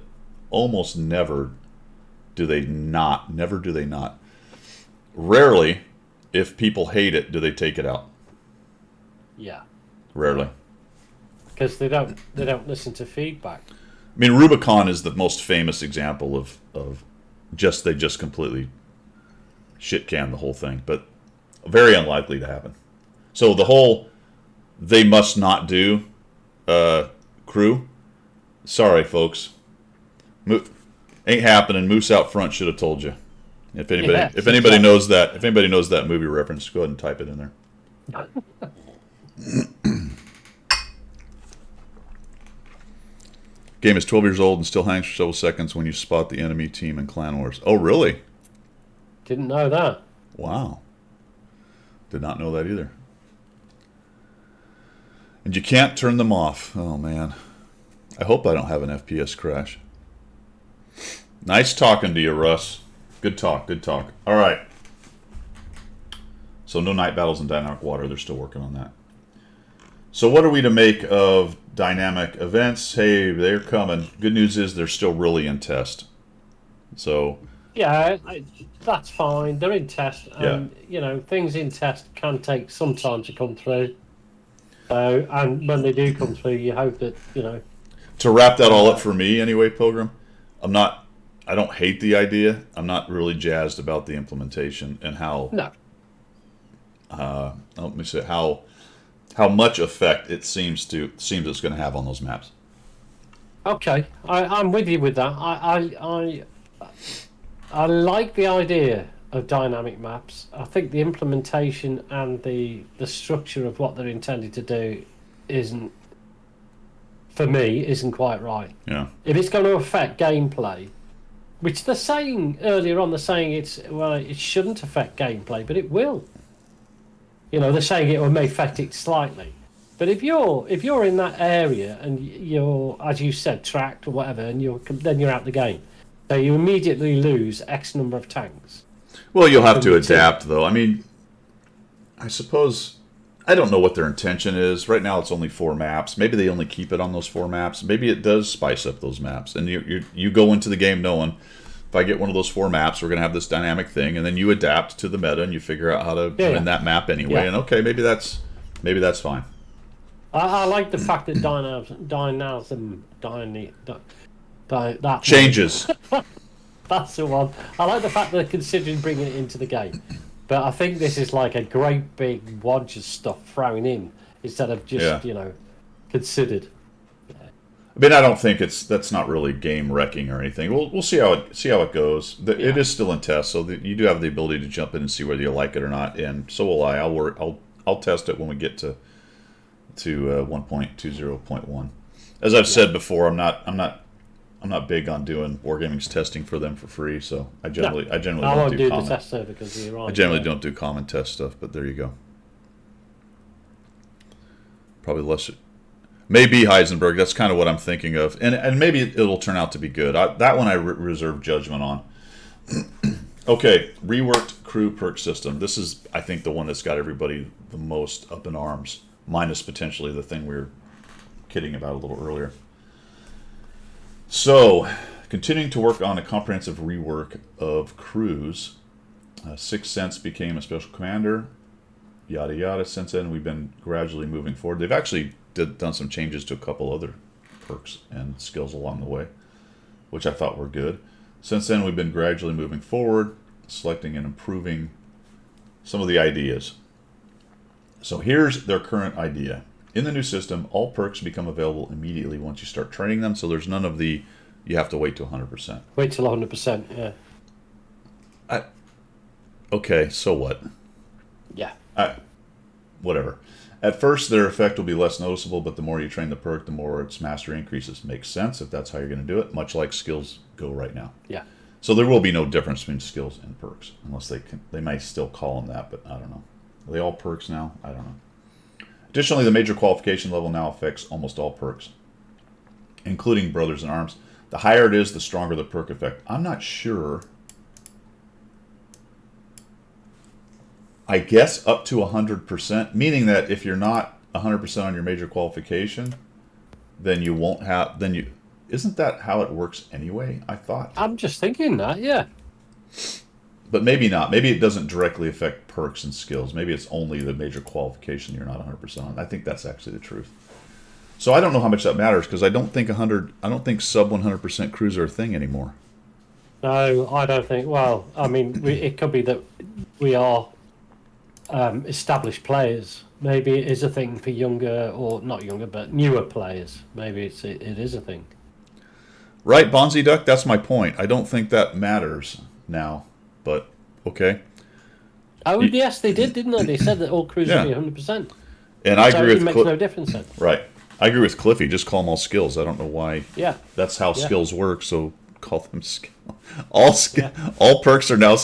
Speaker 1: almost never do they not. Never do they not. Rarely, if people hate it, do they take it out.
Speaker 2: Yeah.
Speaker 1: Rarely.
Speaker 2: because they don't listen to feedback.
Speaker 1: I mean, Rubicon is the most famous example of they just completely shit canned the whole thing, but very unlikely to happen. So the whole they must not do crew. Sorry, folks. Ain't happening. Moose out front should have told you. If anybody knows that movie reference, go ahead and type it in there. Game is 12 years old and still hangs for several seconds when you spot the enemy team in Clan Wars. Oh, really?
Speaker 2: Didn't know that.
Speaker 1: Wow. Did not know that either. And you can't turn them off. Oh, man. I hope I don't have an FPS crash. Nice talking to you, Russ. Good talk, good talk. All right. So no night battles in dynamic water. They're still working on that. So what are we to make of dynamic events? Hey, they're coming. Good news is they're still really in test. So
Speaker 2: yeah, that's fine. They're in test. And, you know, things in test can take some time to come through. So, and when they do come through, you hope that, you know.
Speaker 1: To wrap that all up for me anyway, Pilgrim, I don't hate the idea. I'm not really jazzed about the implementation and how.
Speaker 2: No.
Speaker 1: Let me say how much effect it seems it's going to have on those maps.
Speaker 2: Okay, I'm with you with that. I like the idea of dynamic maps. I think the implementation and the structure of what they're intended to do isn't quite right.
Speaker 1: Yeah.
Speaker 2: If it's going to affect gameplay, which they're saying earlier on, it shouldn't affect gameplay, but it will. You know, they're saying it may affect it slightly. But if you're in that area and you're, as you said, tracked or whatever, and then you're out the game, so you immediately lose X number of tanks.
Speaker 1: Well, you'll have to adapt, though. I mean, I suppose I don't know what their intention is. Right now, it's only 4 maps. Maybe they only keep it on those 4 maps. Maybe it does spice up those maps, and you go into the game knowing, if I get one of those 4 maps, we're going to have this dynamic thing, and then you adapt to the meta and you figure out how to win that map anyway. Yeah. And okay, maybe that's fine.
Speaker 2: I like the fact that that
Speaker 1: changes.
Speaker 2: That's the one. I like the fact that they're considering bringing it into the game, but I think this is like a great big wodge of stuff thrown in instead of just considered.
Speaker 1: I mean, I don't think that's not really game wrecking or anything. We'll see how it goes. It is still in test, so you do have the ability to jump in and see whether you like it or not. And so will I. I'll test it when we get to 1.20.1. As I've said before, I'm not big on doing Wargaming's testing for them for free. So I generally don't do
Speaker 2: the test server because you're right.
Speaker 1: I generally don't do common test stuff. But there you go. Probably less. Maybe Heisenberg. That's kind of what I'm thinking of, and maybe it'll turn out to be good. That one I reserve judgment on. Okay, reworked crew perk system. This is, I think, the one that's got everybody the most up in arms, minus potentially the thing we were kidding about a little earlier. So, continuing to work on a comprehensive rework of crews. 6th Sense became a special commander. Yada yada. Since then, we've been gradually moving forward. They've actually done some changes to a couple other perks and skills along the way, which I thought were good. Since then, we've been gradually moving forward, selecting and improving some of the ideas. So here's their current idea. In the new system, all perks become available immediately once you start training them, so there's none of the you have to wait to 100%.
Speaker 2: Wait till 100%, yeah.
Speaker 1: Okay, so what?
Speaker 2: Yeah.
Speaker 1: Whatever. At first, their effect will be less noticeable, but the more you train the perk, the more its mastery increases. Makes sense if that's how you're going to do it, much like skills go right now.
Speaker 2: Yeah.
Speaker 1: So there will be no difference between skills and perks, unless they might still call them that, but I don't know. Are they all perks now? I don't know. Additionally, the major qualification level now affects almost all perks, including Brothers in Arms. The higher it is, the stronger the perk effect. I'm not sure. I guess up to 100%, meaning that if you're not 100% on your major qualification, then you won't have, isn't that how it works anyway? I thought.
Speaker 2: I'm just thinking that, yeah.
Speaker 1: But maybe not. Maybe it doesn't directly affect perks and skills. Maybe it's only the major qualification you're not 100% on. I think that's actually the truth. So I don't know how much that matters because I don't think sub 100% crews are a thing anymore.
Speaker 2: No, I don't think. Well, I mean, it could be that we are established players. Maybe it is a thing for younger, or not younger, but newer players. Maybe it is a thing.
Speaker 1: Right, Bonzi Duck? That's my point. I don't think that matters now, but okay.
Speaker 2: Oh, yes, they did, didn't they? They said that all crews would be 100%.
Speaker 1: And I agree with
Speaker 2: it makes no difference then.
Speaker 1: Right. I agree with Cliffy. Just call them all skills. I don't know why.
Speaker 2: Yeah.
Speaker 1: That's how skills work, so call them skill. All perks are now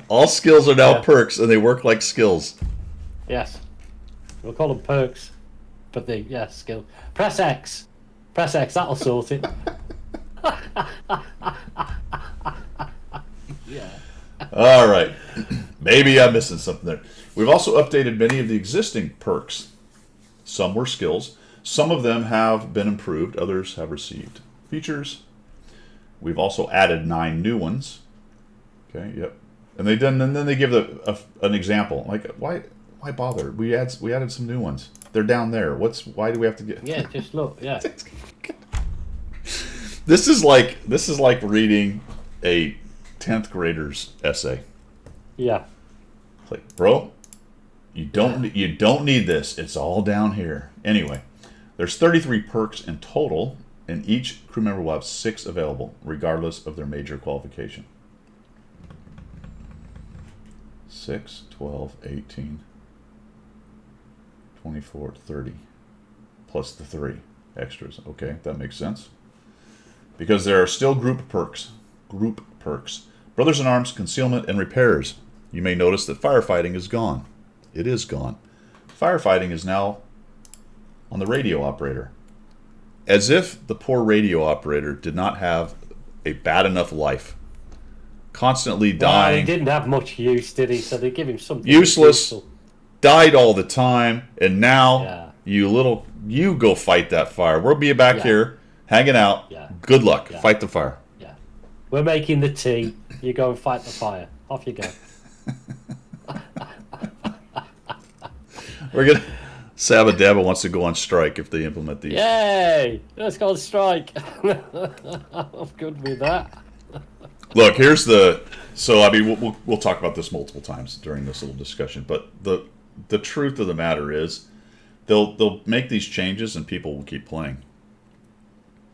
Speaker 1: all skills are now perks, and they work like skills.
Speaker 2: Yes. We'll call them perks. But skill. Press X. Press X, that'll sort it. Yeah.
Speaker 1: All right. Maybe I'm missing something there. We've also updated many of the existing perks. Some were skills. Some of them have been improved. Others have received features. We've also added 9 new ones. Okay, yep. And then they give an example. Like, why bother? We added some new ones. They're down there. Why do we have to get?
Speaker 2: Yeah, just look. Yeah.
Speaker 1: This is like reading a 10th grader's essay.
Speaker 2: Yeah.
Speaker 1: It's like, bro, you don't need this. It's all down here. Anyway, there's 33 perks in total, and each crew member will have 6 available, regardless of their major qualification. 6, 12, 18, 24, 30, plus the 3 extras. Okay, that makes sense. Because there are still group perks. Brothers in Arms, Concealment, and Repairs. You may notice that firefighting is gone. It is gone. Firefighting is now on the radio operator. As if the poor radio operator did not have a bad enough life. Constantly dying.
Speaker 2: Well, he didn't have much use, did he? So they give him something
Speaker 1: useless.
Speaker 2: Useful.
Speaker 1: Died all the time, and now you go fight that fire. We'll be back here hanging out.
Speaker 2: Yeah.
Speaker 1: Good luck. Yeah. Fight the fire.
Speaker 2: Yeah. We're making the tea. You go and fight the fire. Off you go.
Speaker 1: We're gonna. Sabba Dabba wants to go on strike if they implement these.
Speaker 2: Yay! Let's go on strike. I'm good with that.
Speaker 1: Look, here's the. So I mean, we'll talk about this multiple times during this little discussion, but the truth of the matter is, they'll make these changes and people will keep playing.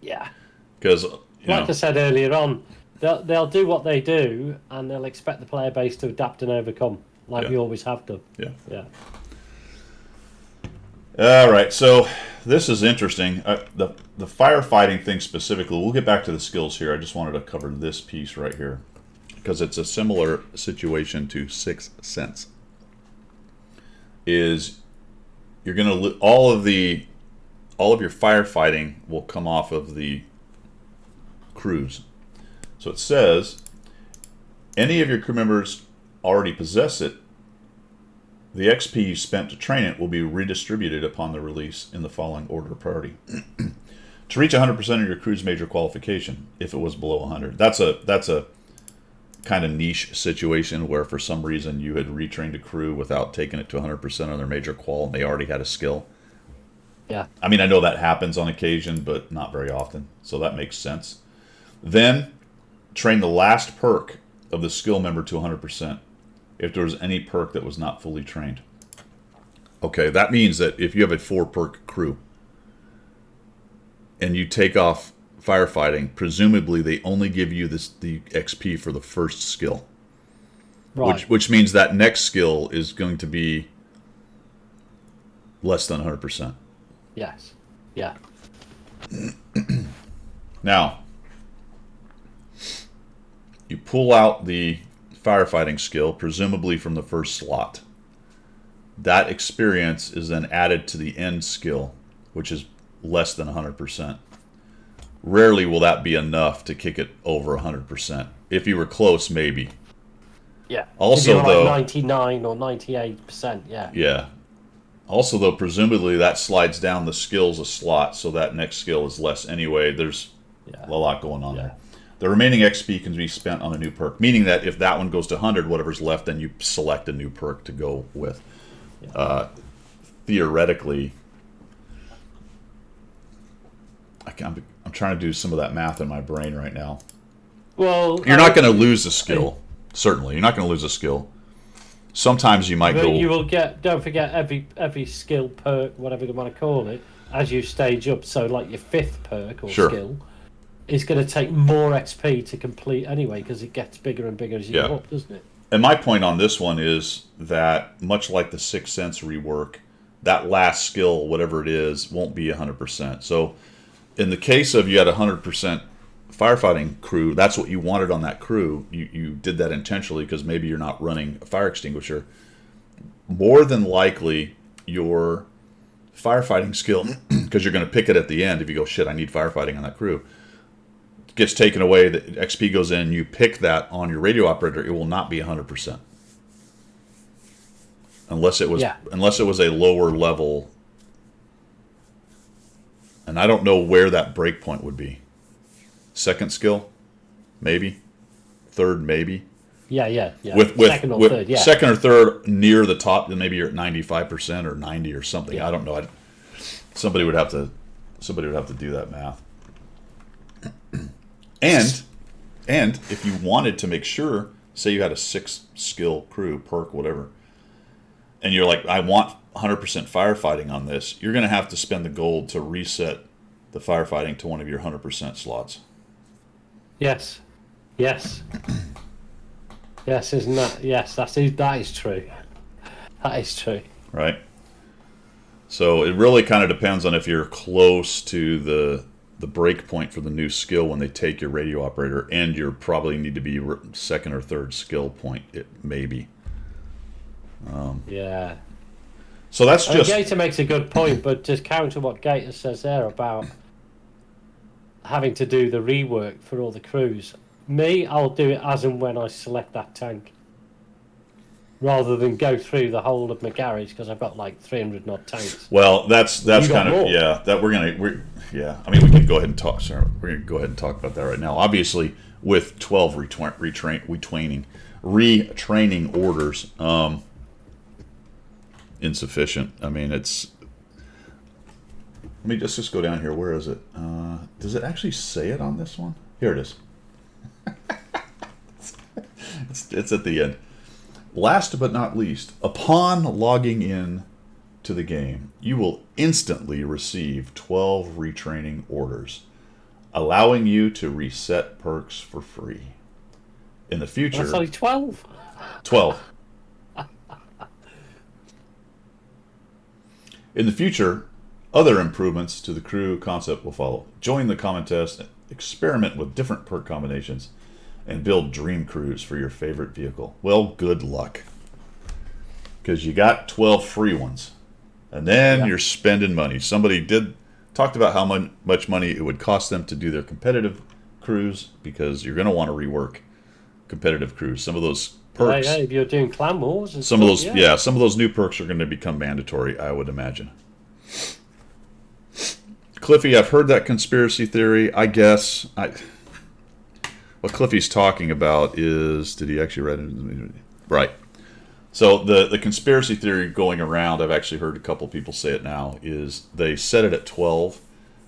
Speaker 2: Yeah.
Speaker 1: Because
Speaker 2: I said earlier on, they'll do what they do and they'll expect the player base to adapt and overcome, like we always have done.
Speaker 1: Yeah.
Speaker 2: Yeah.
Speaker 1: All right, so this is interesting. The firefighting thing specifically, we'll get back to the skills here. I just wanted to cover this piece right here because it's a similar situation to 6th Sense. Is you're going to all of your firefighting will come off of the crews. So it says any of your crew members already possess it. The XP you spent to train it will be redistributed upon the release in the following order of priority. To reach 100% of your crew's major qualification, if it was below 100. That's a kind of niche situation where for some reason you had retrained a crew without taking it to 100% on their major qual and they already had a skill.
Speaker 2: Yeah.
Speaker 1: I mean, I know that happens on occasion, but not very often. So that makes sense. Then train the last perk of the skill member to 100%. If there was any perk that was not fully trained. Okay, that means that if you have a 4-perk crew and you take off firefighting, presumably they only give you the XP for the first skill.
Speaker 2: Right.
Speaker 1: Which means that next skill is going to be less than 100%.
Speaker 2: Yes. Yeah.
Speaker 1: Now, you pull out the firefighting skill, presumably from the first slot. That experience is then added to the end skill, which is less than 100%. Rarely will that be enough to kick it over 100%. If you were close, maybe.
Speaker 2: Yeah.
Speaker 1: Also,
Speaker 2: if
Speaker 1: though,
Speaker 2: 99 or 98%, yeah.
Speaker 1: Yeah. Also, though, presumably that slides down the skills a slot, so that next skill is less anyway. There's a lot going on there. The remaining XP can be spent on a new perk, meaning that if that one goes to 100, whatever's left, then you select a new perk to go with. theoretically, I'm trying to do some of that math in my brain right now.
Speaker 2: Well,
Speaker 1: You're not going to lose a skill. Certainly, you're not going to lose a skill. Sometimes you might
Speaker 2: but
Speaker 1: go.
Speaker 2: you will get. Don't forget every skill, perk, whatever you want to call it, as you stage up. So, like your 5th perk or
Speaker 1: Sure.
Speaker 2: skill is going to take more XP to complete anyway, because it gets bigger and bigger as you go up, doesn't it?
Speaker 1: And my point on this one is that, much like the Sixth Sense rework, that last skill, whatever it is, won't be 100%. So, in the case of you had 100% firefighting crew, that's what you wanted on that crew. You did that intentionally because maybe you're not running a fire extinguisher. More than likely, your firefighting skill, because you're going to pick it at the end if you go, shit, I need firefighting on that crew, gets taken away, the XP goes in, you pick that on your radio operator, it will not be 100%. Unless it was a lower level. And I don't know where that breakpoint would be. 2nd skill? Maybe. 3rd, maybe.
Speaker 2: Yeah.
Speaker 1: With
Speaker 2: 2nd or 3rd, yeah.
Speaker 1: 2nd or 3rd near the top, then maybe you're at 95% or 90 or something.
Speaker 2: Yeah.
Speaker 1: I don't know. Somebody would have to do that math. And if you wanted to make sure, say you had a 6 skill crew, perk, whatever, and you're like, I want 100% firefighting on this, you're going to have to spend the gold to reset the firefighting to one of your 100% slots.
Speaker 2: Yes. Yes, isn't that? Yes, that is true. That is true.
Speaker 1: Right? So it really kind of depends on if you're close to the break point for the new skill when they take your radio operator, and you probably need to be 2nd or 3rd skill point, maybe.
Speaker 2: Yeah.
Speaker 1: So that's just...
Speaker 2: Gator makes a good point, but just counter what Gator says there about having to do the rework for all the crews. Me, I'll do it as and when I select that tank, rather than go through the whole of my garage, because I've got like 300 odd tanks.
Speaker 1: Well, that's kind of
Speaker 2: more.
Speaker 1: that I mean, we can go ahead and talk. Sorry, we're gonna go ahead and talk about that right now. Obviously, with 12 retraining orders, insufficient. I mean, it's. Let me just go down here. Where is it? Does it actually say it on this one? Here it is. It's at the end. Last but not least, upon logging in to the game, you will instantly receive 12 retraining orders, allowing you to reset perks for free. In the future...
Speaker 2: That's only 12?
Speaker 1: 12. In the future, other improvements to the crew concept will follow. Join the common test, experiment with different perk combinations, and build dream crews for your favorite vehicle. Well, good luck. Because you got 12 free ones. And then you're spending money. Somebody talked about how much money it would cost them to do their competitive crews, because you're going to want to rework competitive crews. Some of those perks...
Speaker 2: Yeah, if you're doing clan wars and
Speaker 1: some of those new perks are going to become mandatory, I would imagine. Cliffy, I've heard that conspiracy theory. I guess what Cliffy's talking about is, did he actually write it? Right. So the conspiracy theory going around, I've actually heard a couple people say it now, is they set it at 12,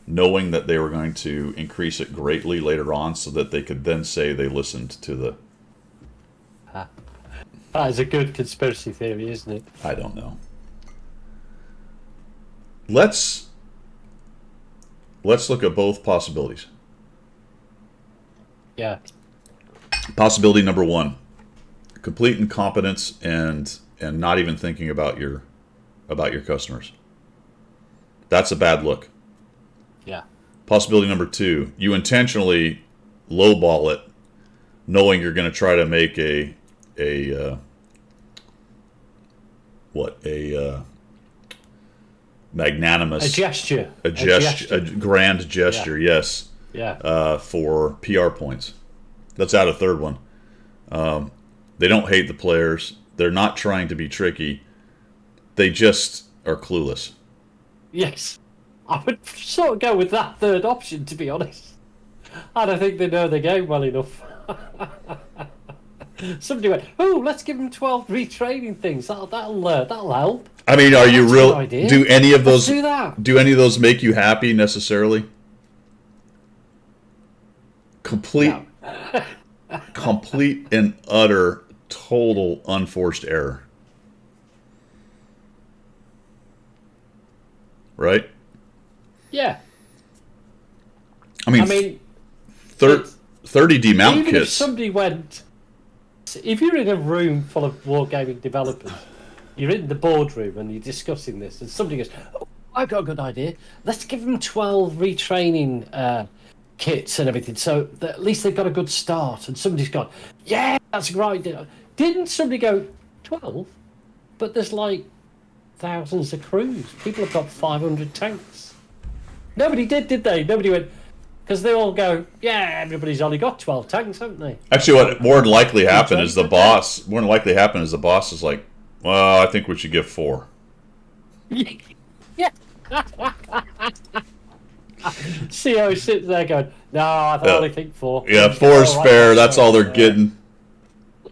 Speaker 1: knowing that they were going to increase it greatly later on, so that they could then say they listened to the...
Speaker 2: That is a good conspiracy theory, isn't it?
Speaker 1: I don't know. Let's look at both possibilities.
Speaker 2: Yeah.
Speaker 1: Possibility number 1: complete incompetence and not even thinking about your customers. That's a bad look.
Speaker 2: Yeah.
Speaker 1: Possibility number 2: you intentionally lowball it, knowing you're going to try to make a magnanimous... a grand gesture, yes.
Speaker 2: Yeah.
Speaker 1: For PR points. Let's add a third one. They don't hate the players. They're not trying to be tricky. They just are clueless.
Speaker 2: Yes. I would sort of go with that third option, to be honest. I don't think they know the game well enough. Somebody went, "Oh, let's give them 12 retraining things. That'll help."
Speaker 1: I mean, are you
Speaker 2: That's a
Speaker 1: real?
Speaker 2: good idea.
Speaker 1: Do any of
Speaker 2: Let's
Speaker 1: those
Speaker 2: do that.
Speaker 1: do any of those make you happy necessarily? Complete,
Speaker 2: No.
Speaker 1: complete and utter, total unforced error. Right?
Speaker 2: Yeah.
Speaker 1: I mean,
Speaker 2: I mean,
Speaker 1: thir-
Speaker 2: it's-
Speaker 1: 30 demount
Speaker 2: even if
Speaker 1: kits.
Speaker 2: somebody went, if you're in a room full of wargaming developers, you're in the boardroom and you're discussing this, and somebody goes, "Oh, I've got a good idea. Let's give them 12 retraining kits and everything, so that at least they've got a good start." And somebody's gone, "Yeah, that's a great idea." Didn't somebody go 12? But there's like thousands of crews. People have got 500 tanks. Nobody did they? Nobody went, because they all go, "Yeah, everybody's only got 12 tanks, haven't they?"
Speaker 1: Actually, what more than likely happened is the boss. More than likely happened is the boss is like, "Well, I think we should give 4."
Speaker 2: Yeah. CO sits there going, "No, I only think 4."
Speaker 1: Yeah, 4 is fair. That's all they're getting.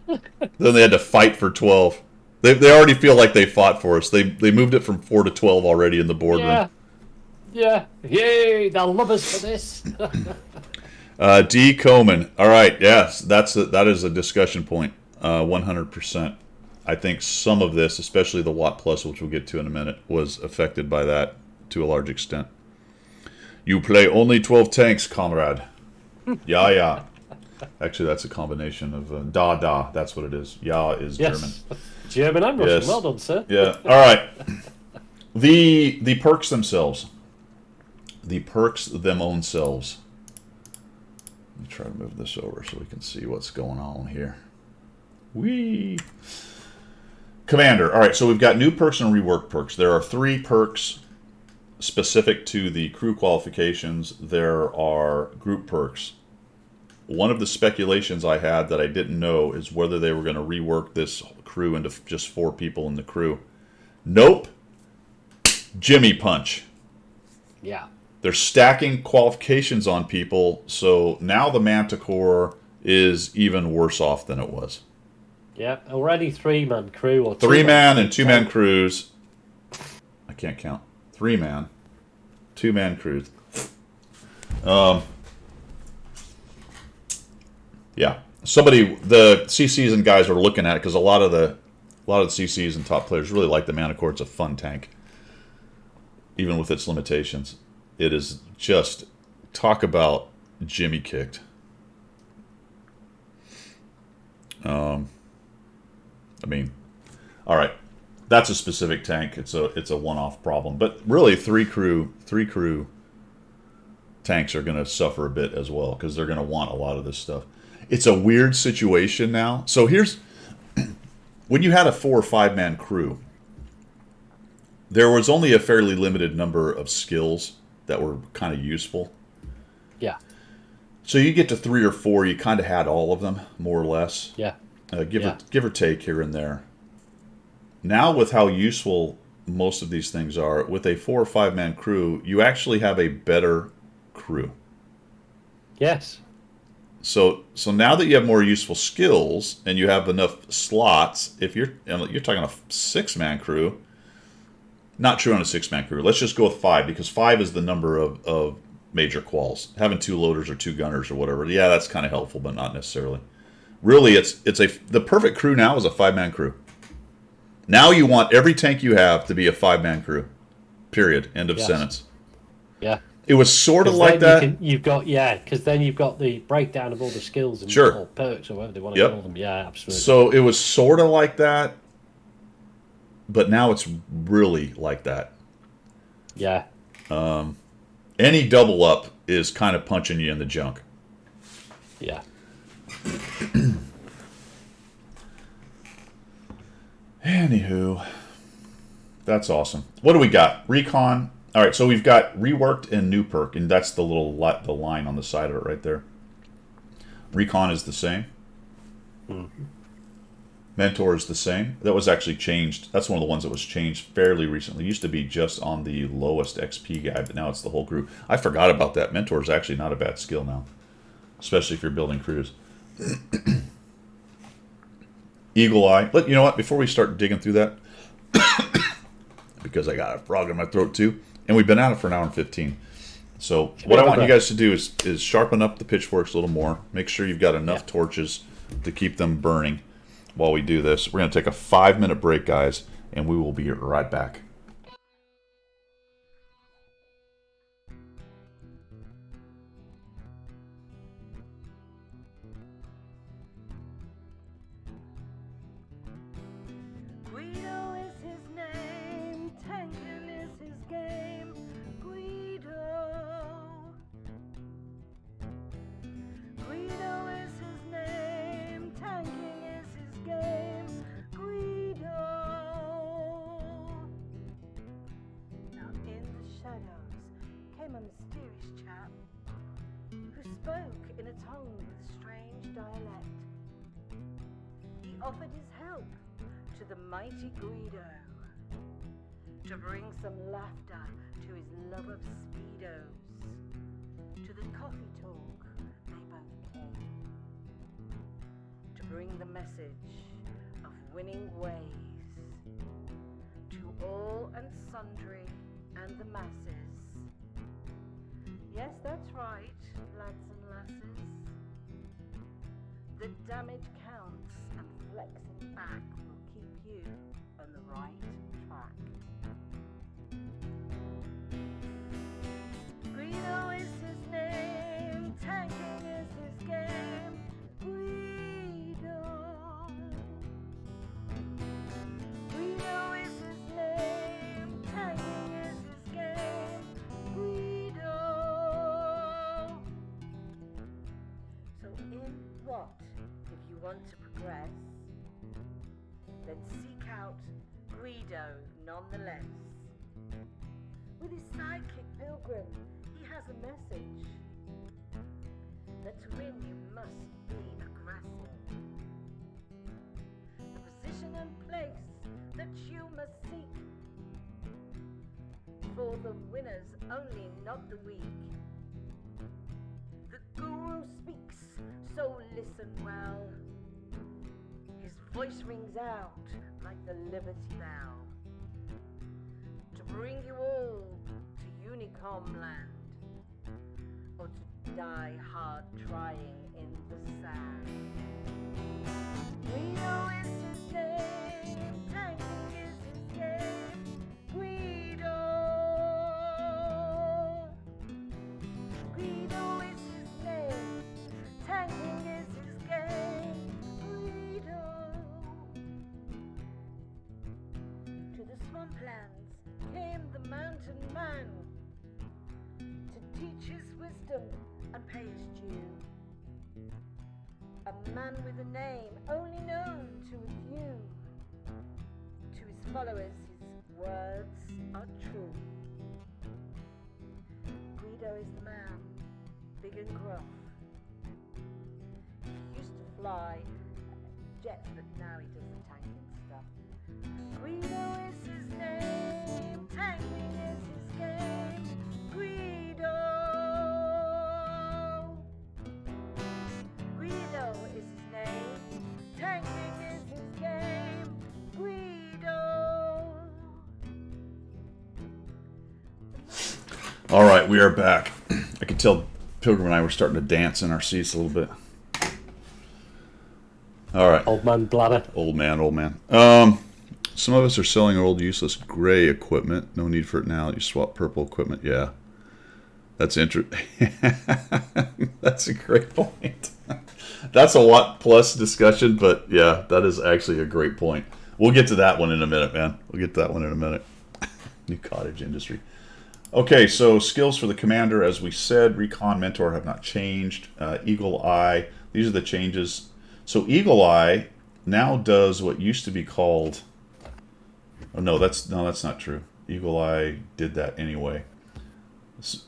Speaker 1: Then they had to fight for 12. They already feel like they fought for us. They moved it from 4 to 12 already in the boardroom.
Speaker 2: Yeah. Yeah. Yay, they'll love us for this.
Speaker 1: D. Coman. All right, yes, that is a discussion point. 100%. I think some of this, especially the Watt Plus, which we'll get to in a minute, was affected by that to a large extent. You play only 12 tanks, comrade. Ja, ja. Actually, that's a combination of da. That's what it is. Ja is
Speaker 2: Yes.
Speaker 1: German.
Speaker 2: German and Russian.
Speaker 1: Yes.
Speaker 2: Well done, sir.
Speaker 1: Yeah. All right. The perks themselves. The perks them own selves. Let me try to move this over so we can see what's going on here. Whee! Commander. All right, so we've got new perks and rework perks. There are 3 perks specific to the crew qualifications. There are group perks. One of the speculations I had that I didn't know is whether they were going to rework this crew into just 4 people in the crew. Nope. Jimmy Punch.
Speaker 2: Yeah.
Speaker 1: They're stacking qualifications on people, so now the Manticore is even worse off than it was.
Speaker 2: Yeah. Already 3-man crew or
Speaker 1: 3-man and 2-man crews. I can't count. 3-man, 2-man crews. Yeah. The CCs and guys are looking at it because a lot of the CCs and top players really like the Manticore. It's a fun tank, even with its limitations. It is just, talk about Jimmy kicked. I mean, all right, that's a specific tank. It's a one-off problem, but really three crew tanks are going to suffer a bit as well because they're going to want a lot of this stuff. It's a weird situation now. So here's when you had a 4 or 5-man crew, there was only a fairly limited number of skills that were kind of useful.
Speaker 2: Yeah.
Speaker 1: So you get to 3 or 4, you kind of had all of them, more or less.
Speaker 2: Yeah.
Speaker 1: Give or take here and there. Now with how useful most of these things are, with a 4 or 5-man crew, you actually have a better crew.
Speaker 2: Yes.
Speaker 1: So now that you have more useful skills and you have enough slots, if you're talking a 6-man crew, not true on a 6-man crew. Let's just go with 5 because 5 is the number of major quals. Having 2 loaders or 2 gunners or whatever, yeah, that's kind of helpful, but not necessarily. Really, the perfect crew now is a 5-man crew. Now you want every tank you have to be a 5-man crew. Period. End of sentence.
Speaker 2: Yeah.
Speaker 1: It was sort of like that.
Speaker 2: Because then you've got the breakdown of all the skills and or perks or whatever they want to call them. Yeah, absolutely.
Speaker 1: So it was sort of like that, but now it's really like that.
Speaker 2: Yeah.
Speaker 1: Any double up is kind of punching you in the junk.
Speaker 2: Yeah.
Speaker 1: Anywho, that's awesome. What do we got? Recon. All right, so we've got reworked and new perk, and that's the line on the side of it right there. Recon is the same.
Speaker 2: Mm-hmm.
Speaker 1: Mentor is the same. That was actually changed. That's one of the ones that was changed fairly recently. It used to be just on the lowest XP guy, but now it's the whole group. I forgot about that. Mentor is actually not a bad skill now, especially if you're building crews. Eagle Eye. You know what? Before we start digging through that, because I got a frog in my throat too. And we've been at it for an hour and 15. So what I want you guys to do is sharpen up the pitchforks a little more. Make sure you've got enough torches to keep them burning while we do this. We're going to take a 5-minute break, guys, and we will be right back.
Speaker 3: Guido is his name, tanking is his game. Guido is his name, tanking is his game. Guido. Now in the shadows came a mysterious chap who spoke in a tongue with strange dialect. He offered his help to the mighty Guido to bring some laughter to his love of speedos. To the coffee talk they both came to bring the message of winning ways to all and sundry and the masses. Yes, that's right, lads and lasses. The damage counts and flexing back will keep you on the right track. Guido is his name, tanking is his game. Guido. Guido is his name, tanking is his game. Guido. So in what, if you want to progress, then seek out Guido nonetheless. With his sidekick Pilgrim, he has a message that to win you must be aggressive. The position and place that you must seek, for the winners only, not the weak. The guru speaks, so listen well. His voice rings out like the Liberty Bell to bring you all to Unicom land, or to die hard trying in the sand. Guido is his name, tanking is his game. Guido. Guido is his name, tanking is his game. Guido. To the swamplands came the mountain man to teach his wisdom and pay his due. A man with a name only known to a few. To his followers his words are true. Guido is the man, big and gruff. He used to fly jets, but now he does the tanking stuff. Guido is his name, tanking is his game. Guido. Guido is his name, tanking is his game. Guido.
Speaker 1: All right, we are back. I could tell Pilgrim and I were starting to dance in our seats a little bit. All right.
Speaker 2: Old man bladder.
Speaker 1: Old man, old man. Some of us are selling our old useless gray equipment. No need for it now. You swap purple equipment. Yeah. That's interesting. That's a great point. That's a what plus discussion, but yeah, that is actually a great point. We'll get to that one in a minute, man. We'll get to that one in a minute. New cottage industry. Okay, so skills for the commander, as we said, Recon Mentor have not changed. Eagle Eye, these are the changes. So Eagle Eye now does what used to be called. Oh no, that's not true. Eagle Eye did that anyway.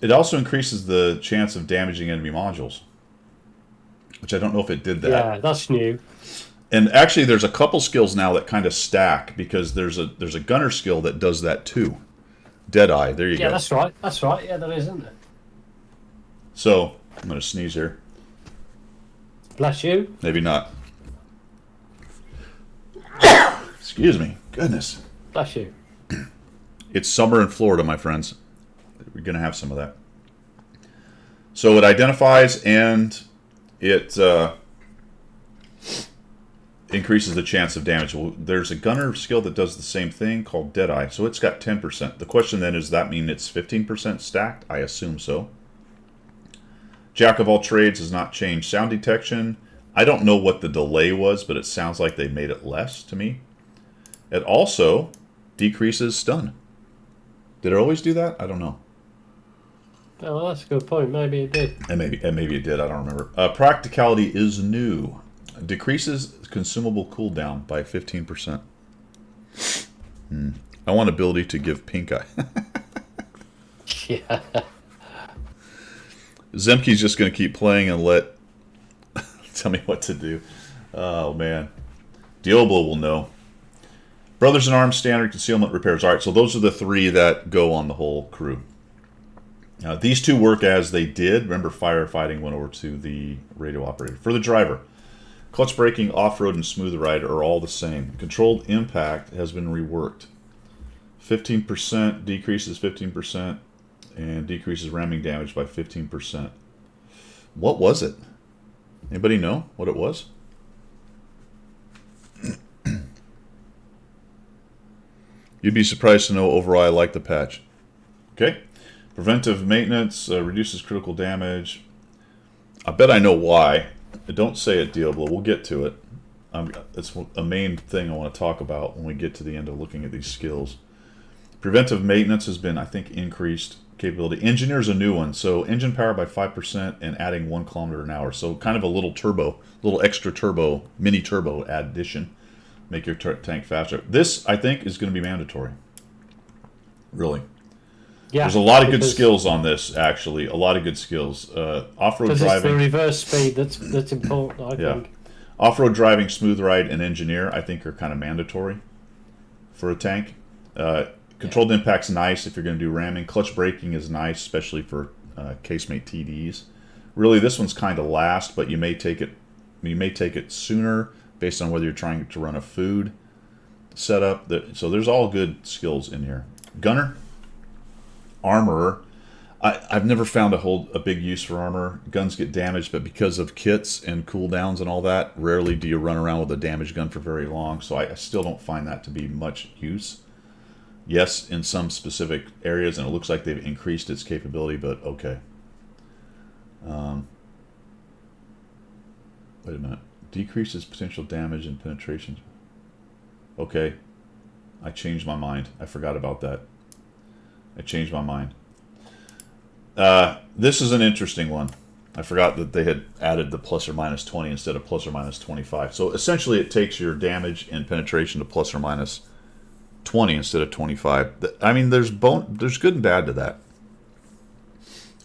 Speaker 1: It also increases the chance of damaging enemy modules, which I don't know if it did that.
Speaker 2: Yeah, that's new.
Speaker 1: And actually, there's a couple skills now that kind of stack, because there's a gunner skill that does that too. Deadeye, there you go.
Speaker 2: Yeah, that's right. That's right. Yeah, there is, isn't it?
Speaker 1: So I'm gonna sneeze here.
Speaker 2: Bless you.
Speaker 1: Maybe not. Excuse me. Goodness.
Speaker 2: Bless you.
Speaker 1: It's summer in Florida, my friends. We're going to have some of that. So it identifies and it increases the chance of damage. Well, there's a gunner skill that does the same thing called Deadeye. So it's got 10%. The question then is, does that mean it's 15% stacked? I assume so. Jack of all trades has not changed. Sound detection, I don't know what the delay was, but it sounds like they made it less to me. It also decreases stun. Did it always do that? I don't know.
Speaker 2: Oh, well, that's a good point. Maybe it did.
Speaker 1: And maybe it did. I don't remember. Practicality is new. Decreases consumable cooldown by 15%. I want ability to give pink eye.
Speaker 2: Yeah.
Speaker 1: Zemke's just going to keep playing and let tell me what to do. Oh, man. Diablo will know. Brothers in Arms, standard concealment repairs. All right, so those are the three that go on the whole crew. These two work as they did. Remember, firefighting went over to the radio operator. For the driver, clutch braking, off-road, and smooth ride are all the same. Controlled impact has been reworked. 15% decreases 15%, and decreases ramming damage by 15%. What was it? Anybody know what it was? You'd be surprised to know overall I like the patch. Okay. Preventive maintenance reduces critical damage. I bet I know why. Don't say it, Diablo. We'll get to it. It's a main thing I want to talk about when we get to the end of looking at these skills. Preventive maintenance has been, I think, increased capability. Engineer is a new one. So engine power by 5% and adding 1 kilometer an hour. So kind of a little turbo, little extra turbo, mini turbo addition. Make your tank faster. This, I think, is going to be mandatory. Really.
Speaker 2: Yeah.
Speaker 1: There's a lot of good skills on this, actually. A lot of good skills. Off-road driving.
Speaker 2: Because it's the reverse speed that's important, I think.
Speaker 1: Off-road driving, smooth ride, and engineer, I think, are kind of mandatory for a tank. Controlled impact's nice if you're going to do ramming. Clutch braking is nice, especially for casemate TDs. Really, this one's kind of last, but you may take it. You may take it sooner based on whether you're trying to run a food setup. So there's all good skills in here. Gunner, armorer. I've never found a big use for armor. Guns get damaged, but because of kits and cooldowns and all that, rarely do you run around with a damaged gun for very long. So I still don't find that to be much use. Yes, in some specific areas, and it looks like they've increased its capability, but okay. Wait a minute. Decreases potential damage and penetration. Okay. I changed my mind. I forgot about that. I changed my mind. This is an interesting one. I forgot that they had added the plus or minus 20 instead of plus or minus 25. So essentially it takes your damage and penetration to plus or minus 20 instead of 25. I mean, there's good and bad to that.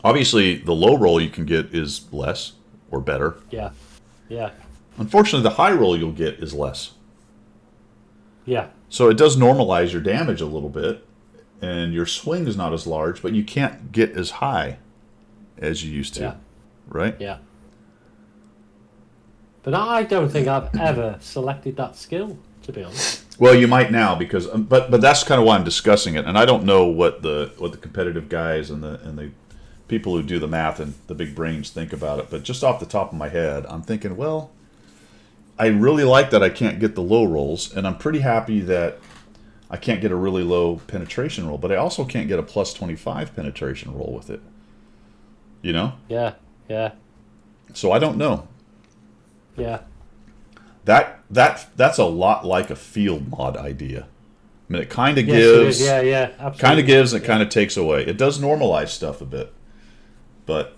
Speaker 1: Obviously, the low roll you can get is less or better.
Speaker 2: Yeah. Yeah.
Speaker 1: Unfortunately, the high roll you'll get is less.
Speaker 2: Yeah.
Speaker 1: So it does normalize your damage a little bit, and your swing is not as large, but you can't get as high as you used to.
Speaker 2: Yeah.
Speaker 1: Right?
Speaker 2: Yeah. But I don't think I've ever selected that skill, to be honest.
Speaker 1: Well, you might now because, but that's kind of why I'm discussing it, and I don't know what the competitive guys and the people who do the math and the big brains think about it. But just off the top of my head, I'm thinking, well, I really like that I can't get the low rolls, and I'm pretty happy that I can't get a really low penetration roll, but I also can't get a plus 25 penetration roll with it. You know?
Speaker 2: Yeah. Yeah.
Speaker 1: So I don't know.
Speaker 2: Yeah.
Speaker 1: That's a lot like a field mod idea. I mean, it kind of
Speaker 2: Yes,
Speaker 1: gives,
Speaker 2: it is. Yeah, absolutely.
Speaker 1: kind of gives, and kind of takes away. It does normalize stuff a bit, but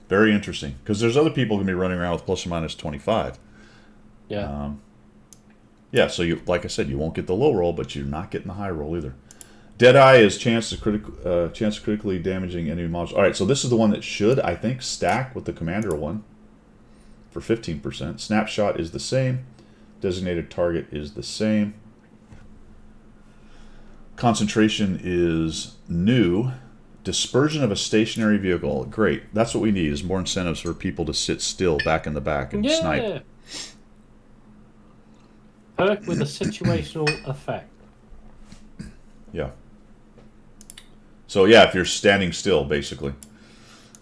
Speaker 1: very interesting because there's other people going to be running around with plus or minus 25.
Speaker 2: Yeah.
Speaker 1: Yeah. So you, like I said, you won't get the low roll, but you're not getting the high roll either. Deadeye is chance of critically damaging enemy models. All right, so this is the one that should, I think, stack with the Commander one for 15%. Snapshot is the same. Designated target is the same. Concentration is new. Dispersion of a stationary vehicle. Great. That's what we need, is more incentives for people to sit still back in the back and snipe.
Speaker 2: Perk with a situational effect.
Speaker 1: Yeah. So yeah, if you're standing still, basically.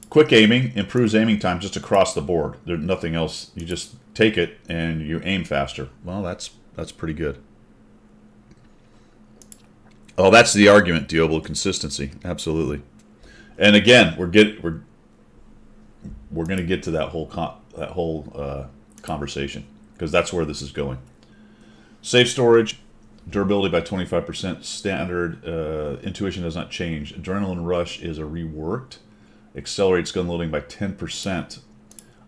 Speaker 1: Quick aiming improves aiming time just across the board. There's nothing else. You just take it and you aim faster. Well, that's pretty good. Oh, that's the argument, Diablo. Consistency, absolutely. And again, we're going to get to that whole conversation because that's where this is going. Safe storage, durability by 25%. Standard intuition does not change. Adrenaline rush is a reworked. Accelerates gun loading by 10%.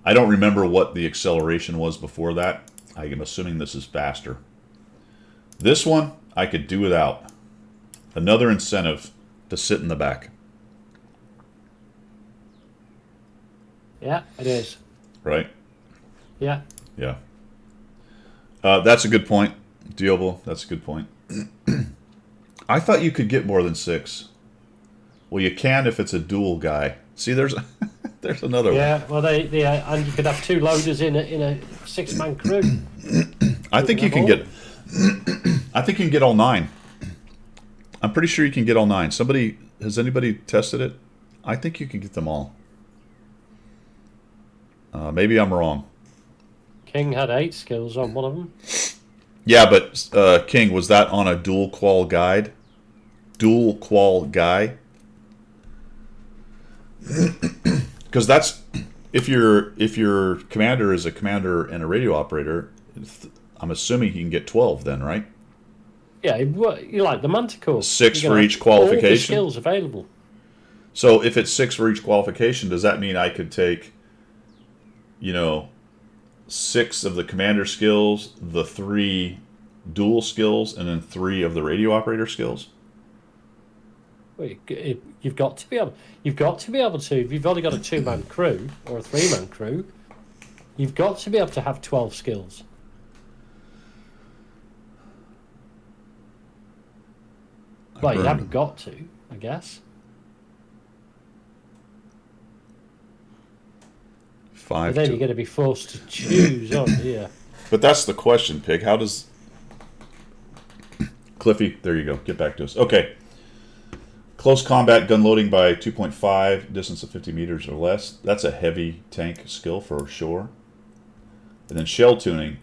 Speaker 1: I don't remember what the acceleration was before that. I am assuming this is faster. This one I could do without. Another incentive to sit in the back.
Speaker 2: Yeah, it is.
Speaker 1: Right?
Speaker 2: Yeah.
Speaker 1: Yeah. That's a good point, Diablo. That's a good point. I thought you could get more than 6. Well, you can if it's a dual guy. See, there's another one.
Speaker 2: Yeah, well, and you could have 2 loaders in a 6-man crew.
Speaker 1: I think you can get. I think you can get all 9. I'm pretty sure you can get all 9. Has anybody tested it? I think you can get them all. Maybe I'm wrong.
Speaker 2: King had 8 skills on one of them.
Speaker 1: Yeah, but King, was that on a dual qual guide? Dual qual guy? Because that's if your commander is a commander and a radio operator, I'm assuming he can get 12 then, right?
Speaker 2: Yeah, you like the Manticore.
Speaker 1: 6
Speaker 2: You're
Speaker 1: for
Speaker 2: gonna
Speaker 1: each
Speaker 2: have all the
Speaker 1: qualification.
Speaker 2: skills available.
Speaker 1: So if it's 6 for each qualification, does that mean I could take, 6 of the commander skills, the 3 dual skills, and then 3 of the radio operator skills?
Speaker 2: Well, you've got to be able. You've got to be able to. If you've only got a 2-man crew or a 3-man crew, you've got to be able to have 12 skills. Well, you haven't got to, I guess.
Speaker 1: 5.
Speaker 2: But then you're going to be forced to choose, aren't you? Yeah.
Speaker 1: But that's the question, Pig. How does Cliffy? There you go. Get back to us. Okay. Close combat gun loading by 2.5, distance of 50 meters or less. That's a heavy tank skill for sure. And then shell tuning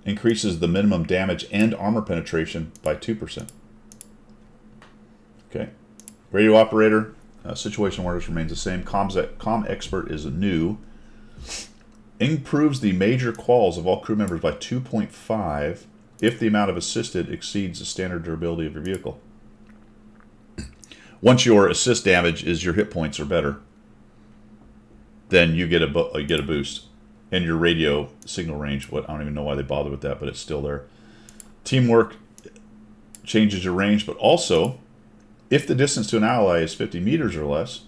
Speaker 1: increases the minimum damage and armor penetration by 2%. Okay. Radio operator, situation awareness remains the same. Com expert is new. Improves the major quals of all crew members by 2.5 if the amount of assisted exceeds the standard durability of your vehicle. Once your assist damage is your hit points or better, then you get a boost. And your radio signal range, I don't even know why they bother with that, but it's still there. Teamwork changes your range, but also, if the distance to an ally is 50 meters or less,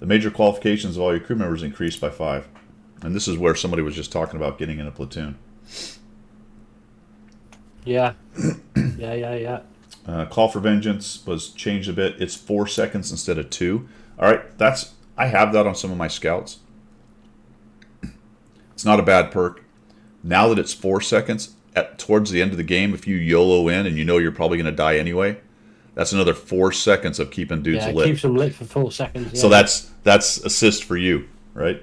Speaker 1: the major qualifications of all your crew members increase by 5. And this is where somebody was just talking about getting in a platoon.
Speaker 2: Yeah. Yeah.
Speaker 1: Call for Vengeance was changed a bit. It's 4 seconds instead of 2. All right, I have that on some of my scouts. It's not a bad perk. Now that it's 4 seconds, towards the end of the game, if you YOLO in and you know you're probably going to die anyway, that's another 4 seconds of keeping dudes lit.
Speaker 2: Yeah, it keeps them lit for 4 seconds. Yeah.
Speaker 1: So that's assist for you, right?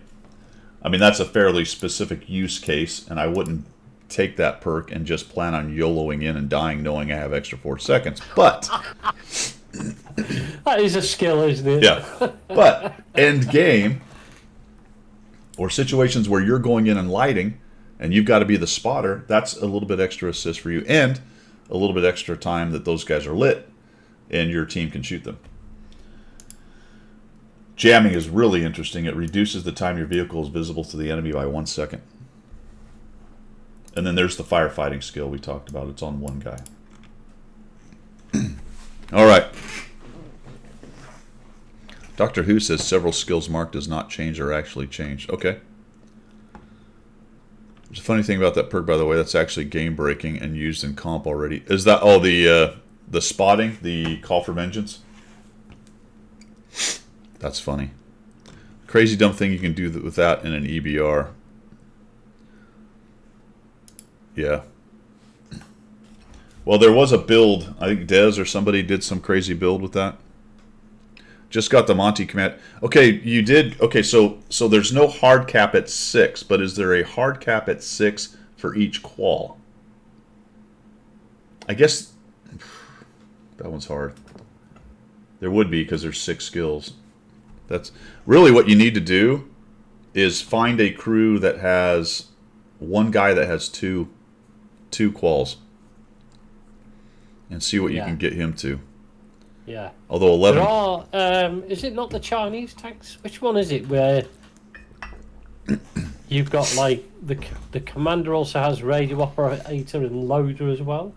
Speaker 1: I mean, that's a fairly specific use case, and I wouldn't take that perk and just plan on YOLOing in and dying knowing I have extra 4 seconds. But
Speaker 2: that is a skill, isn't it?
Speaker 1: yeah. But end game, or situations where you're going in and lighting and you've got to be the spotter, that's a little bit extra assist for you and a little bit extra time that those guys are lit and your team can shoot them. Jamming is really interesting. It reduces the time your vehicle is visible to the enemy by 1 second. And then there's the firefighting skill we talked about. It's on one guy. All right. Doctor Who says several skills marked does not change or actually change. Okay. There's a funny thing about that perk, by the way. That's actually game breaking and used in comp already. Is that the spotting, the call for vengeance? That's funny. Crazy dumb thing you can do with that in an EBR. Yeah. Well, there was a build. I think Dez or somebody did some crazy build with that. Just got the Monty command. Okay, you did. Okay, so there's no hard cap at 6, but is there a hard cap at 6 for each qual? I guess that one's hard. There would be because there's 6 skills. That's really what you need to do is find a crew that has one guy that has two quals and see what you can get him to.
Speaker 2: Yeah.
Speaker 1: Although 11.
Speaker 2: There are, is it not the Chinese tanks? Which one is it where you've got like the commander also has radio operator and loader as well?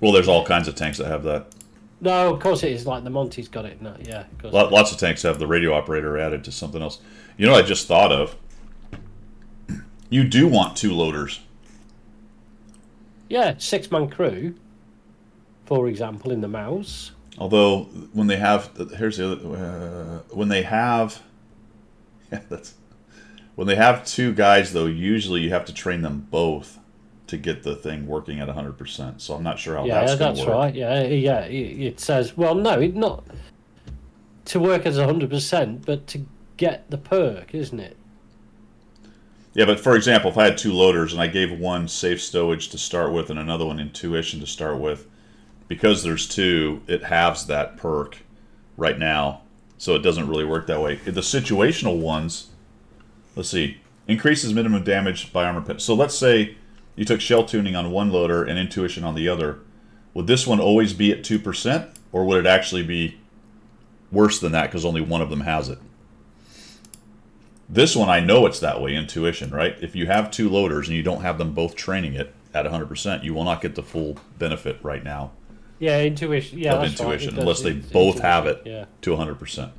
Speaker 1: Well, there's all kinds of tanks that have that.
Speaker 2: No, of course it is. Like the Monty's got it. No, yeah. Of course
Speaker 1: Lots of tanks have the radio operator added to something else. You know what I just thought of? You do want 2 loaders.
Speaker 2: Yeah, 6-man crew, for example, in the mouse.
Speaker 1: Although when they have, here's the other, when they have 2 guys though, usually you have to train them both to get the thing working at 100%. So I'm not sure how that's going to work.
Speaker 2: Right. Yeah. It says, well, no, it not to work as 100%, but to get the perk, isn't it?
Speaker 1: Yeah, but for example, if I had 2 loaders and I gave one safe stowage to start with and another one intuition to start with, because there's 2, it halves that perk right now, so it doesn't really work that way. The situational ones, let's see, increases minimum damage by armor pen. So let's say you took shell tuning on one loader and intuition on the other. Would this one always be at 2%, or would it actually be worse than that because only one of them has it? This one, I know it's that way, intuition, right? If you have 2 loaders and you don't have them both training it at 100%, you will not get the full benefit right now.
Speaker 2: Yeah, intuition. Yeah,
Speaker 1: of
Speaker 2: that's
Speaker 1: intuition,
Speaker 2: right.
Speaker 1: unless they both have it to 100%.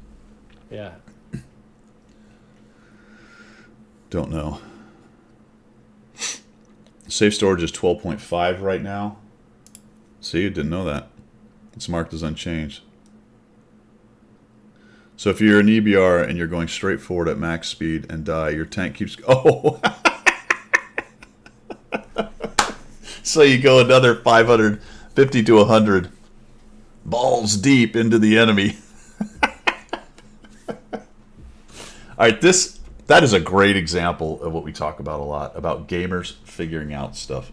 Speaker 2: Yeah.
Speaker 1: Don't know. Safe storage is 12.5 right now. See, you didn't know that. It's marked as unchanged. So if you're an EBR and you're going straight forward at max speed and die, your tank keeps... Oh! So you go another 550 to 100 balls deep into the enemy. Alright, that is a great example of what we talk about a lot, about gamers figuring out stuff.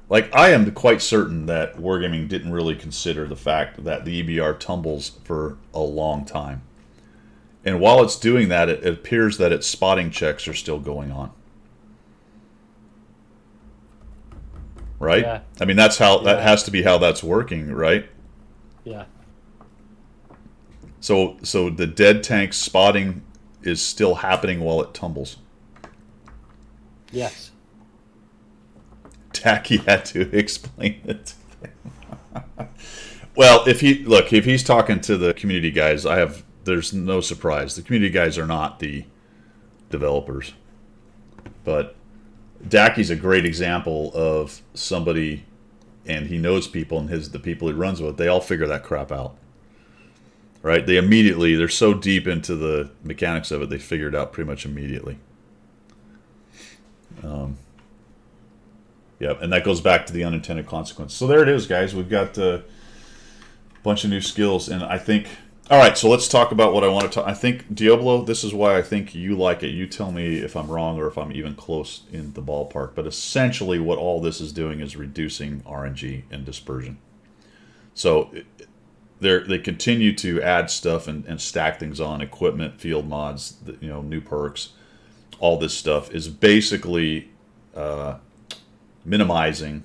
Speaker 1: Like, I am quite certain that Wargaming didn't really consider the fact that the EBR tumbles for a long time. And while it's doing that, it appears that its spotting checks are still going on. Right?
Speaker 2: Yeah.
Speaker 1: I mean, that has to be how that's working, right?
Speaker 2: Yeah.
Speaker 1: So the dead tank spotting is still happening while it tumbles.
Speaker 2: Yes.
Speaker 1: Tacky had to explain it. Well, if he's talking to the community guys, there's no surprise. The community guys are not the developers. But Daki's a great example of somebody, and he knows people, and the people he runs with, they all figure that crap out. Right? They're so deep into the mechanics of it, they figure it out pretty much immediately. Yeah, and that goes back to the unintended consequence. So there it is, guys. We've got a bunch of new skills, and I think... All right, so let's talk about what I want to talk... I think, Diablo, this is why I think you like it. You tell me if I'm wrong or if I'm even close in the ballpark. But essentially what all this is doing is reducing RNG and dispersion. So they continue to add stuff and stack things on, equipment, field mods, new perks. All this stuff is basically... minimizing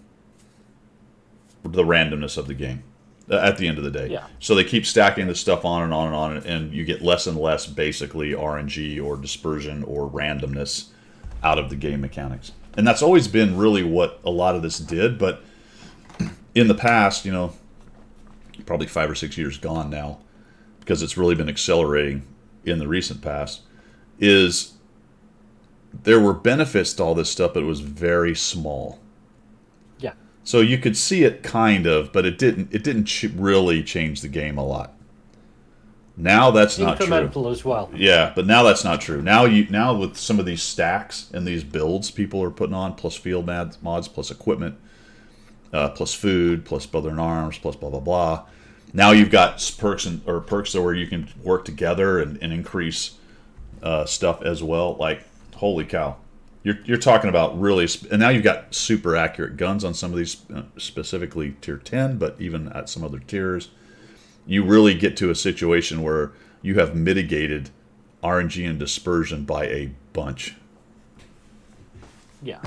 Speaker 1: the randomness of the game at the end of the day.
Speaker 2: Yeah.
Speaker 1: So they keep stacking this stuff on and on and on, and you get less and less basically RNG or dispersion or randomness out of the game mechanics. And that's always been really what a lot of this did, but in the past, probably 5 or 6 years gone now, because it's really been accelerating in the recent past, is there were benefits to all this stuff, but it was very small.
Speaker 2: Yeah.
Speaker 1: So you could see it kind of, but it didn't really change the game a lot. Now that's not true.
Speaker 2: Incremental as well.
Speaker 1: Yeah, but now that's not true. Now with some of these stacks and these builds people are putting on, plus field mods, plus equipment, plus food, plus Brother in Arms, plus blah blah blah. Now you've got perks where you can work together and increase stuff as well. Like, holy cow, you're talking about really, and now you've got super accurate guns on some of these, specifically tier 10, but even at some other tiers. You really get to a situation where you have mitigated RNG and dispersion by a bunch.
Speaker 2: Yeah.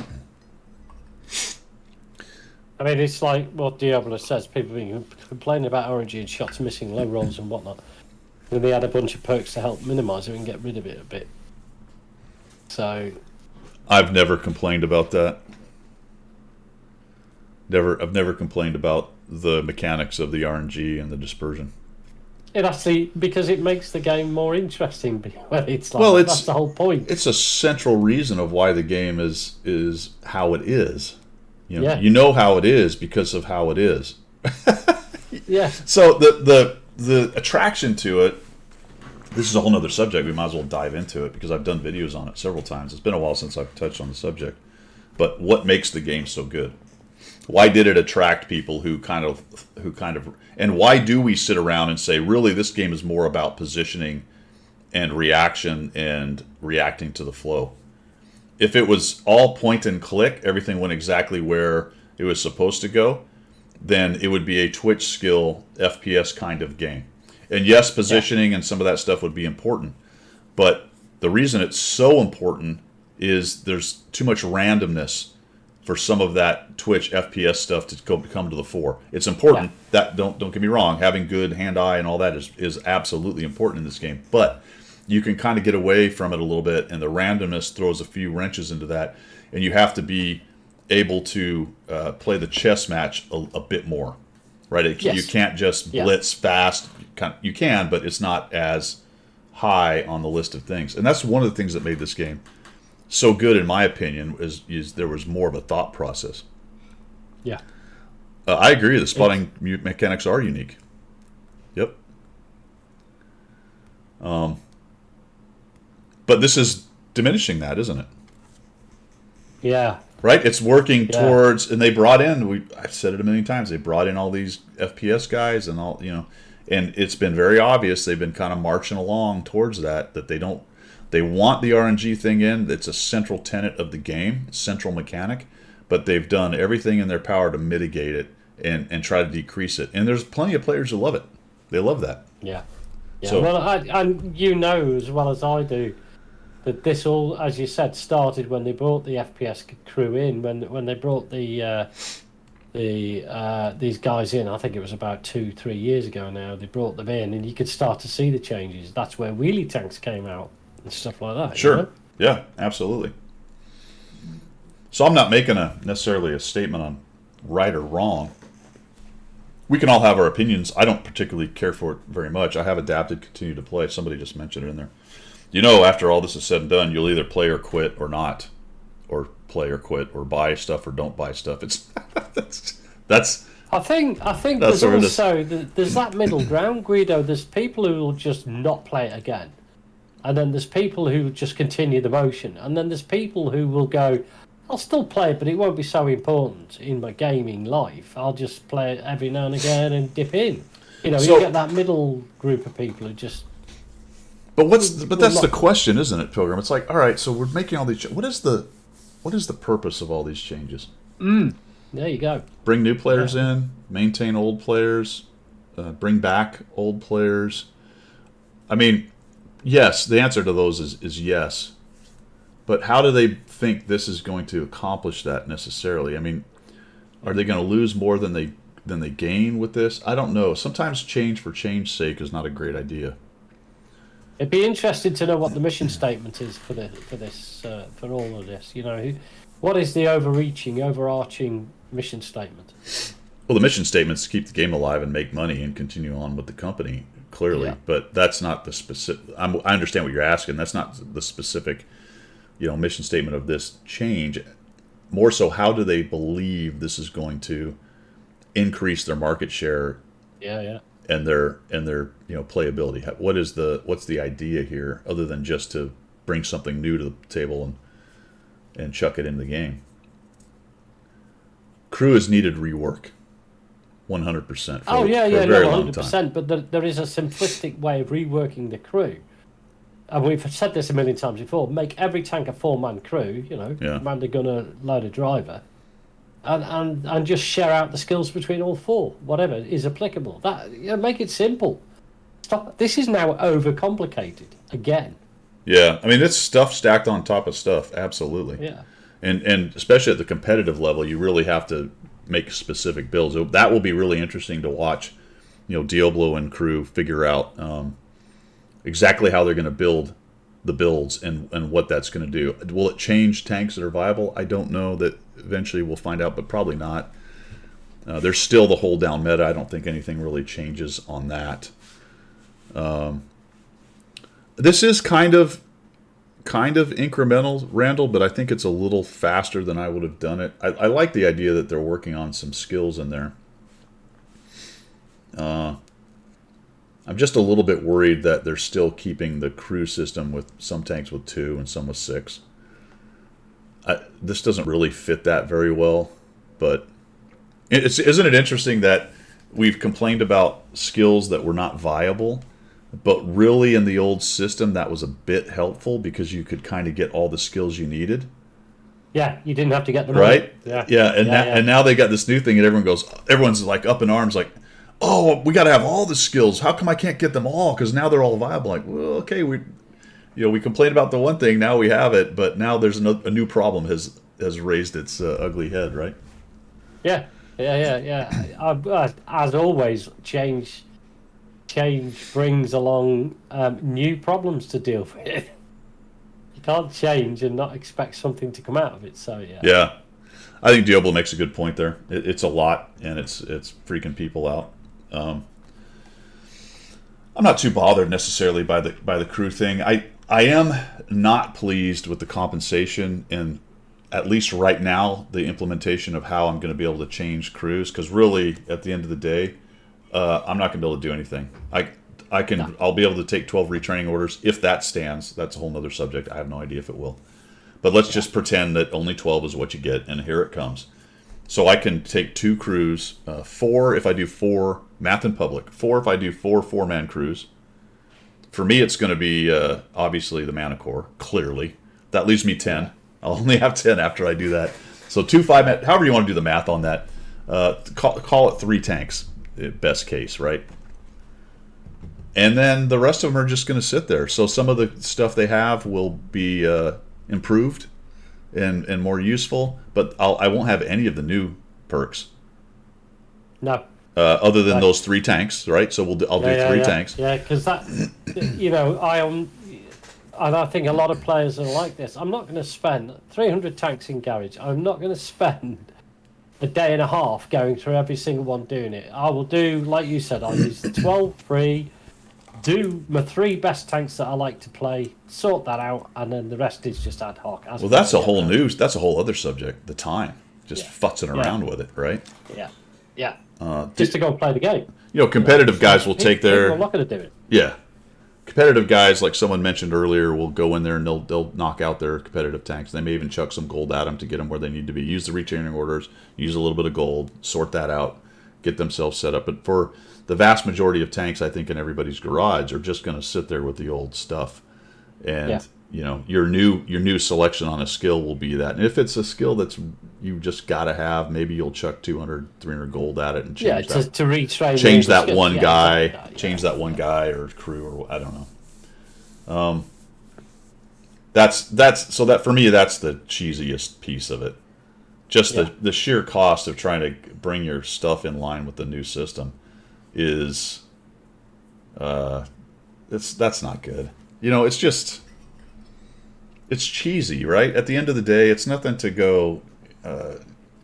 Speaker 2: I mean, it's like what Diablo says. People have been complaining about RNG and shots missing low rolls and whatnot. And they had a bunch of perks to help minimise it and get rid of it a bit. So...
Speaker 1: I've never complained about that. I've never complained about the mechanics of the RNG and the dispersion.
Speaker 2: It actually, because it makes the game more interesting. It's like,
Speaker 1: Well,
Speaker 2: that's the whole point.
Speaker 1: It's a central reason of why the game is how it is.
Speaker 2: Yeah.
Speaker 1: You know how it is because of how it is.
Speaker 2: Yeah.
Speaker 1: So the attraction to it. This is a whole nother subject. We might as well dive into it because I've done videos on it several times. It's been a while since I've touched on the subject. But what makes the game so good? Why did it attract people who kind of, and why do we sit around and say, really, this game is more about positioning and reaction and reacting to the flow? If it was all point and click, everything went exactly where it was supposed to go, then it would be a Twitch skill FPS kind of game. And yes, positioning and some of that stuff would be important. But the reason it's so important is there's too much randomness for some of that Twitch FPS stuff to come to the fore. It's important. That don't get me wrong, having good hand-eye and all that is absolutely important in this game. But you can kind of get away from it a little bit, and the randomness throws a few wrenches into that, and you have to be able to play the chess match a bit more, right? You can't just blitz fast. You can, but it's not as high on the list of things. And that's one of the things that made this game so good, in my opinion, is there was more of a thought process.
Speaker 2: Yeah.
Speaker 1: I agree. The spotting mechanics are unique. Yep. But this is diminishing that, isn't it?
Speaker 2: Yeah.
Speaker 1: Right? It's working towards, and they brought in, I've said it a million times, they brought in all these FPS guys and all, and it's been very obvious they've been kind of marching along towards that they want the RNG thing in. It's a central tenet of the game, central mechanic, but they've done everything in their power to mitigate it and try to decrease it. And there's plenty of players who love it. They love that.
Speaker 2: Yeah. Yeah.
Speaker 1: So,
Speaker 2: well, you know as well as I do that this all, as you said, started when they brought the FPS crew in. When they brought these guys in, I think it was about 2-3 years ago now. They brought them in, and you could start to see the changes. That's where wheelie tanks came out and stuff like that.
Speaker 1: Sure. Yeah, absolutely. So I'm not making necessarily a statement on right or wrong. We can all have our opinions. I don't particularly care for it very much. I have adapted, continue to play. Somebody just mentioned it in there. After all this is said and done, you'll either play or quit or not, or play or quit, or buy stuff or don't buy stuff. It's that's.
Speaker 2: I think there's also there's that middle ground, Guido. There's people who will just not play it again, and then there's people who just continue the motion, and then there's people who will go, I'll still play it, but it won't be so important in my gaming life. I'll just play it every now and again and dip in. You get that middle group of people who just.
Speaker 1: But that's the question, isn't it, Pilgrim? It's like, all right, so we're making all these. What is the purpose of all these changes?
Speaker 2: There you go.
Speaker 1: Bring new players in, maintain old players, bring back old players. I mean, yes, the answer to those is yes. But how do they think this is going to accomplish that necessarily? I mean, are they going to lose more than they gain with this? I don't know. Sometimes change for change's sake is not a great idea.
Speaker 2: It'd be interesting to know what the mission statement is for all of this. What is the overarching mission statement?
Speaker 1: Well, the mission statement is to keep the game alive and make money and continue on with the company, clearly. But that's not the specific. I understand what you're asking. That's not the specific, mission statement of this change. More so, how do they believe this is going to increase their market share?
Speaker 2: Yeah.
Speaker 1: and their playability. What's the idea here other than just to bring something new to the table and chuck it into the game? Crew has needed rework, 100%.
Speaker 2: Oh yeah,
Speaker 1: for
Speaker 2: yeah,
Speaker 1: a very
Speaker 2: no,
Speaker 1: long
Speaker 2: 100%.
Speaker 1: time.
Speaker 2: But there is a simplistic way of reworking the crew, and we've said this a million times before. Make every tank a 4-man crew.
Speaker 1: Yeah.
Speaker 2: Commander, gunner, loader, driver, and just share out the skills between all 4, whatever is applicable. Make it simple. Stop. This is now overcomplicated again.
Speaker 1: Yeah, I mean, it's stuff stacked on top of stuff, absolutely.
Speaker 2: Yeah.
Speaker 1: And especially at the competitive level, you really have to make specific builds. That will be really interesting to watch. Diablo and crew figure out exactly how they're going to build the builds and what that's going to do. Will it change tanks that are viable? I don't know. That eventually we'll find out, but probably not. There's still the hold down meta. I don't think anything really changes on that. This is kind of incremental, Randall, but I think it's a little faster than I would have done it. I like the idea that they're working on some skills in there. I'm just a little bit worried that they're still keeping the crew system with some tanks with 2 and some with 6. This doesn't really fit that very well, but isn't it interesting that we've complained about skills that were not viable, but really in the old system that was a bit helpful because you could kind of get all the skills you needed.
Speaker 2: Yeah, you didn't have to get them
Speaker 1: right.
Speaker 2: All.
Speaker 1: Yeah, and now they got this new thing, and everyone's like up in arms, like, oh, we got to have all the skills. How come I can't get them all? Because now they're all viable. Like, well, okay, we complained about the one thing, now we have it, but now there's a new problem has raised its ugly head, right?
Speaker 2: Yeah. As always, change brings along new problems to deal with. You can't change and not expect something to come out of it. So yeah.
Speaker 1: Yeah, I think Diablo makes a good point there. It's a lot, and it's freaking people out. I'm not too bothered necessarily by the crew thing. I am not pleased with the compensation and, at least right now, the implementation of how I'm going to be able to change crews, because really at the end of the day, I'm not going to be able to do anything. I'll be able to take 12 retraining orders if that stands. That's a whole nother subject. I have no idea if it will, but let's just pretend that only 12 is what you get, and here it comes. So I can take 2 crews, 4 if I do 4 math in public, 4 if I do 4 4-man crews. For me, it's going to be obviously the Mana Core, clearly. That leaves me 10. I'll only have 10 after I do that. So 2 5-man, however you want to do the math on that, call it 3 tanks, best case, right? And then the rest of them are just going to sit there. So some of the stuff they have will be improved and more useful, but I won't have any of the new perks.
Speaker 2: No.
Speaker 1: Other than those 3 tanks, right? So I'll do 3 tanks.
Speaker 2: Yeah, because that, and I think a lot of players are like this. I'm not going to spend 300 tanks in Garage. I'm not going to spend a day and a half going through every single one doing it. I will do, like you said, I'll use the 12 free, do my 3 best tanks that I like to play, sort that out, and then the rest is just ad hoc.
Speaker 1: Well, that's a whole that's a whole other subject. The time, just futzing around with it, right?
Speaker 2: Yeah. Just to go play the game.
Speaker 1: Competitive guys will take their.
Speaker 2: I'm not going to do it.
Speaker 1: Yeah, competitive guys, like someone mentioned earlier, will go in there and they'll knock out their competitive tanks. They may even chuck some gold at them to get them where they need to be. Use the retraining orders, use a little bit of gold, sort that out, get themselves set up. But for the vast majority of tanks, I think in everybody's garage, are just going to sit there with the old stuff. And your new selection on a skill will be that. And if it's a skill that's you just got to have, maybe you'll chuck 200, 300 gold at it and change that.
Speaker 2: To retrain.
Speaker 1: Change that one guy. Change that one guy or crew or I don't know. So that for me, that's the cheesiest piece of it. Just the sheer cost of trying to bring your stuff in line with the new system is that's not good. It's just it's cheesy, right? At the end of the day, it's nothing to go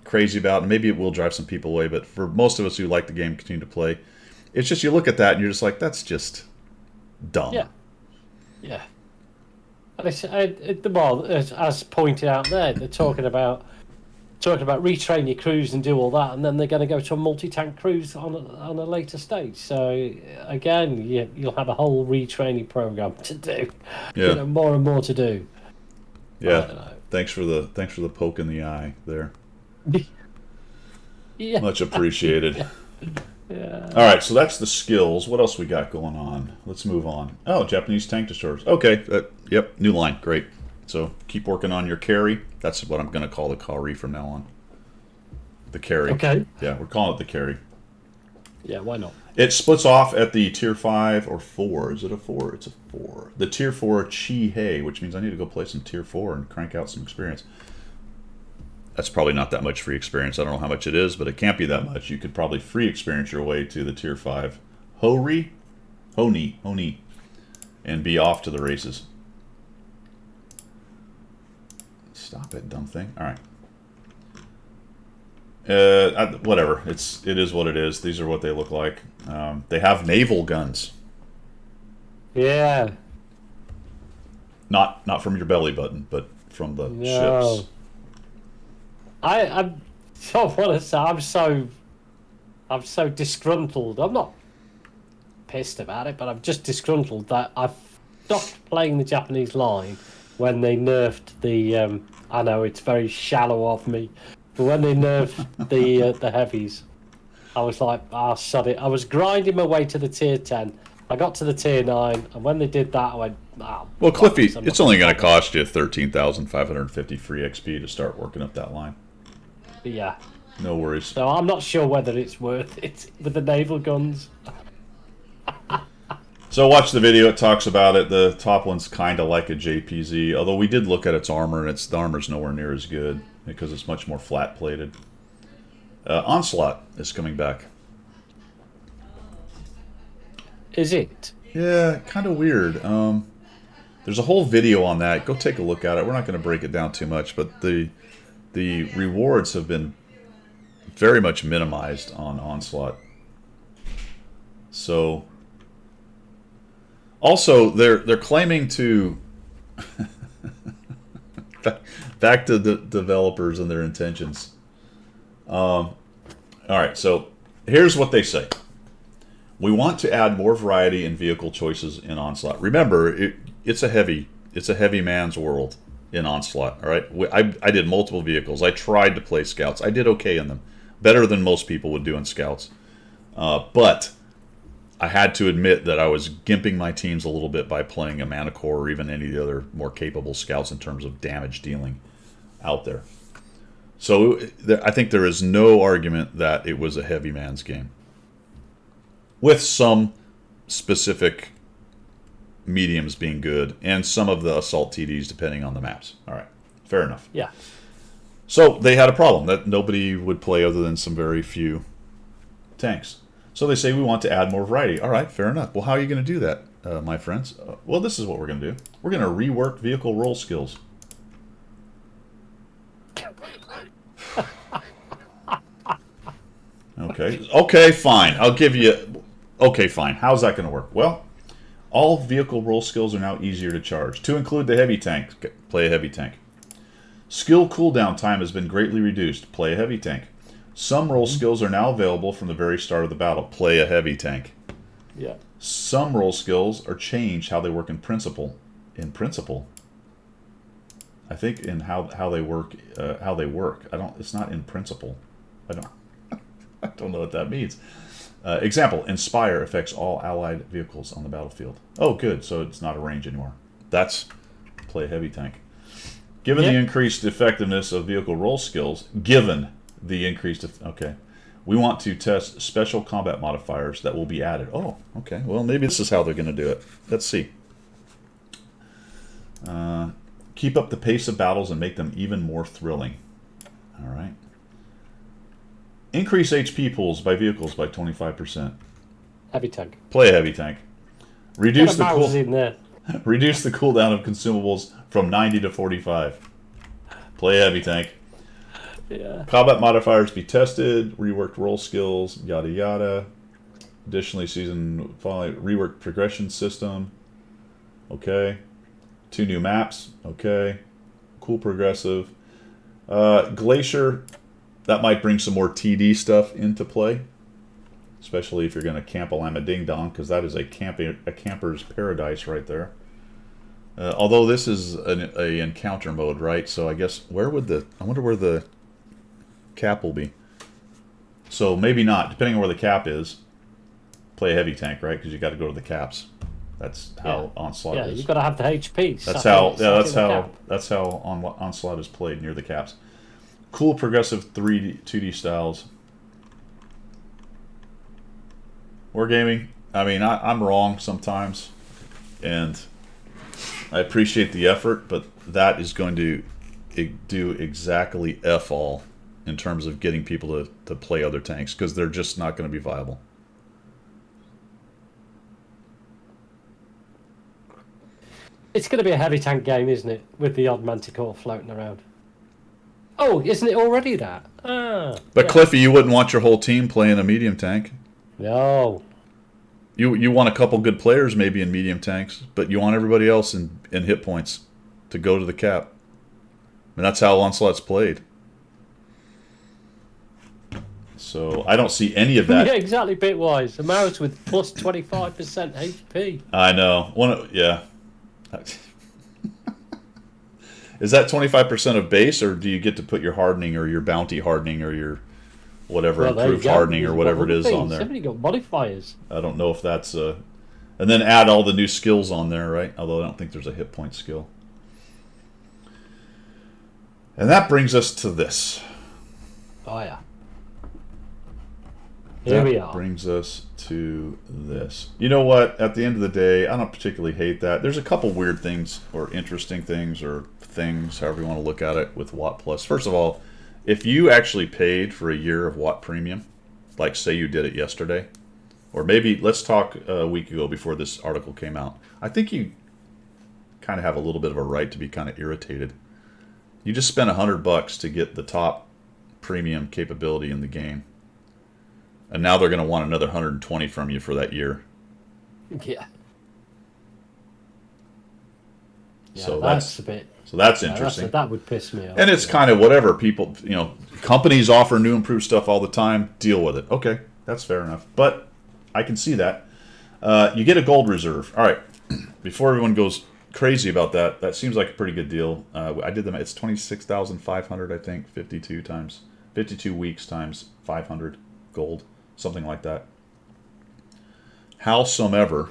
Speaker 1: crazy about. And maybe it will drive some people away, but for most of us who like the game, continue to play, it's just you look at that and you're just like, that's just dumb.
Speaker 2: Yeah. And as pointed out there, they're talking about talking about retrain your crews and do all that, and then they're going to go to a multi-tank cruise on a later stage. So again, you'll have a whole retraining program to do.
Speaker 1: Yeah.
Speaker 2: More and more to do. I don't
Speaker 1: Yeah.
Speaker 2: know.
Speaker 1: Thanks for the poke in the eye there.
Speaker 2: Yeah.
Speaker 1: Much appreciated.
Speaker 2: Yeah.
Speaker 1: All right, so that's the skills. What else we got going on? Let's move on. Oh, Japanese tank destroyers. Okay, yep, new line. Great. So keep working on your carry. That's what I'm going to call the Kari from now on. The carry.
Speaker 2: Okay.
Speaker 1: Yeah, we're calling it the carry.
Speaker 2: Yeah, why not?
Speaker 1: It splits off at the tier 5 or 4. Is it a 4? It's a 4. The tier 4 Chi-Hei, which means I need to go play some tier 4 and crank out some experience. That's probably not that much free experience. I don't know how much it is, but it can't be that much. You could probably free experience your way to the tier 5 Honi, and be off to the races. Stop it, dumb thing. All right. Whatever. It is what it is. These are what they look like. They have naval guns.
Speaker 2: Yeah.
Speaker 1: Not from your belly button, but from the
Speaker 2: No.
Speaker 1: ships.
Speaker 2: I don't want to say I'm so disgruntled. I'm not pissed about it, but I'm just disgruntled that I've stopped playing the Japanese line when they nerfed the. I know it's very shallow of me, but when they nerfed the heavies, I was like, sod it. I was grinding my way to the tier 10. I got to the tier 9, and when they did that, I went,
Speaker 1: Well, Cliffy,
Speaker 2: bollocks, I'm
Speaker 1: it's
Speaker 2: not
Speaker 1: only
Speaker 2: gonna
Speaker 1: going to cost you 13,550 free XP to start working up that line.
Speaker 2: Yeah.
Speaker 1: No worries.
Speaker 2: So I'm not sure whether it's worth it with the naval guns.
Speaker 1: So watch the video. It talks about it. The top one's kind of like a JPZ, although we did look at its armor, and the armor's nowhere near as good because it's much more flat-plated. Onslaught is coming back.
Speaker 2: Is it?
Speaker 1: Yeah, kind of weird. There's a whole video on that. Go take a look at it. We're not going to break it down too much, but the rewards have been very much minimized on Onslaught. So, also they're claiming to back to the developers and their intentions. All right, so here's what they say. We want to add more variety in vehicle choices in Onslaught. Remember, it's a heavy man's world in Onslaught. All right, I did multiple vehicles. I tried to play Scouts. I did okay in them, better than most people would do in Scouts. But I had to admit that I was gimping my teams a little bit by playing a Manticore or even any of the other more capable Scouts in terms of damage dealing out there. So I think there is no argument that it was a heavy man's game, with some specific mediums being good and some of the assault TDs depending on the maps. All right, fair enough.
Speaker 2: Yeah.
Speaker 1: So they had a problem that nobody would play other than some very few tanks. So they say we want to add more variety. All right, fair enough. Well, how are you going to do that, my friends? Well, this is what we're going to do. We're going to rework vehicle roll skills. Okay, fine. I'll give you... Okay, fine. How's that going to work? Well, all vehicle roll skills are now easier to charge. To include the heavy tank, play a heavy tank. Skill cooldown time has been greatly reduced. Play a heavy tank. Some roll skills are now available from the very start of the battle. Play a heavy tank.
Speaker 2: Yeah.
Speaker 1: Some roll skills are changed how they work in principle. In principle? I think in how they work. It's not in principle. I don't know what that means. Example: Inspire affects all allied vehicles on the battlefield. Oh, good. So it's not a range anymore. That's play a heavy tank. Given the increased effectiveness of vehicle roll skills, okay, we want to test special combat modifiers that will be added. Oh, okay. Well, maybe this is how they're going to do it. Let's see. Keep up the pace of battles and make them even more thrilling. All right. Increase HP pools by vehicles by 25%.
Speaker 2: Heavy tank.
Speaker 1: Play a heavy tank. Reduce the
Speaker 2: in there.
Speaker 1: Reduce the cooldown of consumables from 90 to 45. Play a heavy tank.
Speaker 2: Yeah.
Speaker 1: Combat modifiers be tested. Reworked roll skills. Yada yada. Additionally, reworked progression system. Okay. 2 new maps. Okay. Cool progressive. Glacier, that might bring some more TD stuff into play, especially if you're going to camp a Lama Ding Dong, because that is a camper's paradise right there. Although this is a encounter mode, right? So I guess I wonder where the cap will be. So maybe not, depending on where the cap is. Play a heavy tank, right? Because you got to go to the caps. That's how Onslaught is.
Speaker 2: Yeah, you've got to have the HP.
Speaker 1: That's how Onslaught is played, near the caps. Cool progressive 2D styles. Wargaming. I mean, I'm wrong sometimes, and I appreciate the effort, but that is going to do exactly F all in terms of getting people to play other tanks, because they're just not going to be viable.
Speaker 2: It's going to be a heavy tank game, isn't it? With the odd Manticore floating around. Oh, isn't it already that? But
Speaker 1: yeah. Cliffy, you wouldn't want your whole team playing a medium tank.
Speaker 2: No.
Speaker 1: You want a couple good players maybe in medium tanks, but you want everybody else in hit points to go to the cap. And that's how Onslaught's played. So I don't see any of that.
Speaker 2: Yeah, exactly, bitwise. A mouse with plus 25% HP.
Speaker 1: I know. Yeah. Is that 25% of base, or do you get to put your hardening or your bounty hardening or your whatever improved hardening or whatever it is on there?
Speaker 2: Somebody got modifiers.
Speaker 1: I don't know if that's and then add all the new skills on there, right? Although I don't think there's a hit point skill. And that brings us to this.
Speaker 2: Oh yeah. Here we are.
Speaker 1: Brings us to this. You know what? At the end of the day, I don't particularly hate that. There's a couple weird things or interesting things or things, however you want to look at it, with Watt Plus. First of all, if you actually paid for a year of Watt Premium, like say you did it yesterday, or maybe let's talk a week ago before this article came out, I think you kind of have a little bit of a right to be kind of irritated. You just spent $100 to get the top premium capability in the game. And now they're going to want another 120 from you for that year.
Speaker 2: Yeah.
Speaker 1: So
Speaker 2: that's a bit.
Speaker 1: So that's interesting.
Speaker 2: That would piss me off.
Speaker 1: And it's kind of whatever. People, companies offer new improved stuff all the time. Deal with it. Okay, that's fair enough. But I can see that. You get a gold reserve. All right. Before everyone goes crazy about that, that seems like a pretty good deal. I did them. It's 26,500, I think. 52 weeks times 500 gold. Something like that. Howsoever,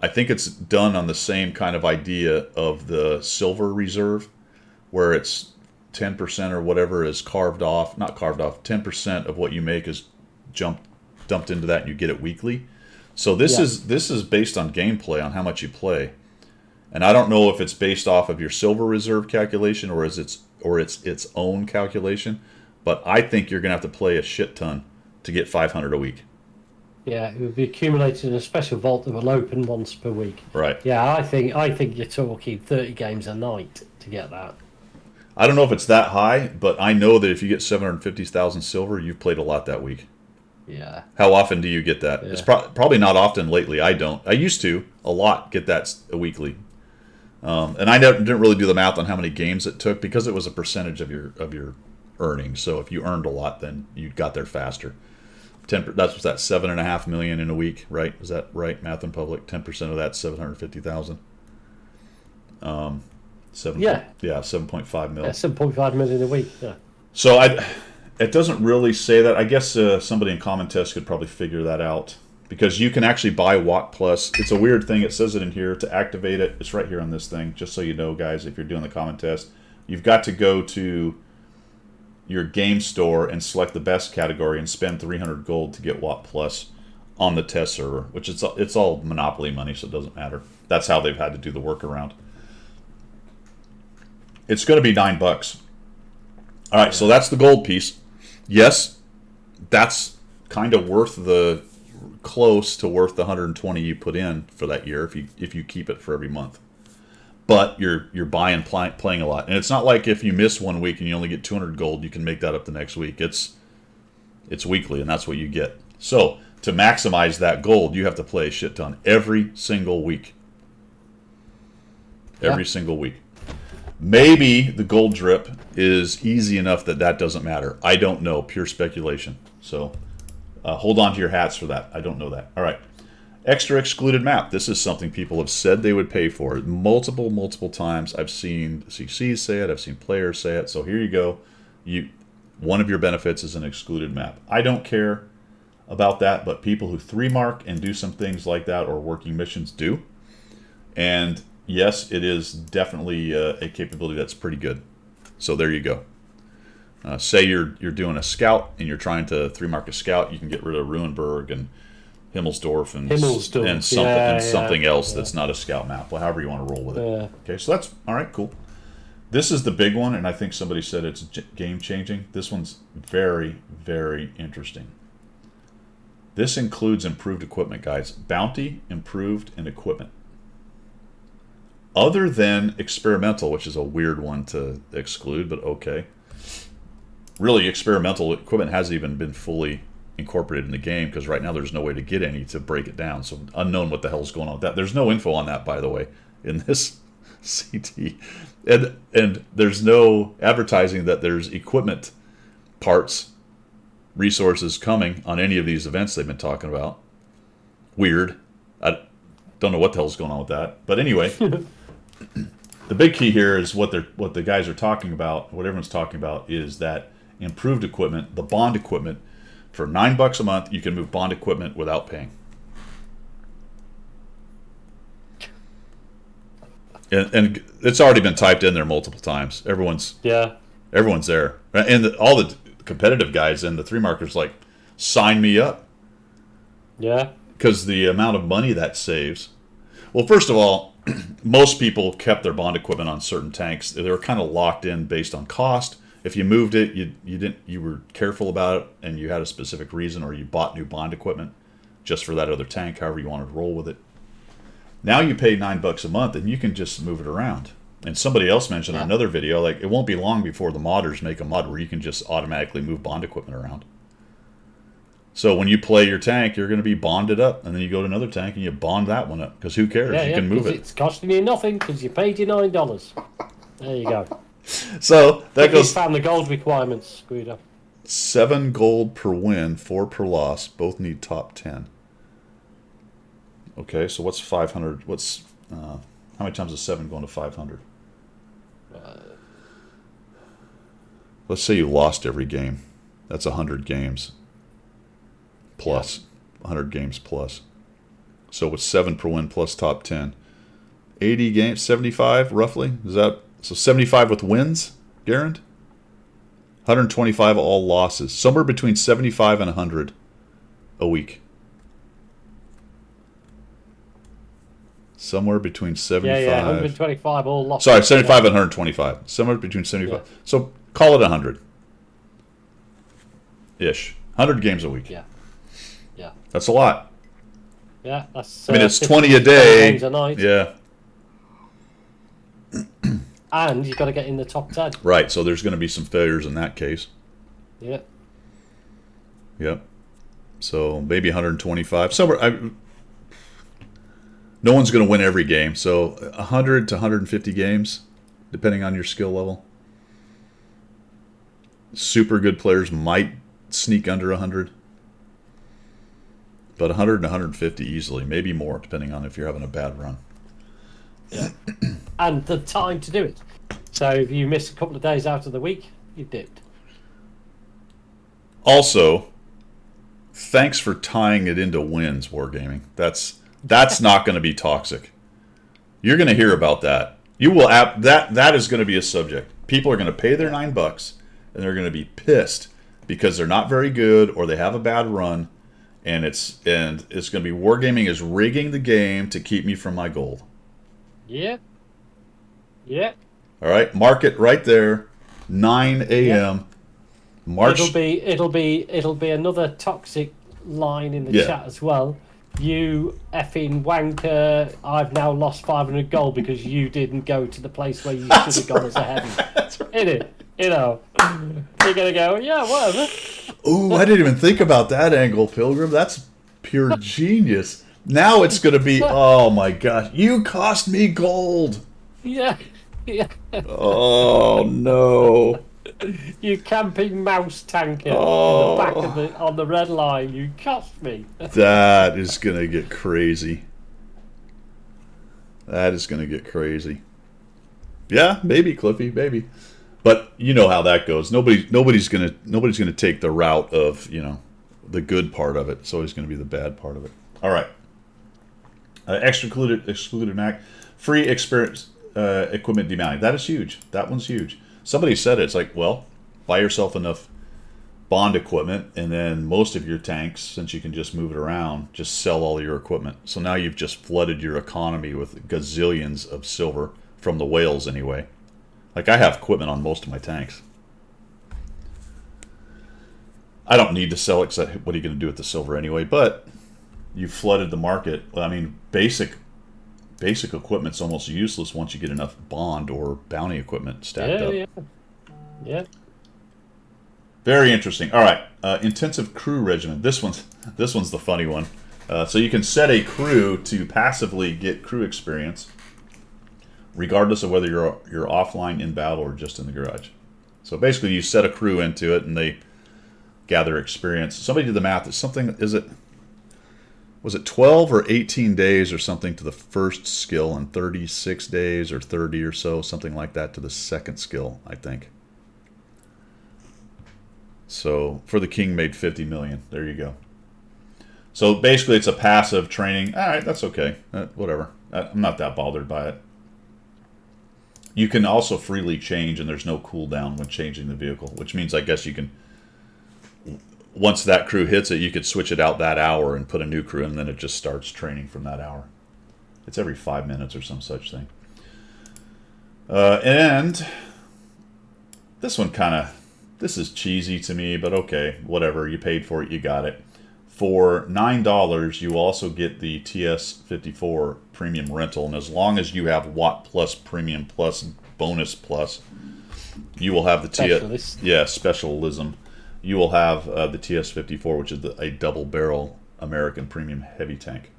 Speaker 1: I think it's done on the same kind of idea of the silver reserve, where it's 10% or whatever is carved off, not carved off, 10% of what you make is dumped into that and you get it weekly. So this is based on gameplay, on how much you play. And I don't know if it's based off of your silver reserve calculation or it's its own calculation, but I think you're going to have to play a shit ton to get 500 a week.
Speaker 2: Yeah, it would be accumulated in a special vault that will open once per week.
Speaker 1: Right.
Speaker 2: Yeah, I think you're talking 30 games a night to get that.
Speaker 1: I don't know if it's that high, but I know that if you get 750,000 silver, you've played a lot that week.
Speaker 2: Yeah.
Speaker 1: How often do you get that? Yeah. It's probably not often lately. I don't. I used to a lot get that weekly, and I didn't really do the math on how many games it took because it was a percentage of your earnings. So if you earned a lot, then you got there faster. That's that $7.5 million in a week, right? Is that right? Math in public. 10% of that 750,000. 7.5 mil.
Speaker 2: Yeah, 7.5 million a week. Yeah.
Speaker 1: So it doesn't really say that. I guess somebody in Common Test could probably figure that out, because you can actually buy Watt Plus. It's a weird thing. It says it in here to activate it. It's right here on this thing. Just so you know, guys, if you're doing the Common Test, you've got to go to your game store and select the best category and spend 300 gold to get Watt Plus on the test server, which it's all monopoly money, so it doesn't matter. That's how they've had to do the workaround. It's going to be $9. All right, so that's the gold piece. Yes, that's kind of close to worth the 120 you put in for that year if you keep it for every month. But you're buying, playing a lot. And it's not like if you miss 1 week and you only get 200 gold, you can make that up the next week. It's weekly, and that's what you get. So to maximize that gold, you have to play a shit ton every single week. Every single week. Maybe the gold drip is easy enough that that doesn't matter. I don't know. Pure speculation. So hold on to your hats for that. I don't know that. All right. Extra excluded map. This is something people have said they would pay for multiple times. I've seen CCs say it. I've seen players say it. So here you go. One of your benefits is an excluded map. I don't care about that, but people who 3-mark and do some things like that or working missions do. And yes, it is definitely a capability that's pretty good. So there you go. Say you're doing a scout and you're trying to 3-mark a scout, you can get rid of Ruinberg and Himmelsdorf and something else that's not a scout map. Well, however you want to roll with it.
Speaker 2: Yeah.
Speaker 1: Okay, so that's all right. Cool. This is the big one, and I think somebody said it's game changing. This one's very, very interesting. This includes improved equipment, guys. Bounty, improved, and equipment. Other than experimental, which is a weird one to exclude, but okay. Really, experimental equipment hasn't even been fully incorporated in the game because right now there's no way to get any to break it down. So unknown what the hell's going on with that. There's no info on that, by the way, in this CT. And there's no advertising that there's equipment, parts, resources coming on any of these events they've been talking about. Weird. I don't know what the hell's going on with that. But anyway, the big key here is what the guys are talking about, what everyone's talking about, is that improved equipment, the bond equipment. For $9 a month, you can move bond equipment without paying. And it's already been typed in there multiple times. Everyone's there, and all the competitive guys and the 3-markers like, sign me up.
Speaker 2: Yeah.
Speaker 1: Because the amount of money that saves. Well, first of all, most people kept their bond equipment on certain tanks. They were kind of locked in based on cost. If you moved it, you were careful about it, and you had a specific reason, or you bought new bond equipment just for that other tank, however you wanted to roll with it. Now you pay $9 a month, and you can just move it around. And somebody else mentioned in another video, like, it won't be long before the modders make a mod where you can just automatically move bond equipment around. So when you play your tank, you're going to be bonded up, and then you go to another tank and you bond that one up, because who cares? You can move it.
Speaker 2: It's costing you nothing because you paid your $9. There you go.
Speaker 1: So that goes.
Speaker 2: Found the gold requirements, Guido.
Speaker 1: 7 gold per win, 4 per loss. Both need top 10. Okay, so what's 500? What's how many times is 7 going to 500? Let's say you lost every game. That's 100 games. Plus 100 games plus. So it's 7 per win plus top 10. 80 games, 75 roughly. Is that so? 75 with wins, Garand? 125 all losses. Somewhere between 75 and 100 a week. Somewhere between 75.
Speaker 2: 125 all losses.
Speaker 1: Sorry, 75 and 125. Somewhere between 75. Yeah. So call it 100. Ish. 100 games a week.
Speaker 2: Yeah. Yeah.
Speaker 1: That's a lot.
Speaker 2: Yeah, that's.
Speaker 1: I mean, it's 20 a day.
Speaker 2: Games a night.
Speaker 1: Yeah.
Speaker 2: And you've got to get in the top 10.
Speaker 1: Right, so there's going to be some failures in that case.
Speaker 2: Yeah.
Speaker 1: Yep. So maybe 125. Somewhere. No one's going to win every game, so 100 to 150 games, depending on your skill level. Super good players might sneak under 100. But 100 and 150 easily, maybe more, depending on if you're having a bad run.
Speaker 2: Yeah. And the time to do it. So if you miss a couple of days out of the week, you've dipped.
Speaker 1: Also, thanks for tying it into wins, Wargaming. That's not going to be toxic. You're going to hear about that. You will that is going to be a subject. People are going to pay their $9 and they're going to be pissed because they're not very good or they have a bad run, and it's going to be Wargaming is rigging the game to keep me from my gold.
Speaker 2: Yeah. Yeah.
Speaker 1: All right, mark it right there. 9 a.m.
Speaker 2: Yeah.
Speaker 1: March.
Speaker 2: It'll be another toxic line in the chat as well. You effing wanker! I've now lost 500 gold because you didn't go to the place where you should have gone as a heavy. Innit? You know, you're gonna go, yeah, whatever.
Speaker 1: Ooh, I didn't even think about that angle, Pilgrim. That's pure genius. Now it's gonna be, oh my gosh, you cost me gold.
Speaker 2: Yeah. Yeah.
Speaker 1: Oh no!
Speaker 2: You camping mouse tanker in the back of
Speaker 1: Oh,
Speaker 2: the on the red line. You cost me.
Speaker 1: that is gonna get crazy. That is gonna get crazy. Yeah, maybe Cliffy, maybe. But you know how that goes. Nobody's gonna take the route of the good part of it. It's always gonna be the bad part of it. All right. Excluded act. Free experience equipment demounting. That is huge. That one's huge. Somebody said it. It's like, well, buy yourself enough bond equipment, and then most of your tanks, since you can just move it around, just sell all your equipment. So now you've just flooded your economy with gazillions of silver from the whales anyway. Like, I have equipment on most of my tanks. I don't need to sell it because what are you going to do with the silver anyway? But you flooded the market. I mean, basic equipment's almost useless once you get enough bond or bounty equipment stacked up.
Speaker 2: Yeah.
Speaker 1: Very interesting. All right, intensive crew regimen. This one's the funny one. So you can set a crew to passively get crew experience, regardless of whether you're offline in battle or just in the garage. So basically, you set a crew into it, and they gather experience. Somebody did the math. It's something. Was it 12 or 18 days or something to the first skill, and 36 days or 30 or so, something like that, to the second skill, I think. So for the king made 50 million. There you go. So basically, it's a passive training. All right, that's okay. Whatever. I'm not that bothered by it. You can also freely change, and there's no cooldown when changing the vehicle, which means I guess you can, once that crew hits it, you could switch it out that hour and put a new crew in, and then it just starts training from that hour. It's every 5 minutes or some such thing. And this one this is cheesy to me, but okay, whatever. You paid for it, you got it. For $9, you also get the TS54 premium rental, and as long as you have Watt Plus Premium Plus Bonus Plus, you will have the Specialism. You will have the TS54, which is a double barrel American premium heavy tank.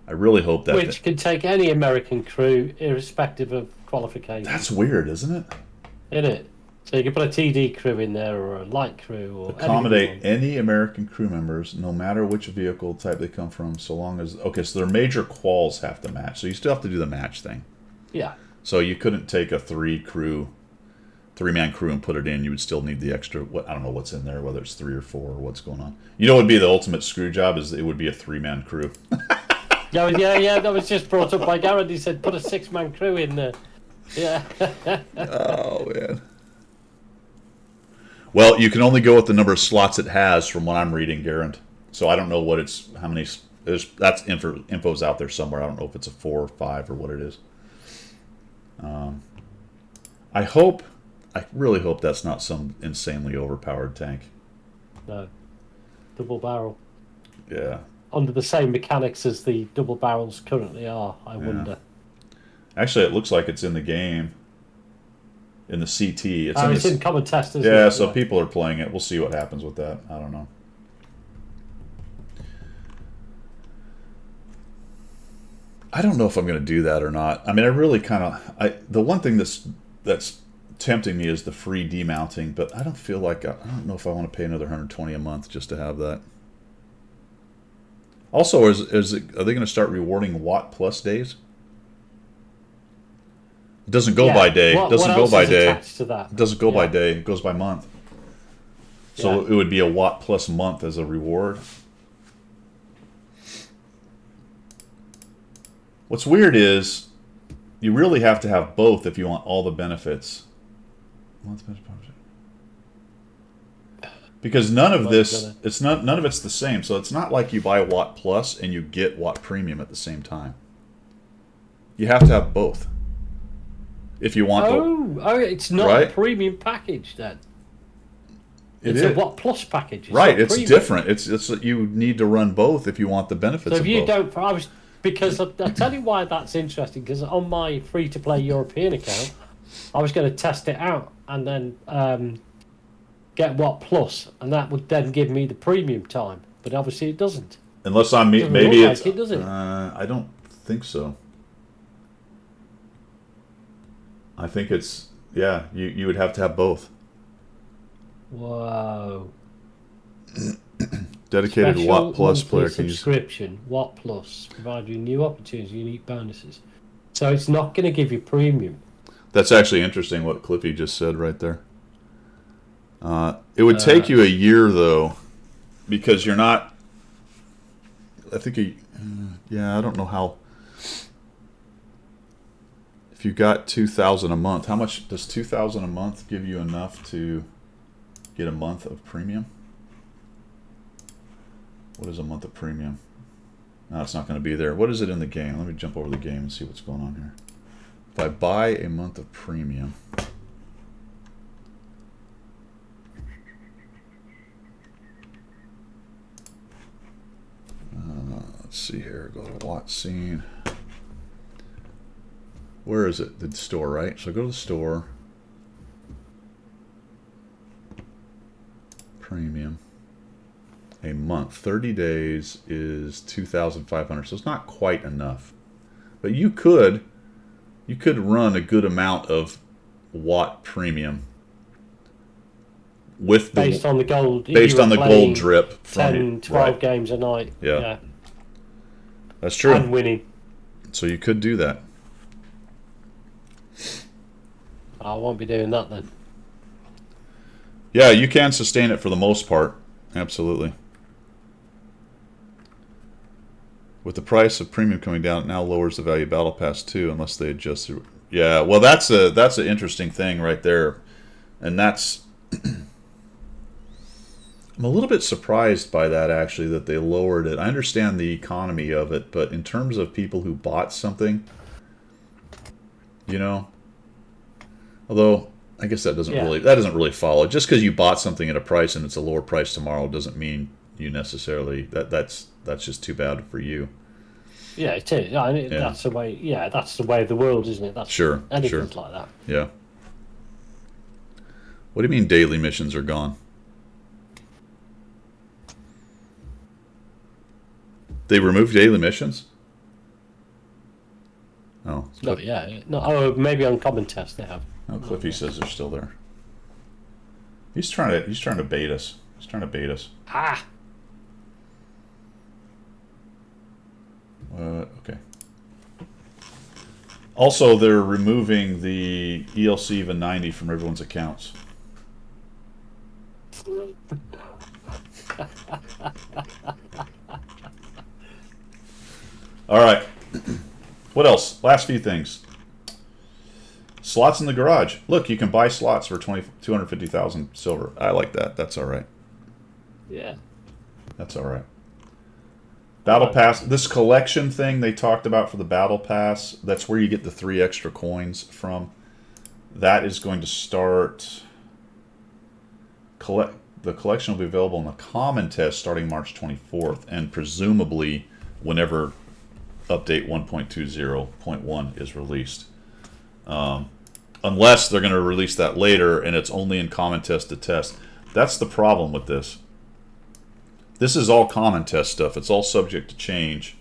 Speaker 1: I really hope that
Speaker 2: Which can take any American crew, irrespective of qualification.
Speaker 1: That's weird, isn't it?
Speaker 2: Isn't it? So you can put a TD crew in there, or a light crew, or
Speaker 1: accommodate any American crew members, no matter which vehicle type they come from, so long as so their major quals have to match. So you still have to do the match thing.
Speaker 2: Yeah.
Speaker 1: So you couldn't take a three-man crew and put it in. You would still need the extra. I don't know what's in there, whether it's 3 or 4 or what's going on. You know what would be the ultimate screw job? Is it would be a 3-man crew.
Speaker 2: Yeah. That was just brought up by Garrett. He said put a 6-man crew in there. Yeah.
Speaker 1: Oh man. Well, you can only go with the number of slots it has, from what I'm reading, Garrett. So I don't know how many. That's info's out there somewhere. I don't know if it's a 4 or 5 or what it is. I really hope that's not some insanely overpowered tank.
Speaker 2: No. Double barrel.
Speaker 1: Yeah.
Speaker 2: Under the same mechanics as the double barrels currently are, I wonder.
Speaker 1: Actually, it looks like it's in the game. In the CT.
Speaker 2: It's in common test, isn't it?
Speaker 1: Yeah, so people are playing it. We'll see what happens with that. I don't know. I don't know if I'm going to do that or not. I mean, I really the one thing that's tempting me is the free demounting, but I don't feel like I don't know if I want to pay another $120 a month just to have that. Also, are they going to start rewarding Watt Plus days? It doesn't go by day. It doesn't go by day. It doesn't go by day. It goes by month. So it would be a Watt Plus month as a reward. What's weird is you really have to have both if you want all the benefits. Because none of it's the same. So it's not like you buy Watt Plus and you get Watt Premium at the same time. You have to have both. If you want
Speaker 2: it's not a premium package then. It's a Watt Plus package.
Speaker 1: It's different. It's you need to run both if you want the benefits.
Speaker 2: So if you don't, because I'll tell you why that's interesting. Because on my free-to-play European account, I was going to test it out and then get Watt Plus, and that would then give me the premium time. But obviously, it doesn't.
Speaker 1: Unless maybe it's.
Speaker 2: Like it, does it?
Speaker 1: I don't think so. I think it's you would have to have both.
Speaker 2: Whoa.
Speaker 1: Dedicated
Speaker 2: Special
Speaker 1: Watt Plus
Speaker 2: monthly
Speaker 1: player can use.
Speaker 2: subscription, Watt Plus, provide you new opportunities, unique bonuses. So it's not going to give you premium.
Speaker 1: That's actually interesting what Cliffy just said right there. It would take you a year though, because you're not. I think I don't know how. If you got $2,000 a month, how much does $2,000 a month give you enough to get a month of premium? What is a month of premium? No, it's not going to be there. What is it in the game? Let me jump over the game and see what's going on here. If I buy a month of premium, let's see here. Go to Watt Scene. Where is it? The store, right? So go to the store. Premium. A month, 30 days is 2,500. So it's not quite enough. But you could run a good amount of Watt Premium with the
Speaker 2: Based on the gold.
Speaker 1: based on the gold drip from
Speaker 2: 10, 12 games a night.
Speaker 1: Yeah. That's true.
Speaker 2: And winning.
Speaker 1: So you could do that.
Speaker 2: I won't be doing that then.
Speaker 1: Yeah, you can sustain it for the most part. Absolutely. With the price of premium coming down, it now lowers the value of Battle Pass too, unless they adjust it. Yeah, well, that's an interesting thing right there, and that's. I'm a little bit surprised by that actually, that they lowered it. I understand the economy of it, but in terms of people who bought something, although I guess that doesn't really follow. Just because you bought something at a price and it's a lower price tomorrow doesn't mean you necessarily that's just too bad for you.
Speaker 2: Yeah, it is. That's the way. Yeah, that's the way of the world, isn't it? That's
Speaker 1: sure.
Speaker 2: Anything's like that.
Speaker 1: Yeah. What do you mean daily missions are gone? They removed daily missions? Oh.
Speaker 2: No, yeah. No, oh, maybe on common test they have.
Speaker 1: No, Cliffy says they're still there. He's trying to bait us. He's trying to bait us.
Speaker 2: Ah.
Speaker 1: Okay. Also, they're removing the ELC EVA 90 from everyone's accounts. All right. What else? Last few things. Slots in the garage. Look, you can buy slots for 250,000 silver. I like that. That's all right.
Speaker 2: Yeah.
Speaker 1: That's all right. Battle Pass. This collection thing they talked about for the Battle Pass, that's where you get the 3 extra coins from. That is going to start... The collection will be available in the common test starting March 24th, and presumably whenever update 1.20.1 is released. Unless they're going to release that later and it's only in common test to test. That's the problem with this. This is all common test stuff. It's all subject to change.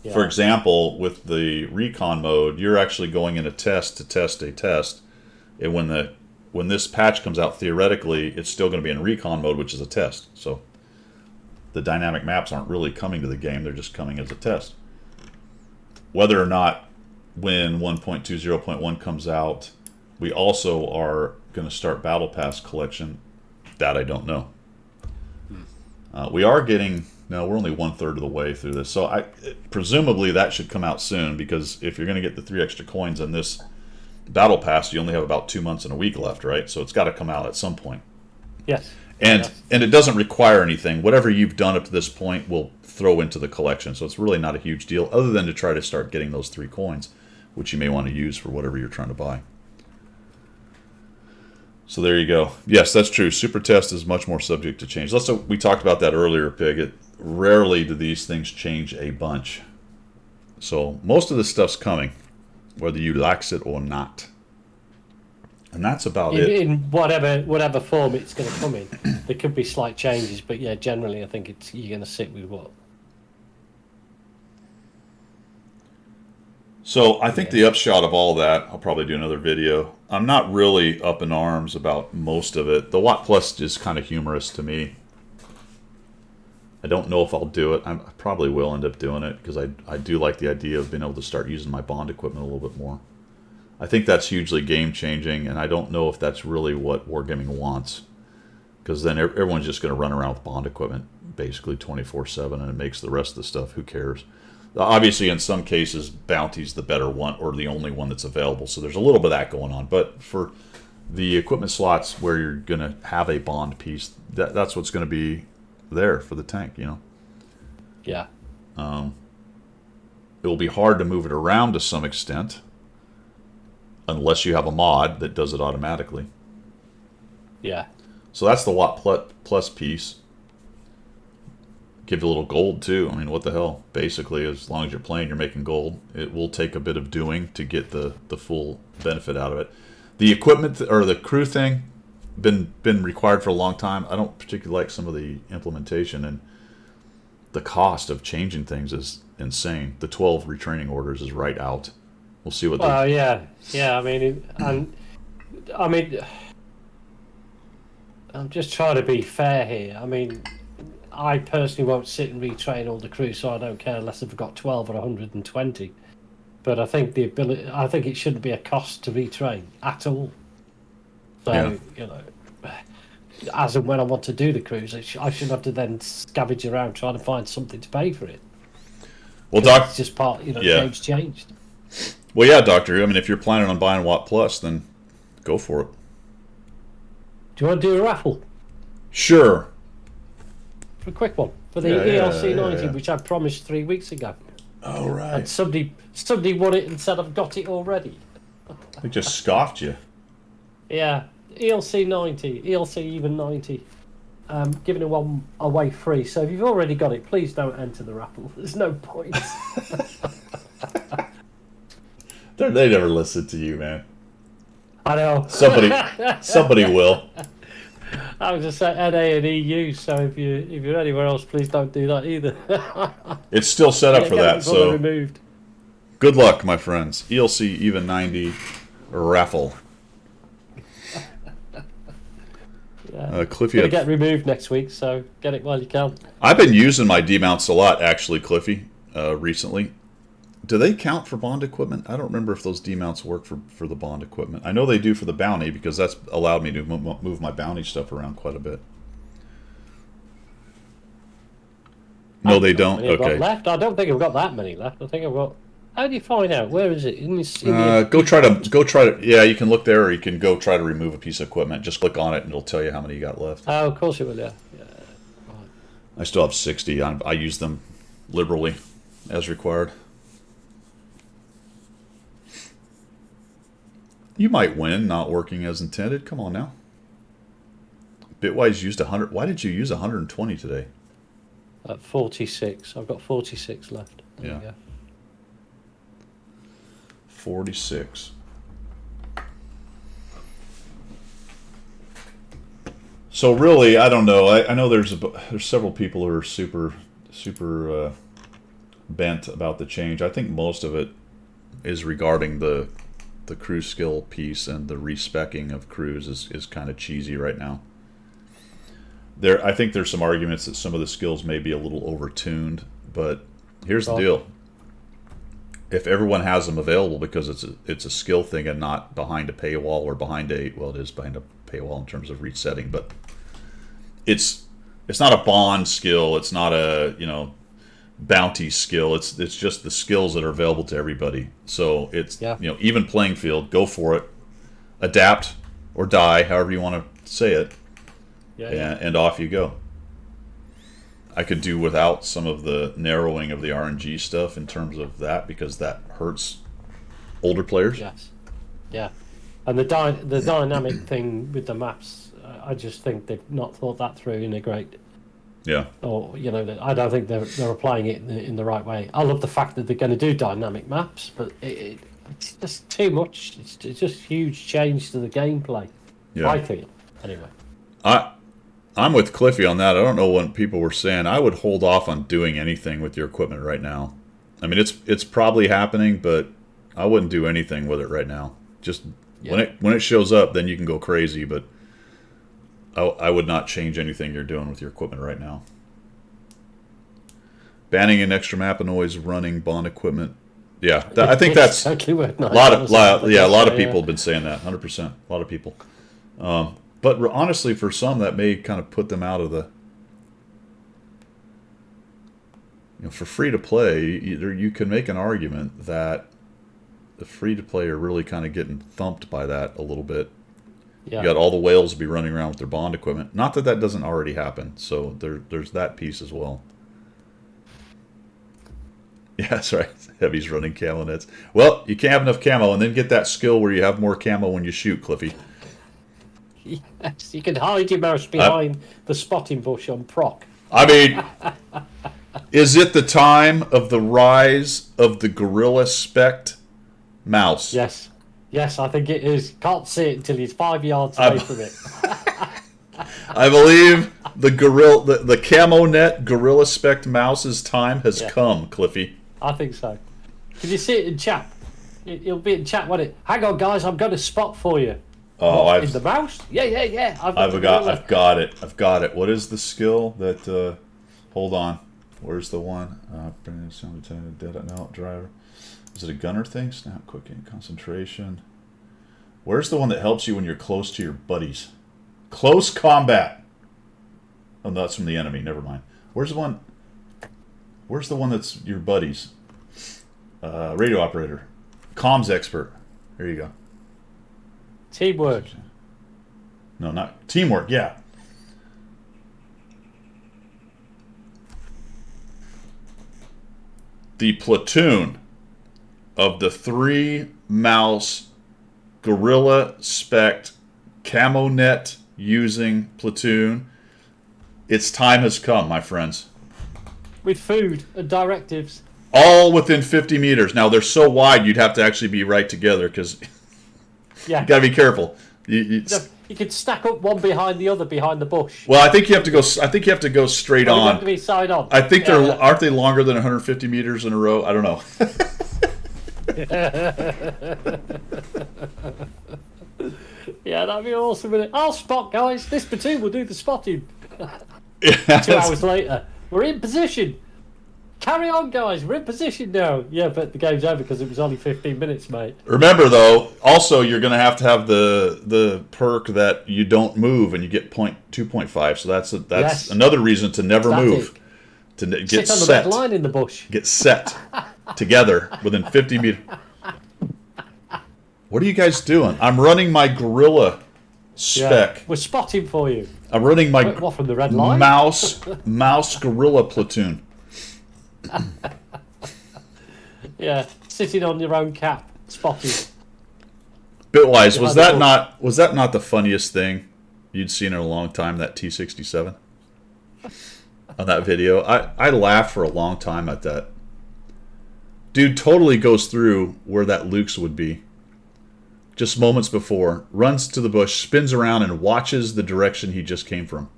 Speaker 1: Yeah. For example, with the recon mode, you're actually going in a test to test a test. And when this patch comes out, theoretically, it's still going to be in recon mode, which is a test. So the dynamic maps aren't really coming to the game. They're just coming as a test. Whether or not when 1.20.1 comes out, we also are going to start Battle Pass collection, that I don't know. We are getting... No, we're only 1/3 of the way through this. So presumably that should come out soon, because if you're going to get the 3 extra coins in this Battle Pass, you only have about 2 months and a week left, right? So it's got to come out at some point.
Speaker 2: Yes.
Speaker 1: And it doesn't require anything. Whatever you've done up to this point will throw into the collection. So it's really not a huge deal, other than to try to start getting those 3 coins, which you may want to use for whatever you're trying to buy. So there you go. Yes, that's true. Super Test is much more subject to change. We talked about that earlier, Pig. Rarely do these things change a bunch. So most of this stuff's coming, whether you like it or not. And that's about it.
Speaker 2: In whatever form it's going to come in. There could be slight changes, but yeah, generally I think you're going to sit with what?
Speaker 1: So I think the upshot of all that, I'll probably do another video. I'm not really up in arms about most of it. The Watt Plus is kind of humorous to me. I don't know if I'll do it. I probably will end up doing it because I do like the idea of being able to start using my bond equipment a little bit more. I think that's hugely game changing, and I don't know if that's really what Wargaming wants, because then everyone's just going to run around with bond equipment basically 24/7, and it makes the rest of the stuff, who cares? Obviously, in some cases, Bounty's the better one or the only one that's available, so there's a little bit of that going on. But for the equipment slots where you're going to have a bond piece, that's what's going to be there for the tank, you know?
Speaker 2: Yeah.
Speaker 1: It will be hard to move it around to some extent, unless you have a mod that does it automatically.
Speaker 2: Yeah.
Speaker 1: So that's the Watt Plus piece. Give you a little gold too. I mean, what the hell? Basically, as long as you're playing, you're making gold. It will take a bit of doing to get the full benefit out of it. The equipment or the crew thing been required for a long time. I don't particularly like some of the implementation, and the cost of changing things is insane. The 12 retraining orders is right out. We'll see what.
Speaker 2: Well, yeah. I mean, I'm just trying to be fair here. I mean, I personally won't sit and retrain all the crew, so I don't care unless they've got 12 or 120. But I think I think it shouldn't be a cost to retrain at all. So, you know, as and when I want to do the cruise, I shouldn't have to then scavenge around trying to find something to pay for it.
Speaker 1: Well, Doc,
Speaker 2: it's just part, you know, game's changed.
Speaker 1: Well, yeah, Doctor. I mean, if you're planning on buying Watt Plus, then go for it.
Speaker 2: Do you want to do a raffle?
Speaker 1: Sure.
Speaker 2: For a quick one. For the ELC 90, which I promised 3 weeks ago.
Speaker 1: Oh, right.
Speaker 2: And somebody won it and said, I've got it already.
Speaker 1: They just scoffed you.
Speaker 2: Yeah. ELC 90. ELC even 90. Giving it one away free. So if you've already got it, please don't enter the raffle. There's no point.
Speaker 1: They never listen to you, man.
Speaker 2: I know.
Speaker 1: Somebody will.
Speaker 2: I was just saying NA and EU, so if you're anywhere else, please don't do that either.
Speaker 1: It's still set up for that, so
Speaker 2: removed.
Speaker 1: Good luck, my friends. ELC even 90 raffle. Cliffy,
Speaker 2: gonna get removed next week, so get it while you can.
Speaker 1: I've been using my demounts a lot, actually, Cliffy, recently. Do they count for bond equipment? I don't remember if those demounts work for the bond equipment. I know they do for the bounty, because that's allowed me to move my bounty stuff around quite a bit. No, they don't. Okay.
Speaker 2: Left? I don't think I've got that many left. I think I've got. How do you find out? Where is it?
Speaker 1: Go try to. Yeah, you can look there, or you can go try to remove a piece of equipment. Just click on it, and it'll tell you how many you got left.
Speaker 2: Oh, of course it will. Yeah. Right.
Speaker 1: I still have 60. I use them liberally, as required. You might win not working as intended. Come on now. Bitwise used 100. Why did you use 120 today?
Speaker 2: 46. I've got 46 left. There you go.
Speaker 1: 46. So really, I don't know. I know there's several people who are super bent about the change. I think most of it is regarding the crew skill piece, and the respecking of crews is kind of cheesy right now. I think there's some arguments that some of the skills may be a little overtuned, but here's the deal. If everyone has them available, because it's a skill thing and not behind a paywall or behind it is behind a paywall in terms of resetting, but it's not a bond skill, it's not a bounty skill, it's just the skills that are available to everybody. So it's even playing field. Go for it, adapt or die, however you want to say it, and off you go. I could do without some of the narrowing of the RNG stuff in terms of that, because that hurts older players.
Speaker 2: Yes, yeah, and the dynamic thing with the maps, I just think they've not thought that through in a great.
Speaker 1: Yeah.
Speaker 2: Or I don't think they're applying it in the right way. I love the fact that they're going to do dynamic maps, but it's just too much. It's just huge change to the gameplay. Yeah. I feel anyway.
Speaker 1: I'm with Cliffy on that. I don't know what people were saying. I would hold off on doing anything with your equipment right now. I mean, it's probably happening, but I wouldn't do anything with it right now. Just
Speaker 2: Yeah.
Speaker 1: when it shows up, then you can go crazy. But I would not change anything you're doing with your equipment right now. Banning an extra map and always running Bond equipment. Yeah, I think that's
Speaker 2: exactly what
Speaker 1: a lot of people have been saying that. 100%. A lot of people. But honestly, for some, that may kind of put them out of the. For free to play, you can make an argument that the free to play are really kind of getting thumped by that a little bit.
Speaker 2: Yeah.
Speaker 1: You got all the whales be running around with their Bond equipment. Not that that doesn't already happen. So there's that piece as well. Yeah, that's right. Heavy's running camo nets. Well, you can't have enough camo and then get that skill where you have more camo when you shoot, Cliffy.
Speaker 2: Yes, you can hide your mouse behind the spotting bush on proc.
Speaker 1: I mean, is it the time of the rise of the Gorilla Spect mouse?
Speaker 2: Yes. Yes, I think it is. Can't see it until he's 5 yards away from it.
Speaker 1: I believe the camo net Gorilla Spect mouse's time has come, Cliffy.
Speaker 2: I think so. Can you see it in chat? It'll be in chat, won't it? Hang on, guys, I'm going to spot for you.
Speaker 1: Oh,
Speaker 2: in the mouse? Yeah.
Speaker 1: I've got it. What is the skill that? Hold on. Where's the one? No, driver. Is it a gunner thing? Snap, quick aim, concentration. Where's the one that helps you when you're close to your buddies? Close combat. Oh, no, that's from the enemy. Never mind. Where's the one? Where's the one that's your buddies? Radio operator, comms expert. There you go.
Speaker 2: Teamwork.
Speaker 1: No, not teamwork. Yeah. The platoon of the 3 mouse Gorilla Spect camo net using platoon. Its time has come, my friends.
Speaker 2: With food and directives.
Speaker 1: All within 50 meters. Now they're so wide you'd have to actually be right together because
Speaker 2: Yeah.
Speaker 1: you got to be careful. You
Speaker 2: could stack up one behind the other behind the bush.
Speaker 1: well, I think you have to go. I think you have to go straight
Speaker 2: Or you have
Speaker 1: on.
Speaker 2: to be side on.
Speaker 1: I think aren't they longer than 150 meters in a row? I don't know.
Speaker 2: Yeah, that'd be awesome. Wouldn't it? I'll spot, guys. This platoon will do the spotting.
Speaker 1: Yeah,
Speaker 2: 2 hours later, we're in position. Carry on, guys. We're in position now. Yeah, but the game's over because it was only 15 minutes, mate.
Speaker 1: Remember, though, also you're going to have the perk that you don't move and you get 2.5. So that's
Speaker 2: Yes.
Speaker 1: another reason to never
Speaker 2: Static.
Speaker 1: move. To get
Speaker 2: Sit on the
Speaker 1: set.
Speaker 2: red line in the bush.
Speaker 1: Get set together within 50 meters. What are you guys doing? I'm running my Gorilla Spec.
Speaker 2: Yeah. We're spotting for you.
Speaker 1: I'm running my
Speaker 2: What, from the red line?
Speaker 1: mouse Gorilla platoon.
Speaker 2: Yeah, sitting on your own cap, spotting.
Speaker 1: Bitwise, was
Speaker 2: Behind
Speaker 1: that not the funniest thing you'd seen in a long time? That T-67 on that video, I laughed for a long time at that. Dude totally goes through where that Luke's would be. Just moments before, runs to the bush, spins around, and watches the direction he just came from.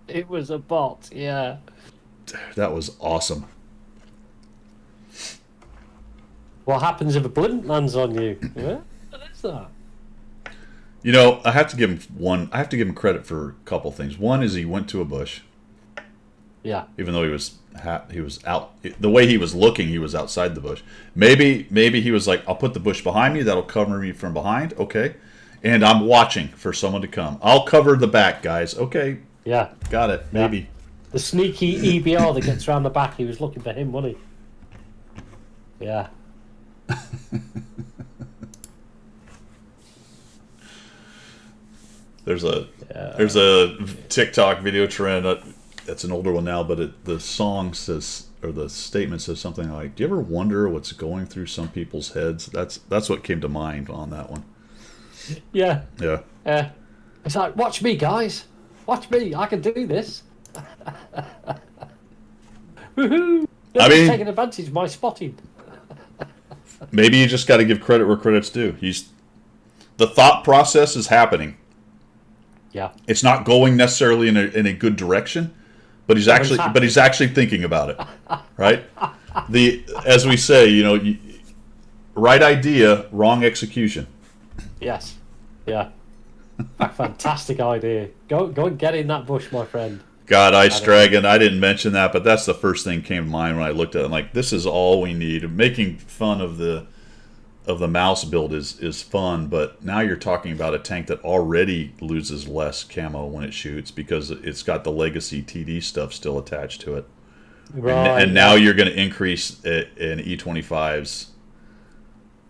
Speaker 2: It was a bot, yeah.
Speaker 1: That was awesome.
Speaker 2: What happens if a blimp lands on you? Yeah? What is that?
Speaker 1: You know, I have to give him credit for a couple things. One is he went to a bush,
Speaker 2: Yeah.
Speaker 1: even though he was out. The way he was looking, he was outside the bush. Maybe he was like, "I'll put the bush behind me. That'll cover me from behind." Okay, and I'm watching for someone to come. I'll cover the back, guys. Okay,
Speaker 2: Yeah.
Speaker 1: got it. Maybe.
Speaker 2: The sneaky EBR that gets around the back, he was looking for him, wasn't he? Yeah.
Speaker 1: There's a TikTok video trend. That's an older one now, but the song says, or the statement says something like, "Do you ever wonder what's going through some people's heads?" That's what came to mind on that one.
Speaker 2: Yeah.
Speaker 1: Yeah.
Speaker 2: It's like, watch me, guys. Watch me. I can do this. Woohoo!
Speaker 1: I mean-
Speaker 2: taking advantage of my spotting.
Speaker 1: Maybe you just got to give credit where credit's due. The thought process is happening.
Speaker 2: Yeah.
Speaker 1: It's not going necessarily in a good direction, but he's actually thinking about it, right? as we say, right idea, wrong execution.
Speaker 2: Yes. Yeah. A fantastic idea. Go and get in that bush, my friend.
Speaker 1: God, Ice Dragon, I didn't mention that, but that's the first thing that came to mind when I looked at it. I'm like, this is all we need. Making fun of the mouse build is fun, but now you're talking about a tank that already loses less camo when it shoots because it's got the legacy TD stuff still attached to it.
Speaker 2: Right.
Speaker 1: And now you're going to increase an E25's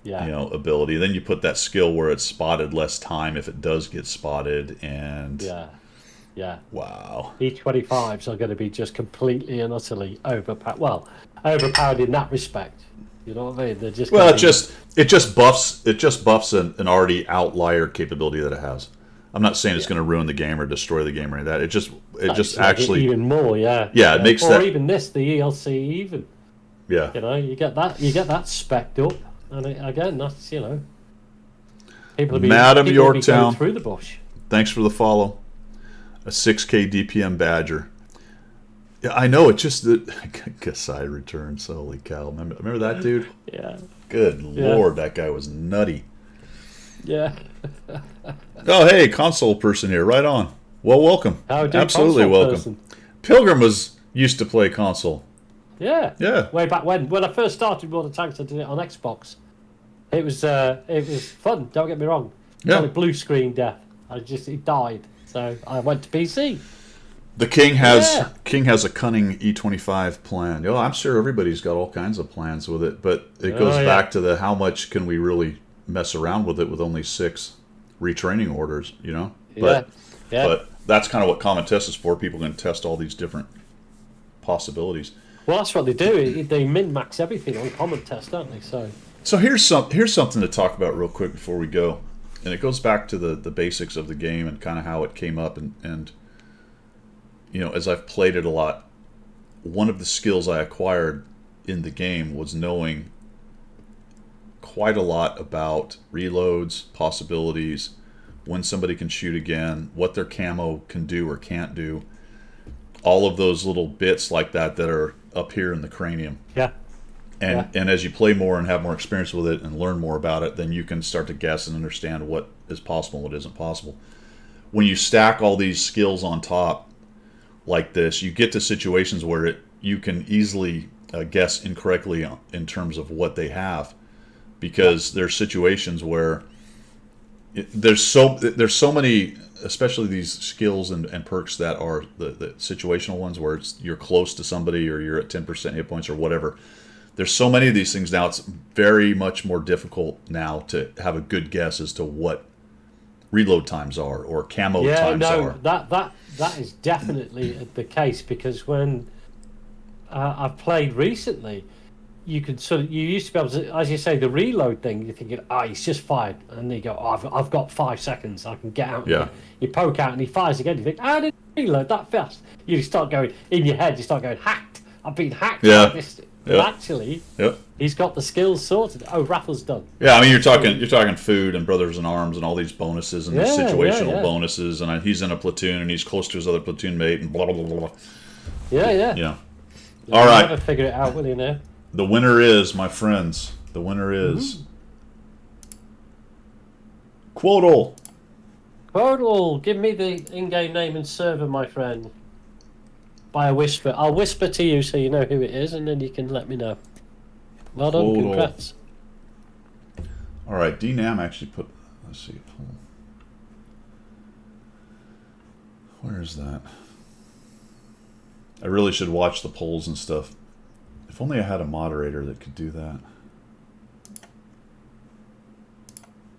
Speaker 2: Yeah.
Speaker 1: ability. Then you put that skill where it's spotted less time if it does get spotted, and
Speaker 2: Yeah. Yeah.
Speaker 1: wow.
Speaker 2: E25s are going to be just completely and utterly overpowered. Well, overpowered in that respect. You know what I mean? They're just
Speaker 1: Well,
Speaker 2: gonna
Speaker 1: it just buffs an already outlier capability that it has. I'm not saying it's going to ruin the game or destroy the game or any of that. It just
Speaker 2: make
Speaker 1: actually
Speaker 2: even more. Yeah.
Speaker 1: Yeah, it makes
Speaker 2: or
Speaker 1: that
Speaker 2: even this, the ELC even.
Speaker 1: yeah.
Speaker 2: You get that spec'd up, and again, that's people will be
Speaker 1: Madam
Speaker 2: people will be
Speaker 1: Yorktown.
Speaker 2: going through the bush.
Speaker 1: Thanks for the follow. A 6K DPM Badger. Yeah, I know. It's just that Kasai returns. Holy cow! Remember that dude?
Speaker 2: Yeah.
Speaker 1: Good lord, that guy was nutty.
Speaker 2: Yeah.
Speaker 1: Oh, hey, console person here. Right on. Well, welcome.
Speaker 2: How do
Speaker 1: Absolutely
Speaker 2: console
Speaker 1: welcome.
Speaker 2: person?
Speaker 1: Pilgrim used to play console.
Speaker 2: Yeah.
Speaker 1: Yeah.
Speaker 2: Way back when I first started World of Tanks, I did it on Xbox. It was fun. Don't get me wrong.
Speaker 1: Yeah.
Speaker 2: Only blue screen death. It died, so I went to PC.
Speaker 1: The King has a cunning E25 plan. I'm sure everybody's got all kinds of plans with it, but it goes back to the how much can we really mess around with it with only 6 retraining orders, But but that's kind of what Common Test is for. People can test all these different possibilities.
Speaker 2: Well, that's what they do. They min-max everything on Common Test, don't they?
Speaker 1: So here's something to talk about real quick before we go, and it goes back to the basics of the game and kind of how it came up and as I've played it a lot, one of the skills I acquired in the game was knowing quite a lot about reloads, possibilities, when somebody can shoot again, what their camo can do or can't do, all of those little bits like that are up here in the cranium.
Speaker 2: Yeah.
Speaker 1: And as you play more and have more experience with it and learn more about it, then you can start to guess and understand what is possible and what isn't possible. When you stack all these skills on top like this, you get to situations where you can easily guess incorrectly in terms of what they have, because there's situations where there's so many, especially these skills and perks that are the situational ones where you're close to somebody or you're at 10% hit points or whatever. There's so many of these things now. It's very much more difficult now to have a good guess as to what reload times are or camo times are.
Speaker 2: That is definitely the case, because when I've played recently, you used to be able to, as you say, the reload thing. You're thinking, he's just fired, and then you go, I've got 5 seconds, I can get out.
Speaker 1: Yeah.
Speaker 2: You poke out, and he fires again. You think, I didn't reload that fast. You start going in your head. You start going, hacked. I've been hacked.
Speaker 1: Yeah.
Speaker 2: Like this. But actually, he's got the skills sorted. Oh, Raffle's done.
Speaker 1: Yeah, I mean, you're talking food and Brothers in Arms and all these bonuses and these situational bonuses, and he's in a platoon and he's close to his other platoon mate and blah blah blah blah.
Speaker 2: Yeah.
Speaker 1: All right.
Speaker 2: Never figure it out, will you now?
Speaker 1: The winner is, my friends. The winner is Quodal.
Speaker 2: Quodal, give me the in-game name and server, my friend. By a whisper. I'll whisper to you so you know who it is, and then you can let me know. Well done,
Speaker 1: Quodal.
Speaker 2: congrats.
Speaker 1: All right, DNAM actually put. Let's see. Where is that? I really should watch the polls and stuff. If only I had a moderator that could do that.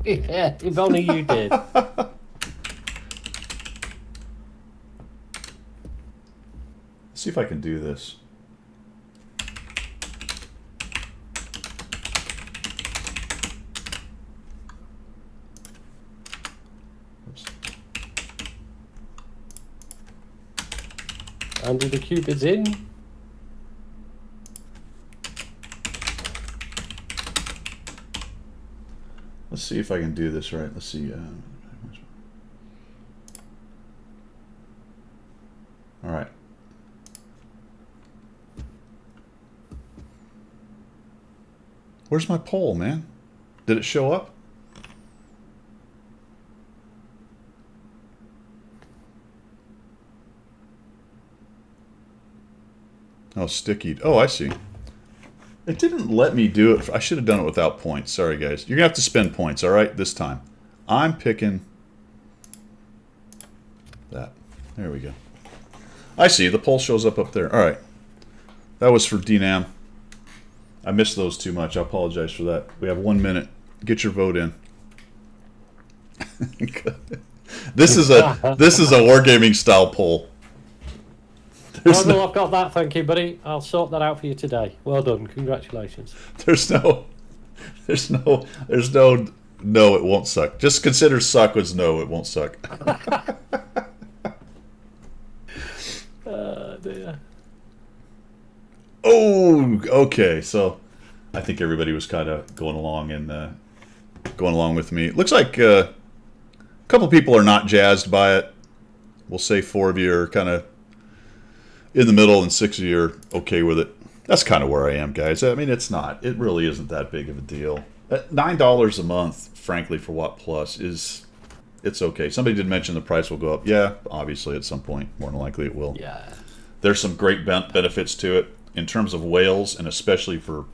Speaker 2: Yeah, if only you did.
Speaker 1: See if I can do this. Oops.
Speaker 2: Andy the Cupid's in.
Speaker 1: Let's see if I can do this right. Let's see. All right. Where's my poll, man? Did it show up? Oh, sticky. Oh, I see. It didn't let me do it. I should have done it without points. Sorry, guys. You're going to have to spend points, all right, this time. I'm picking that. There we go. I see. The poll shows up there. All right. That was for DNAM. I missed those too much. I apologize for that. We have 1 minute. Get your vote in. This is a wargaming style poll.
Speaker 2: Oh, no, I've got that, thank you, buddy. I'll sort that out for you today. Well done, congratulations.
Speaker 1: There's no, no, it won't suck. Just consider suck was no, it won't suck.
Speaker 2: Dear.
Speaker 1: Oh, okay. So, I think everybody was kind of going along with me. It looks like a couple people are not jazzed by it. We'll say 4 of you are kind of in the middle, and 6 of you are okay with it. That's kind of where I am, guys. I mean, it really isn't that big of a deal. $9 a month, frankly, for Watt Plus it's okay. Somebody did mention the price will go up. Yeah, obviously at some point, more than likely it will.
Speaker 2: Yeah.
Speaker 1: There's some great benefits to it in terms of whales, and especially for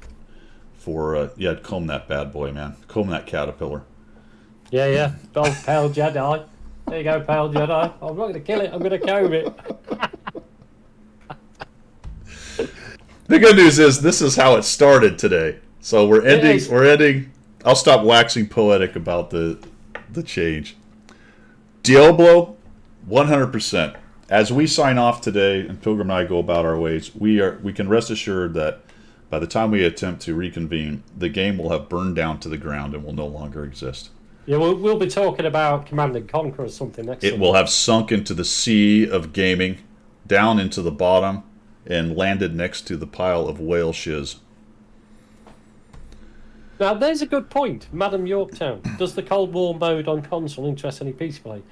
Speaker 1: comb that bad boy, man. Comb that caterpillar.
Speaker 2: Yeah. Oh, Pale Jedi. There you go, Pale Jedi. I'm not going to kill it. I'm going to comb it.
Speaker 1: The good news is this is how it started today. So we're ending. I'll stop waxing poetic about the change. Diablo, 100%. As we sign off today, and Pilgrim and I go about our ways, we can rest assured that by the time we attempt to reconvene, the game will have burned down to the ground and will no longer exist.
Speaker 2: Yeah, we'll be talking about Command & Conquer or something next
Speaker 1: It will have sunk into the sea of gaming, down into the bottom, and landed next to the pile of whale shiz.
Speaker 2: Now, there's a good point. Madam Yorktown, does the Cold War mode on console interest any PC play?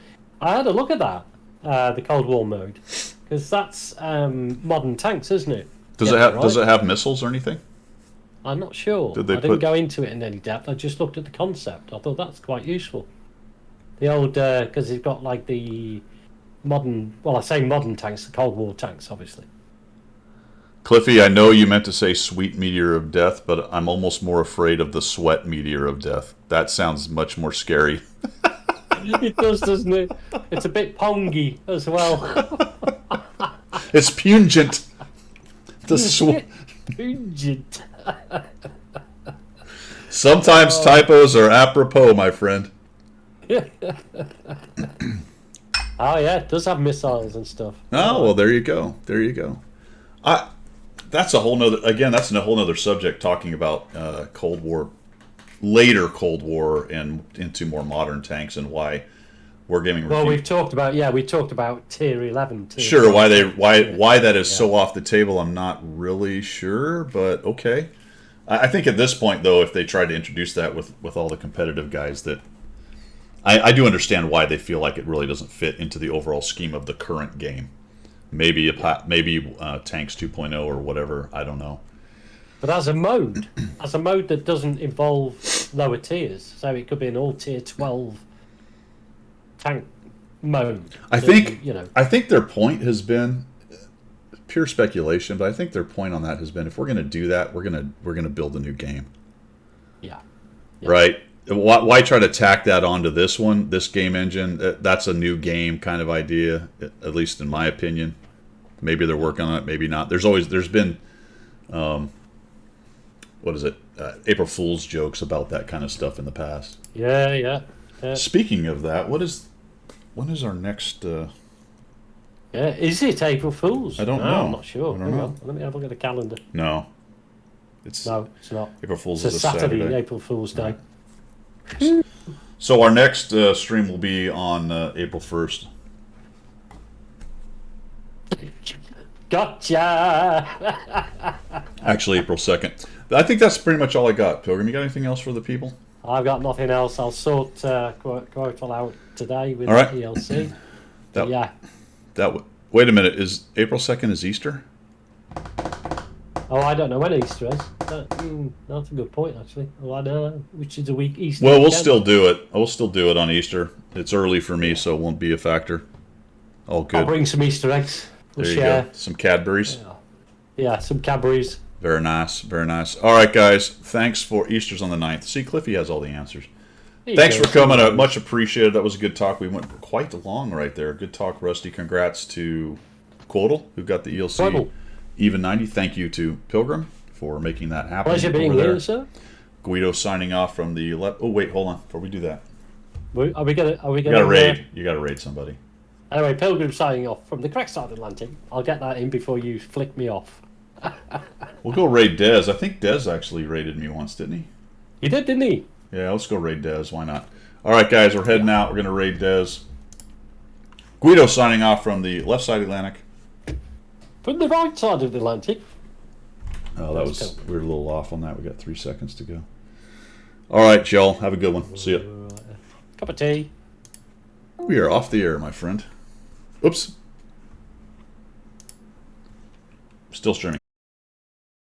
Speaker 2: I had a look at that, the Cold War mode, because that's modern tanks, isn't it?
Speaker 1: Does it have missiles or anything?
Speaker 2: I'm not sure. I didn't go into it in any depth. I just looked at the concept. I thought that's quite useful. The old, because it's got like the modern, well, I say modern tanks, the Cold War tanks, obviously.
Speaker 1: Cliffy, I know you meant to say sweet meteor of death, but I'm almost more afraid of the sweat meteor of death. That sounds much more scary.
Speaker 2: It does, doesn't it? It's a bit pongy as well.
Speaker 1: It's pungent.
Speaker 2: Pungent.
Speaker 1: Sometimes typos are apropos, my friend.
Speaker 2: Oh yeah, it does have missiles and stuff.
Speaker 1: Oh, well, there you go. There you go. That's a whole nother, again, that's a whole nother subject, talking about Cold War, later Cold War, and into more modern tanks, and why Wargaming.
Speaker 2: Well, we talked about Tier 11.
Speaker 1: Sure, why that is so off the table, I'm not really sure, but okay. I think at this point, though, if they tried to introduce that with all the competitive guys, that I do understand why they feel like it really doesn't fit into the overall scheme of the current game. Maybe Tanks 2.0 or whatever, I don't know.
Speaker 2: But as a mode that doesn't involve lower tiers, so it could be an all tier 12 tank mode.
Speaker 1: I think their point has been pure speculation, but I think their point on that has been, if we're going to do that, we're going to build a new game.
Speaker 2: Yeah.
Speaker 1: Right? Why try to tack that onto this game engine? That's a new game kind of idea, at least in my opinion. Maybe they're working on it, maybe not. There's been, April Fool's jokes about that kind of stuff in the past.
Speaker 2: Yeah.
Speaker 1: Speaking of that, when is our next?
Speaker 2: Is it April Fool's?
Speaker 1: I don't know.
Speaker 2: I'm not sure.
Speaker 1: I don't know.
Speaker 2: Let me have a look at the calendar.
Speaker 1: No, it's
Speaker 2: not.
Speaker 1: April Fool's
Speaker 2: It's
Speaker 1: is
Speaker 2: a
Speaker 1: a
Speaker 2: Saturday, April Fool's Day.
Speaker 1: So our next stream will be on April 1st.
Speaker 2: Gotcha!
Speaker 1: Actually, April 2nd. I think that's pretty much all I got. Pilgrim, you got anything else for the people?
Speaker 2: I've got nothing else. I'll sort Quotal out today with
Speaker 1: all right.
Speaker 2: ELC.
Speaker 1: Wait a minute. Is April 2nd is Easter?
Speaker 2: Oh, I don't know when Easter is. That's a good point, actually. Oh, I don't know which is the week Easter.
Speaker 1: Well, we'll
Speaker 2: weekend.
Speaker 1: still do it. We'll still do it on Easter. It's early for me, so it won't be a factor. All
Speaker 2: I'll
Speaker 1: good.
Speaker 2: bring some Easter eggs. We'll
Speaker 1: There you
Speaker 2: share.
Speaker 1: go. Some Cadburys.
Speaker 2: Yeah, some Cadbury's.
Speaker 1: Very nice. Very nice. All right, guys. Thanks for Easter's on the 9th. See, Cliffy has all the answers.
Speaker 2: There you
Speaker 1: Thanks
Speaker 2: go.
Speaker 1: for coming. Much appreciated. That was a good talk. We went quite long right there. Good talk, Rusty. Congrats to Quodal, who got the ELC
Speaker 2: Quodal.
Speaker 1: Even 90. Thank you to Pilgrim for making that happen.
Speaker 2: Pleasure being
Speaker 1: over there.
Speaker 2: here, sir.
Speaker 1: Guido signing off from the left. Oh, wait, hold on. Before we do that,
Speaker 2: Are we gonna?
Speaker 1: you got to raid. You got to raid somebody.
Speaker 2: Anyway, Pilgrim signing off from the correct side of the Atlantic. I'll get that in before you flick me off.
Speaker 1: We'll go raid Dez. I think Dez actually raided me once, didn't he?
Speaker 2: He did, didn't he?
Speaker 1: Yeah, let's go raid Dez. Why not? All right, guys, we're heading out. We're going to raid Dez. Guido signing off from the left side of the Atlantic.
Speaker 2: From the right side of the Atlantic.
Speaker 1: Oh, that was we were a little off on that. We got 3 seconds to go. All right, y'all. Have a good one. See ya.
Speaker 2: Cup of tea.
Speaker 1: We are off the air, my friend. Oops. Still streaming.